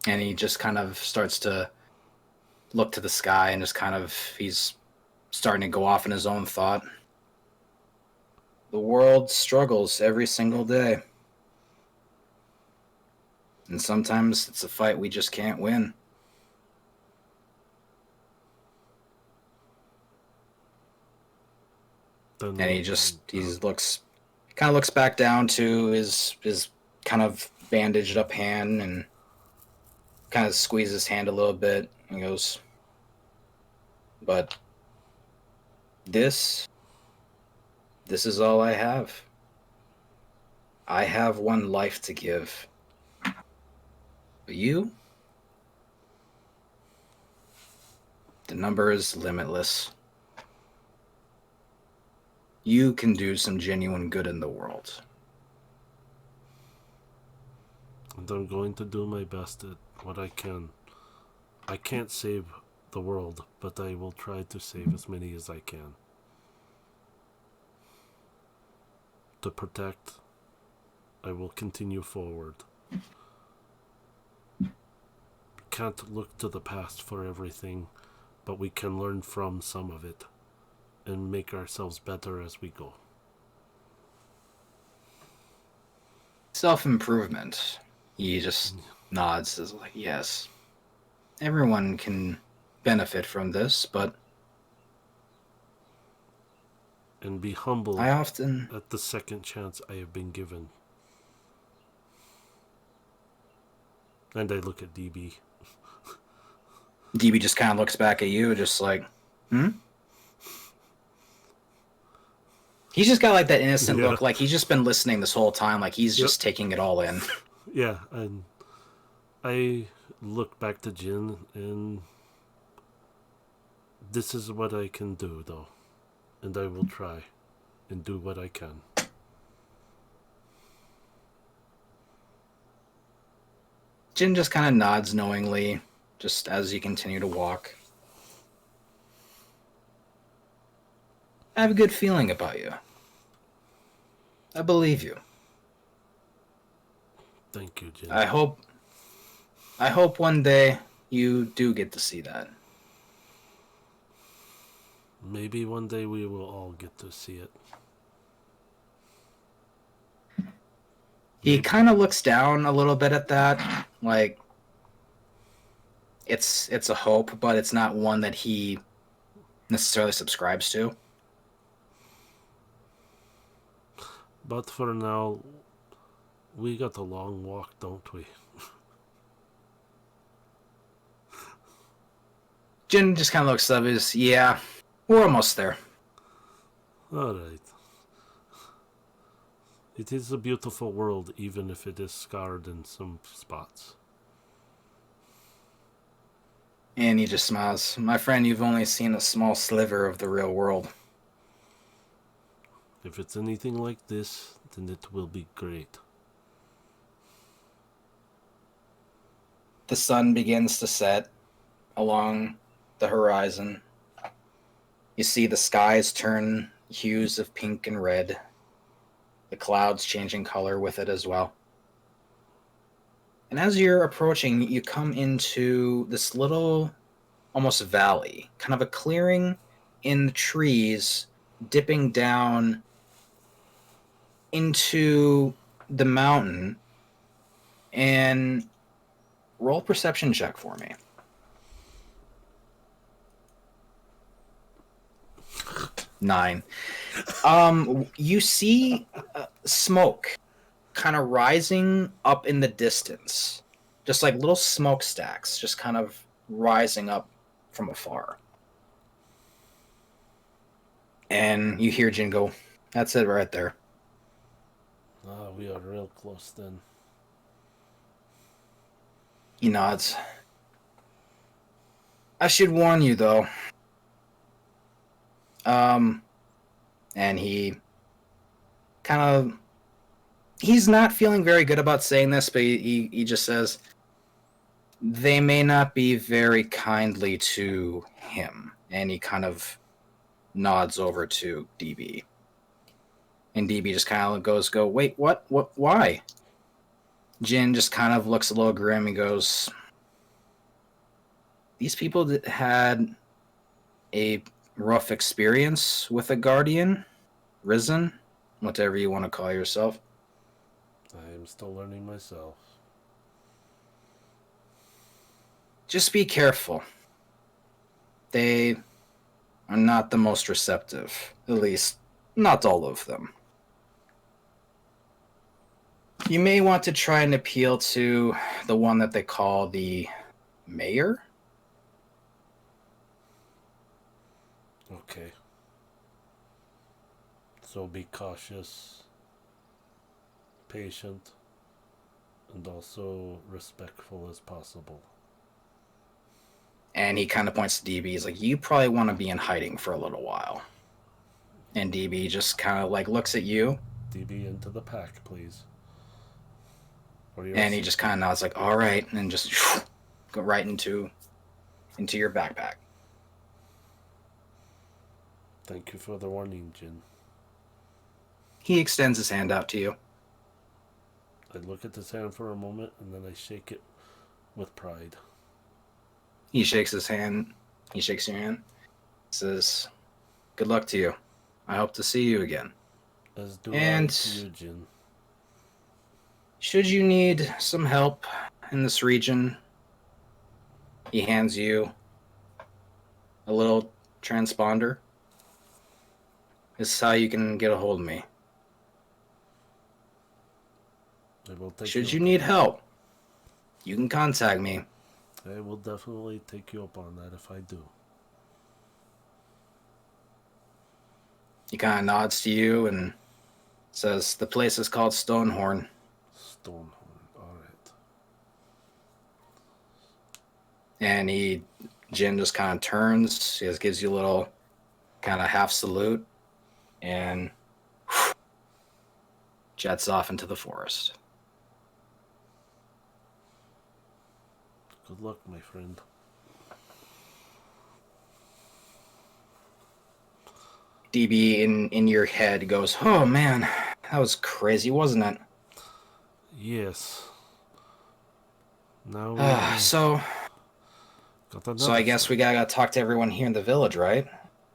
And he just kind of starts to look to the sky and just kind of, he's starting to go off in his own thought. The world struggles every single day. And sometimes it's a fight we just can't win. Then And he kind of looks back down to his kind of bandaged up hand and kind of squeezes his hand a little bit and goes, but this is all I have. I have one life to give. But you, the number is limitless. you can do some genuine good in the world. And I'm going to do my best at what I can. I can't save the world, but I will try to save as many as I can. To protect, I will continue forward. Can't look to the past for everything, but we can learn from some of it and make ourselves better as we go. Self-improvement. He just nods, says like, yes, everyone can benefit from this, but And be humble I often... at the second chance I have been given. And I look at DB. DB just kind of looks back at you, just like, hmm? He's just got like that innocent Yeah. look, like he's just been listening this whole time, like he's just taking it all in. Yeah, and I look back to Jin, and this is what I can do, though. And I will try and do what I can. Jin just kind of nods knowingly, just as you continue to walk. I have a good feeling about you. I believe you. Thank you, Jin. I hope one day you do get to see that. Maybe one day we will all get to see it. He kind of looks down a little bit at that, like it's a hope, but it's not one that he necessarily subscribes to. But for now, we got a long walk, don't we? Jin just kind of looks up, yeah, we're almost there. Alright. It is a beautiful world, even if it is scarred in some spots. And he just smiles. My friend, you've only seen a small sliver of the real world. If it's anything like this, then it will be great. The sun begins to set along the horizon. You see the skies turn hues of pink and red. The clouds changing color with it as well. And as you're approaching, you come into this little, almost valley, kind of a clearing in the trees, dipping down into the mountain. And roll a perception check for me. 9. You see smoke kind of rising up in the distance, just like little smokestacks, just kind of rising up from afar. And you hear Jin go, "That's it right there." Ah, we are real close then. He nods. I should warn you though. And he kind of, he's not feeling very good about saying this, but he just says, they may not be very kindly to him. And he kind of nods over to DB. And DB just kind of go, wait, what, why? Jin just kind of looks a little grim. He goes, these people that had a rough experience with a guardian, risen, whatever you want to call yourself. I am still learning myself. Just be careful. They are not the most receptive. At least, not all of them. You may want to try and appeal to the one that they call the mayor. Okay. So be cautious, patient, and also respectful as possible. And he kind of points to DB. He's like, you probably want to be in hiding for a little while. And DB just kind of like looks at you, DB into the pack, please. What do you and he see? just kind of nods like, "All right," and just go right into your backpack. Thank you for the warning, Jin. He extends his hand out to you. I look at this hand for a moment and then I shake it with pride. He shakes his hand. He shakes your hand. Says, "Good luck to you. I hope to see you again. As do I And to you, Jin. should you need some help in this region," he hands you a little transponder. This is how you can get a hold of me. I will take Should you you up need on help, you can contact me. that. I will definitely take you up on that if I do. He kind of nods to you and says, "The place is called Stonehorn." Stonehorn. Alright. And Jin just kind of turns. He just gives you a little kind of half salute and jets off into the forest. Good luck, my friend. DB in your head goes, "Oh man, that was crazy, wasn't it?" Yes. Now we So got another so I guess fight. we gotta talk to everyone here in the village, right?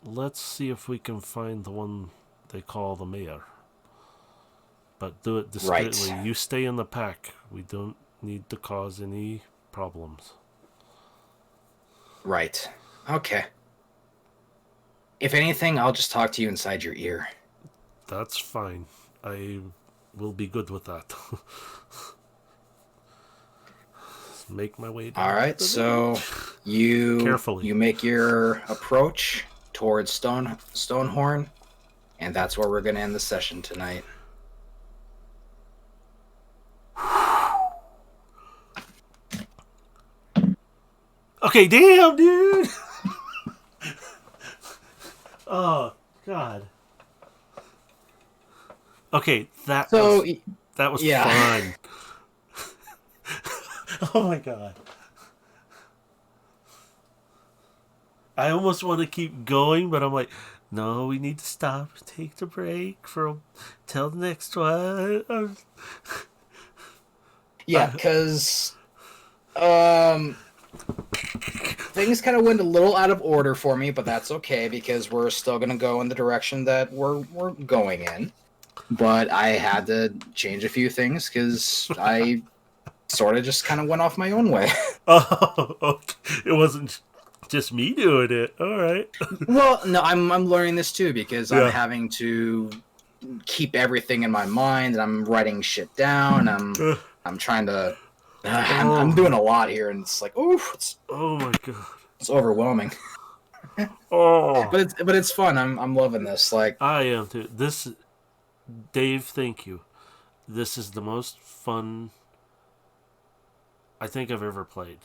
Let's see if we can find the one they call the mayor. But do it discreetly. Right. You stay in the pack. We don't need to cause any problems. Right. Okay. If anything, I'll just talk to you inside your ear. That's fine. I will be good with that. Make my way down All to right. the So village. you Carefully. you make your approach towards Stonehorn, and that's where we're gonna end the session tonight. Okay, damn, dude. Oh God. Okay, So that was yeah. fun. Oh my God. I almost want to keep going, but I'm like, no, we need to stop, take the break for till the next one. Yeah, because things kind of went a little out of order for me, but that's okay because we're still gonna go in the direction that we're going in. But I had to change a few things because I sort of just kind of went off my own way. Oh, okay. It wasn't just me doing it. All right. Well, no, I'm learning this too because I'm Yeah. having to keep everything in my mind and I'm writing shit down. I'm trying to. I'm Oh, doing a lot here, and it's like, oof, oh my God. it's overwhelming. Oh, But it's fun. I'm loving this. Like, I am too. This, Dave. Thank you. This is the most fun I think I've ever played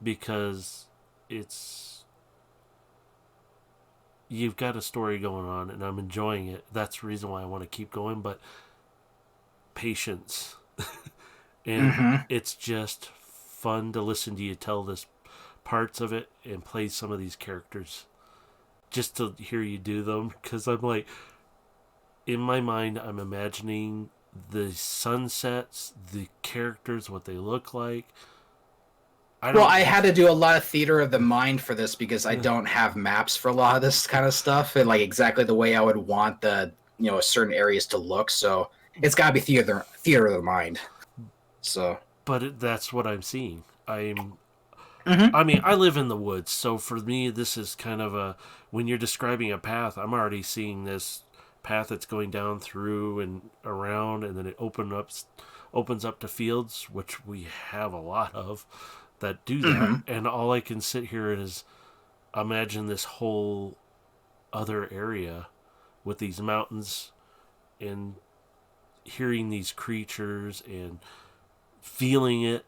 because it's you've got a story going on and I'm enjoying it. That's the reason why I want to keep going, but patience. And mm-hmm. it's just fun to listen to you tell this parts of it and play some of these characters just to hear you do them because I'm like in my mind I'm imagining the sunsets, the characters, what they look like. Well, I had to do a lot of theater of the mind for this because I Yeah. don't have maps for a lot of this kind of stuff and like exactly the way I would want the certain areas to look. So it's got to be theater of the mind. So. That's what I'm seeing. Mm-hmm. I mean, I live in the woods, so for me, this is kind of a. When you're describing a path, I'm already seeing this path that's going down through and around, and then it opens up to fields, which we have a lot of that do that. Mm-hmm. And all I can sit here is imagine this whole other area with these mountains and hearing these creatures and feeling it.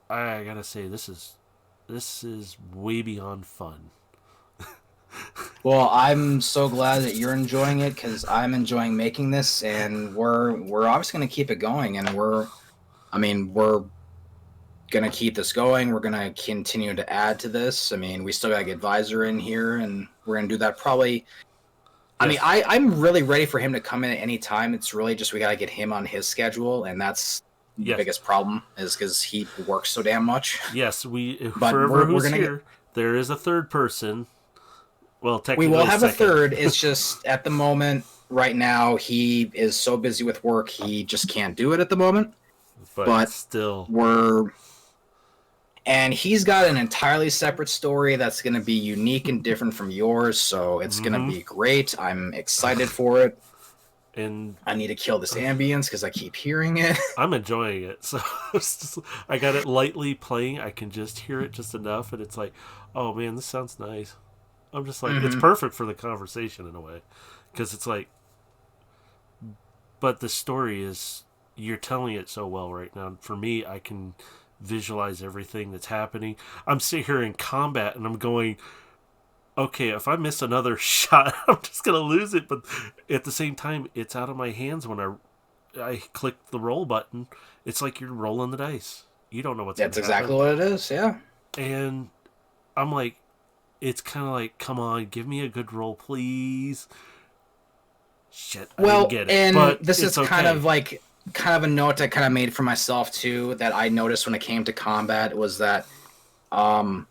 I gotta say, this is way beyond fun. Well, I'm so glad that you're enjoying it because I'm enjoying making this, and we're obviously going to keep it going, and we're going to keep this going. We're going to continue to add to this. I mean, we still got to get Visor in here, and we're going to do that probably. I mean, Yes. I'm really ready for him to come in at any time. It's really just we got to get him on his schedule, and that's the Yes. biggest problem is because he works so damn much. Yes, we But forever we're who's gonna get. here. There is a third person. Well, We will technically have a second, third. It's just at the moment, right now, he is so busy with work, he just can't do it at the moment. but But still, and he's got an entirely separate story that's going to be unique and different from yours. So it's going to be great. I'm excited for it. and I need to kill this ambience because I keep hearing it. I'm enjoying it. So I got it lightly playing. I can just hear it just enough, and it's like, oh man, this sounds nice. I'm just like, it's perfect for the conversation in a way, because it's like, but the story is you're telling it so well right now. For me, I can visualize everything that's happening. I'm sitting here in combat, and I'm going, okay, if I miss another shot, I'm just gonna lose it. But at the same time, it's out of my hands when I click the roll button. It's like you're rolling the dice. You don't know what's That's gonna happen. exactly what it is. Yeah. And I'm like, it's kind of like, come on, give me a good roll, please. Shit, I didn't Well, get it, and but this it's is kind okay. of like kind of a note I kind of made for myself too that I noticed when it came to combat was that um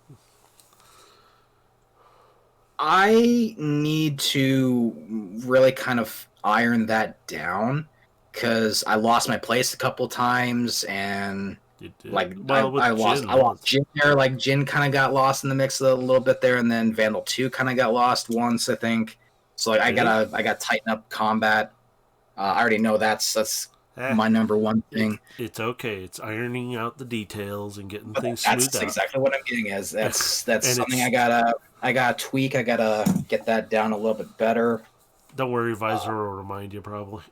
I need to really kind of iron that down because I lost my place a couple times and You did like well I with lost Jin I lost once. Jin there. Like Jin kind of got lost in the mix a little bit there, and then Vandal 2 kind of got lost once, I think. So like Did he? I gotta tighten up combat. I already know that's Eh, my number one it's thing. it's okay. It's ironing out the details and getting But things smoothed that's out. exactly what I'm getting as that's And something it's I gotta tweak. I gotta get that down a little bit better. don't worry, Visor will remind you probably.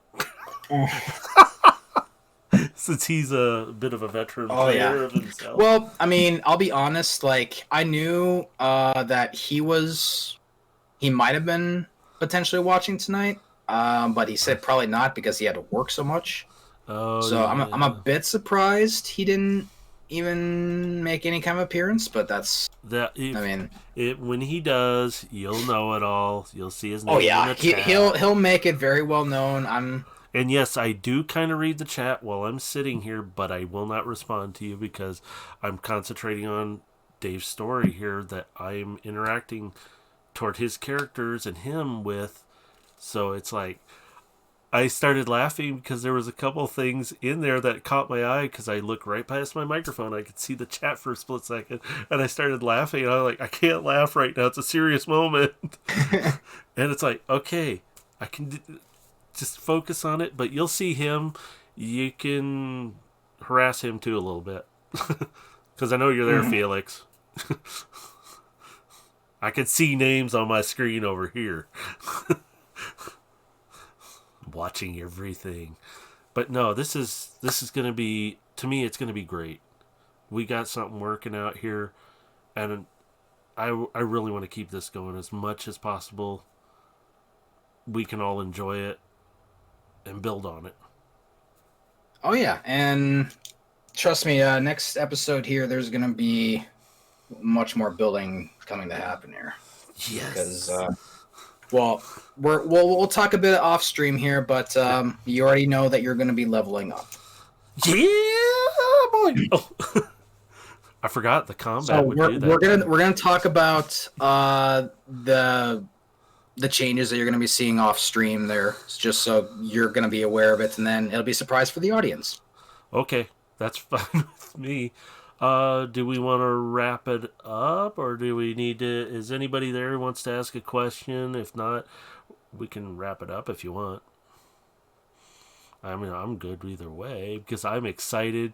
Since he's a bit of a veteran Oh yeah. player of himself. Well, I mean, I'll be honest. Like, I knew that he might have been potentially watching tonight, but he said probably not because he had to work so much. Oh So I'm a yeah. bit surprised he didn't even make any kind of appearance. But that's, That I if mean, it when he does, you'll know it all. You'll see his oh name in yeah, the chat. he'll make it very well known. And yes, I do kind of read the chat while I'm sitting here, but I will not respond to you because I'm concentrating on Dave's story here that I'm interacting toward his characters and him with. So it's like I started laughing because there was a couple things in there that caught my eye because I looked right past my microphone. I could see the chat for a split second, and I started laughing. And I'm like, I can't laugh right now. It's a serious moment. And it's like, okay, I can just focus on it, but you'll see him. You can harass him too a little bit because I know you're there, Mhm. Felix. I can see names on my screen over here. Watching everything. But no, this is going to be, to me it's going to be great. We got something working out here, and I really want to keep this going as much as possible. We can all enjoy it and build on it. Oh yeah, and trust me, next episode here, there's gonna be much more building coming to happen here because Yes. well, we'll talk a bit off stream here, but you already know that you're gonna be leveling up. Yeah, boy. Oh. I forgot the So combat would do that too. we're gonna talk about the changes that you're gonna be seeing off stream there, just so you're gonna be aware of it, and then it'll be a surprise for the audience. Okay, that's fine with me. Do we want to wrap it up, or do we need to? Is anybody there who wants to ask a question? If not, we can wrap it up if you want. I mean, I'm good either way because I'm excited.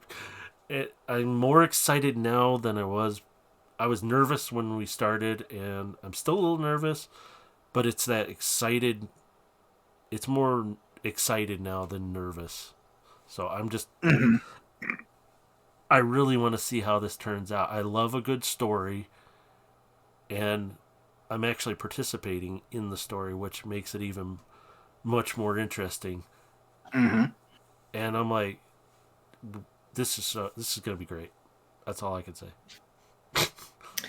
I'm more excited now than I was. I was nervous when we started, and I'm still a little nervous, but it's that excited. It's more excited now than nervous. So I'm just. Mhm. I really want to see how this turns out. I love a good story, and I'm actually participating in the story, which makes it even much more interesting. Mm-hmm. And I'm like, this is gonna be great. That's all I can say.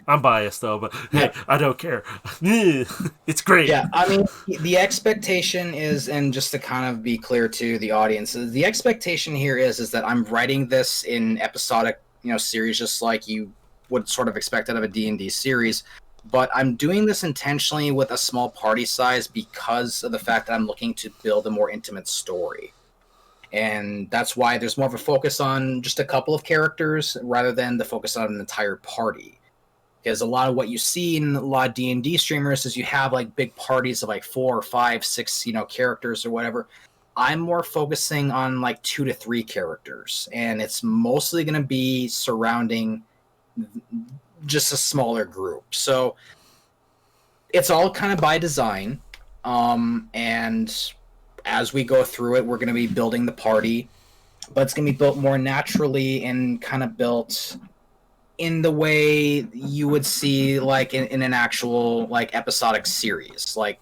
I'm biased though, but Yeah. hey, I don't care. It's great. Yeah, I mean, the expectation is, and just to kind of be clear to the audience, the expectation here is that I'm writing this in episodic, series, just like you would sort of expect out of a D&D series. But I'm doing this intentionally with a small party size because of the fact that I'm looking to build a more intimate story. And that's why there's more of a focus on just a couple of characters rather than the focus on an entire party, because a lot of what you see in a lot of D&D streamers is you have like big parties of like 4 or 5, 6 characters or whatever. I'm more focusing on like 2 to 3 characters, and it's mostly going to be surrounding just a smaller group. So it's all kind of by design. And as we go through it, we're going to be building the party, but it's going to be built more naturally and kind of built in the way you would see like in an actual like episodic series. Like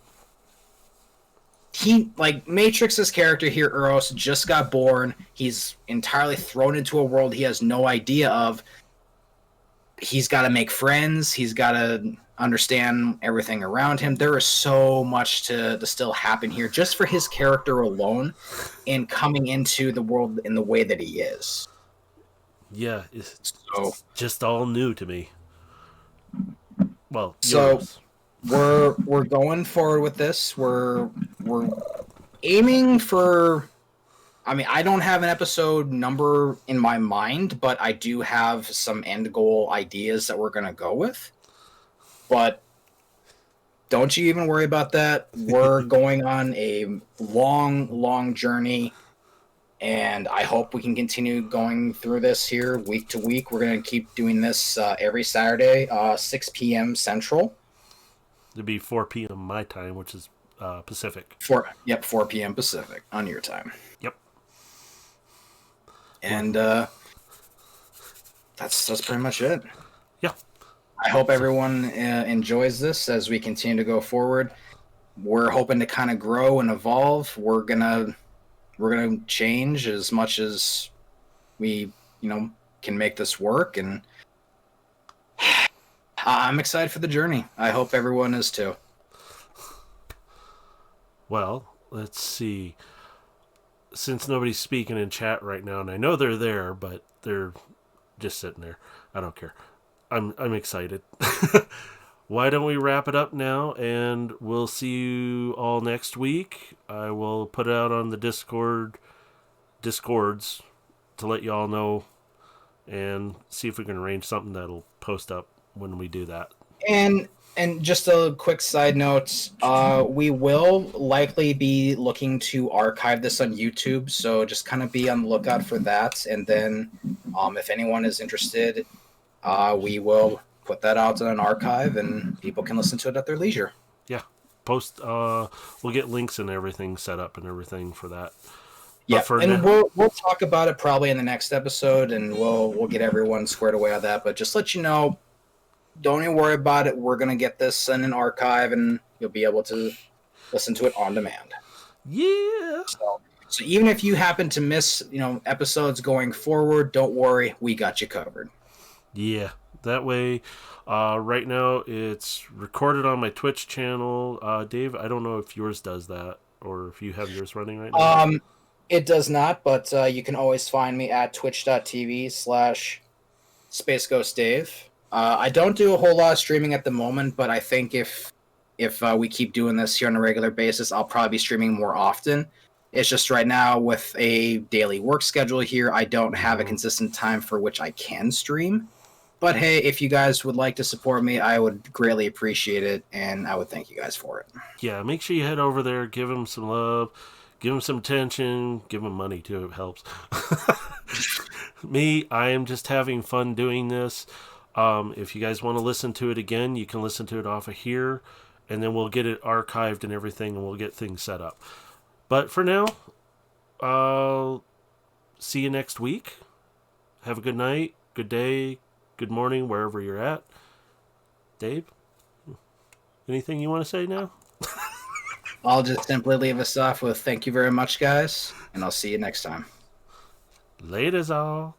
Matrix's character here, Eros, just got born. He's entirely thrown into a world he has no idea of. He's got to make friends. He's got to understand everything around him. There is so much to still happen here just for his character alone and coming into the world in the way that he is. Yeah, So it's just all new to me. Well, so yours. we're going forward with this. We're aiming for, I mean, I don't have an episode number in my mind, but I do have some end goal ideas that we're going to go with. But don't you even worry about that. We're going on a long journey, and I hope we can continue going through this here week to week. We're going to keep doing this every Saturday, 6 p.m. Central. It'd be 4 p.m. my time, which is Pacific. 4 p.m. Pacific on your time. Yep. And that's pretty much it. Yeah. I hope everyone enjoys this as we continue to go forward. We're hoping to kind of grow and evolve. We're gonna change as much as we can make this work, and I'm excited for the journey. I hope everyone is too. Well, let's see. Since nobody's speaking in chat right now, and I know they're there, but they're just sitting there. I don't care. I'm excited. Why don't we wrap it up now, and we'll see you all next week. I will put it out on the Discords to let you all know, and see if we can arrange something that'll post up when we do that. And just a quick side note, we will likely be looking to archive this on YouTube, so just kind of be on the lookout for that. And then, if anyone is interested, we will put that out in an archive, and people can listen to it at their leisure. Yeah, post. We'll get links and everything set up and everything for that. Yeah, and we'll talk about it probably in the next episode, and we'll get everyone squared away on that. But just let you know, don't even worry about it. We're gonna get this in an archive, and you'll be able to listen to it on demand. Yeah. So even if you happen to miss, episodes going forward, don't worry, we got you covered. Yeah. That way, right now it's recorded on my Twitch channel. Dave, I don't know if yours does that or if you have yours running right now. It does not, but you can always find me at twitch.tv/SpaceGhostDave. I don't do a whole lot of streaming at the moment, but I think if we keep doing this here on a regular basis, I'll probably be streaming more often. It's just right now with a daily work schedule here, I don't have a consistent time for which I can stream. But hey, if you guys would like to support me, I would greatly appreciate it, and I would thank you guys for it. Yeah, make sure you head over there, give him some love, give him some attention, give him money too, it helps. Me, I am just having fun doing this. If you guys want to listen to it again, you can listen to it off of here, and then we'll get it archived and everything, and we'll get things set up. But for now, I'll see you next week. Have a good night, good day, good morning, wherever you're at. Dave? Anything you want to say now? I'll just simply leave us off with thank you very much, guys, and I'll see you next time. Laters all.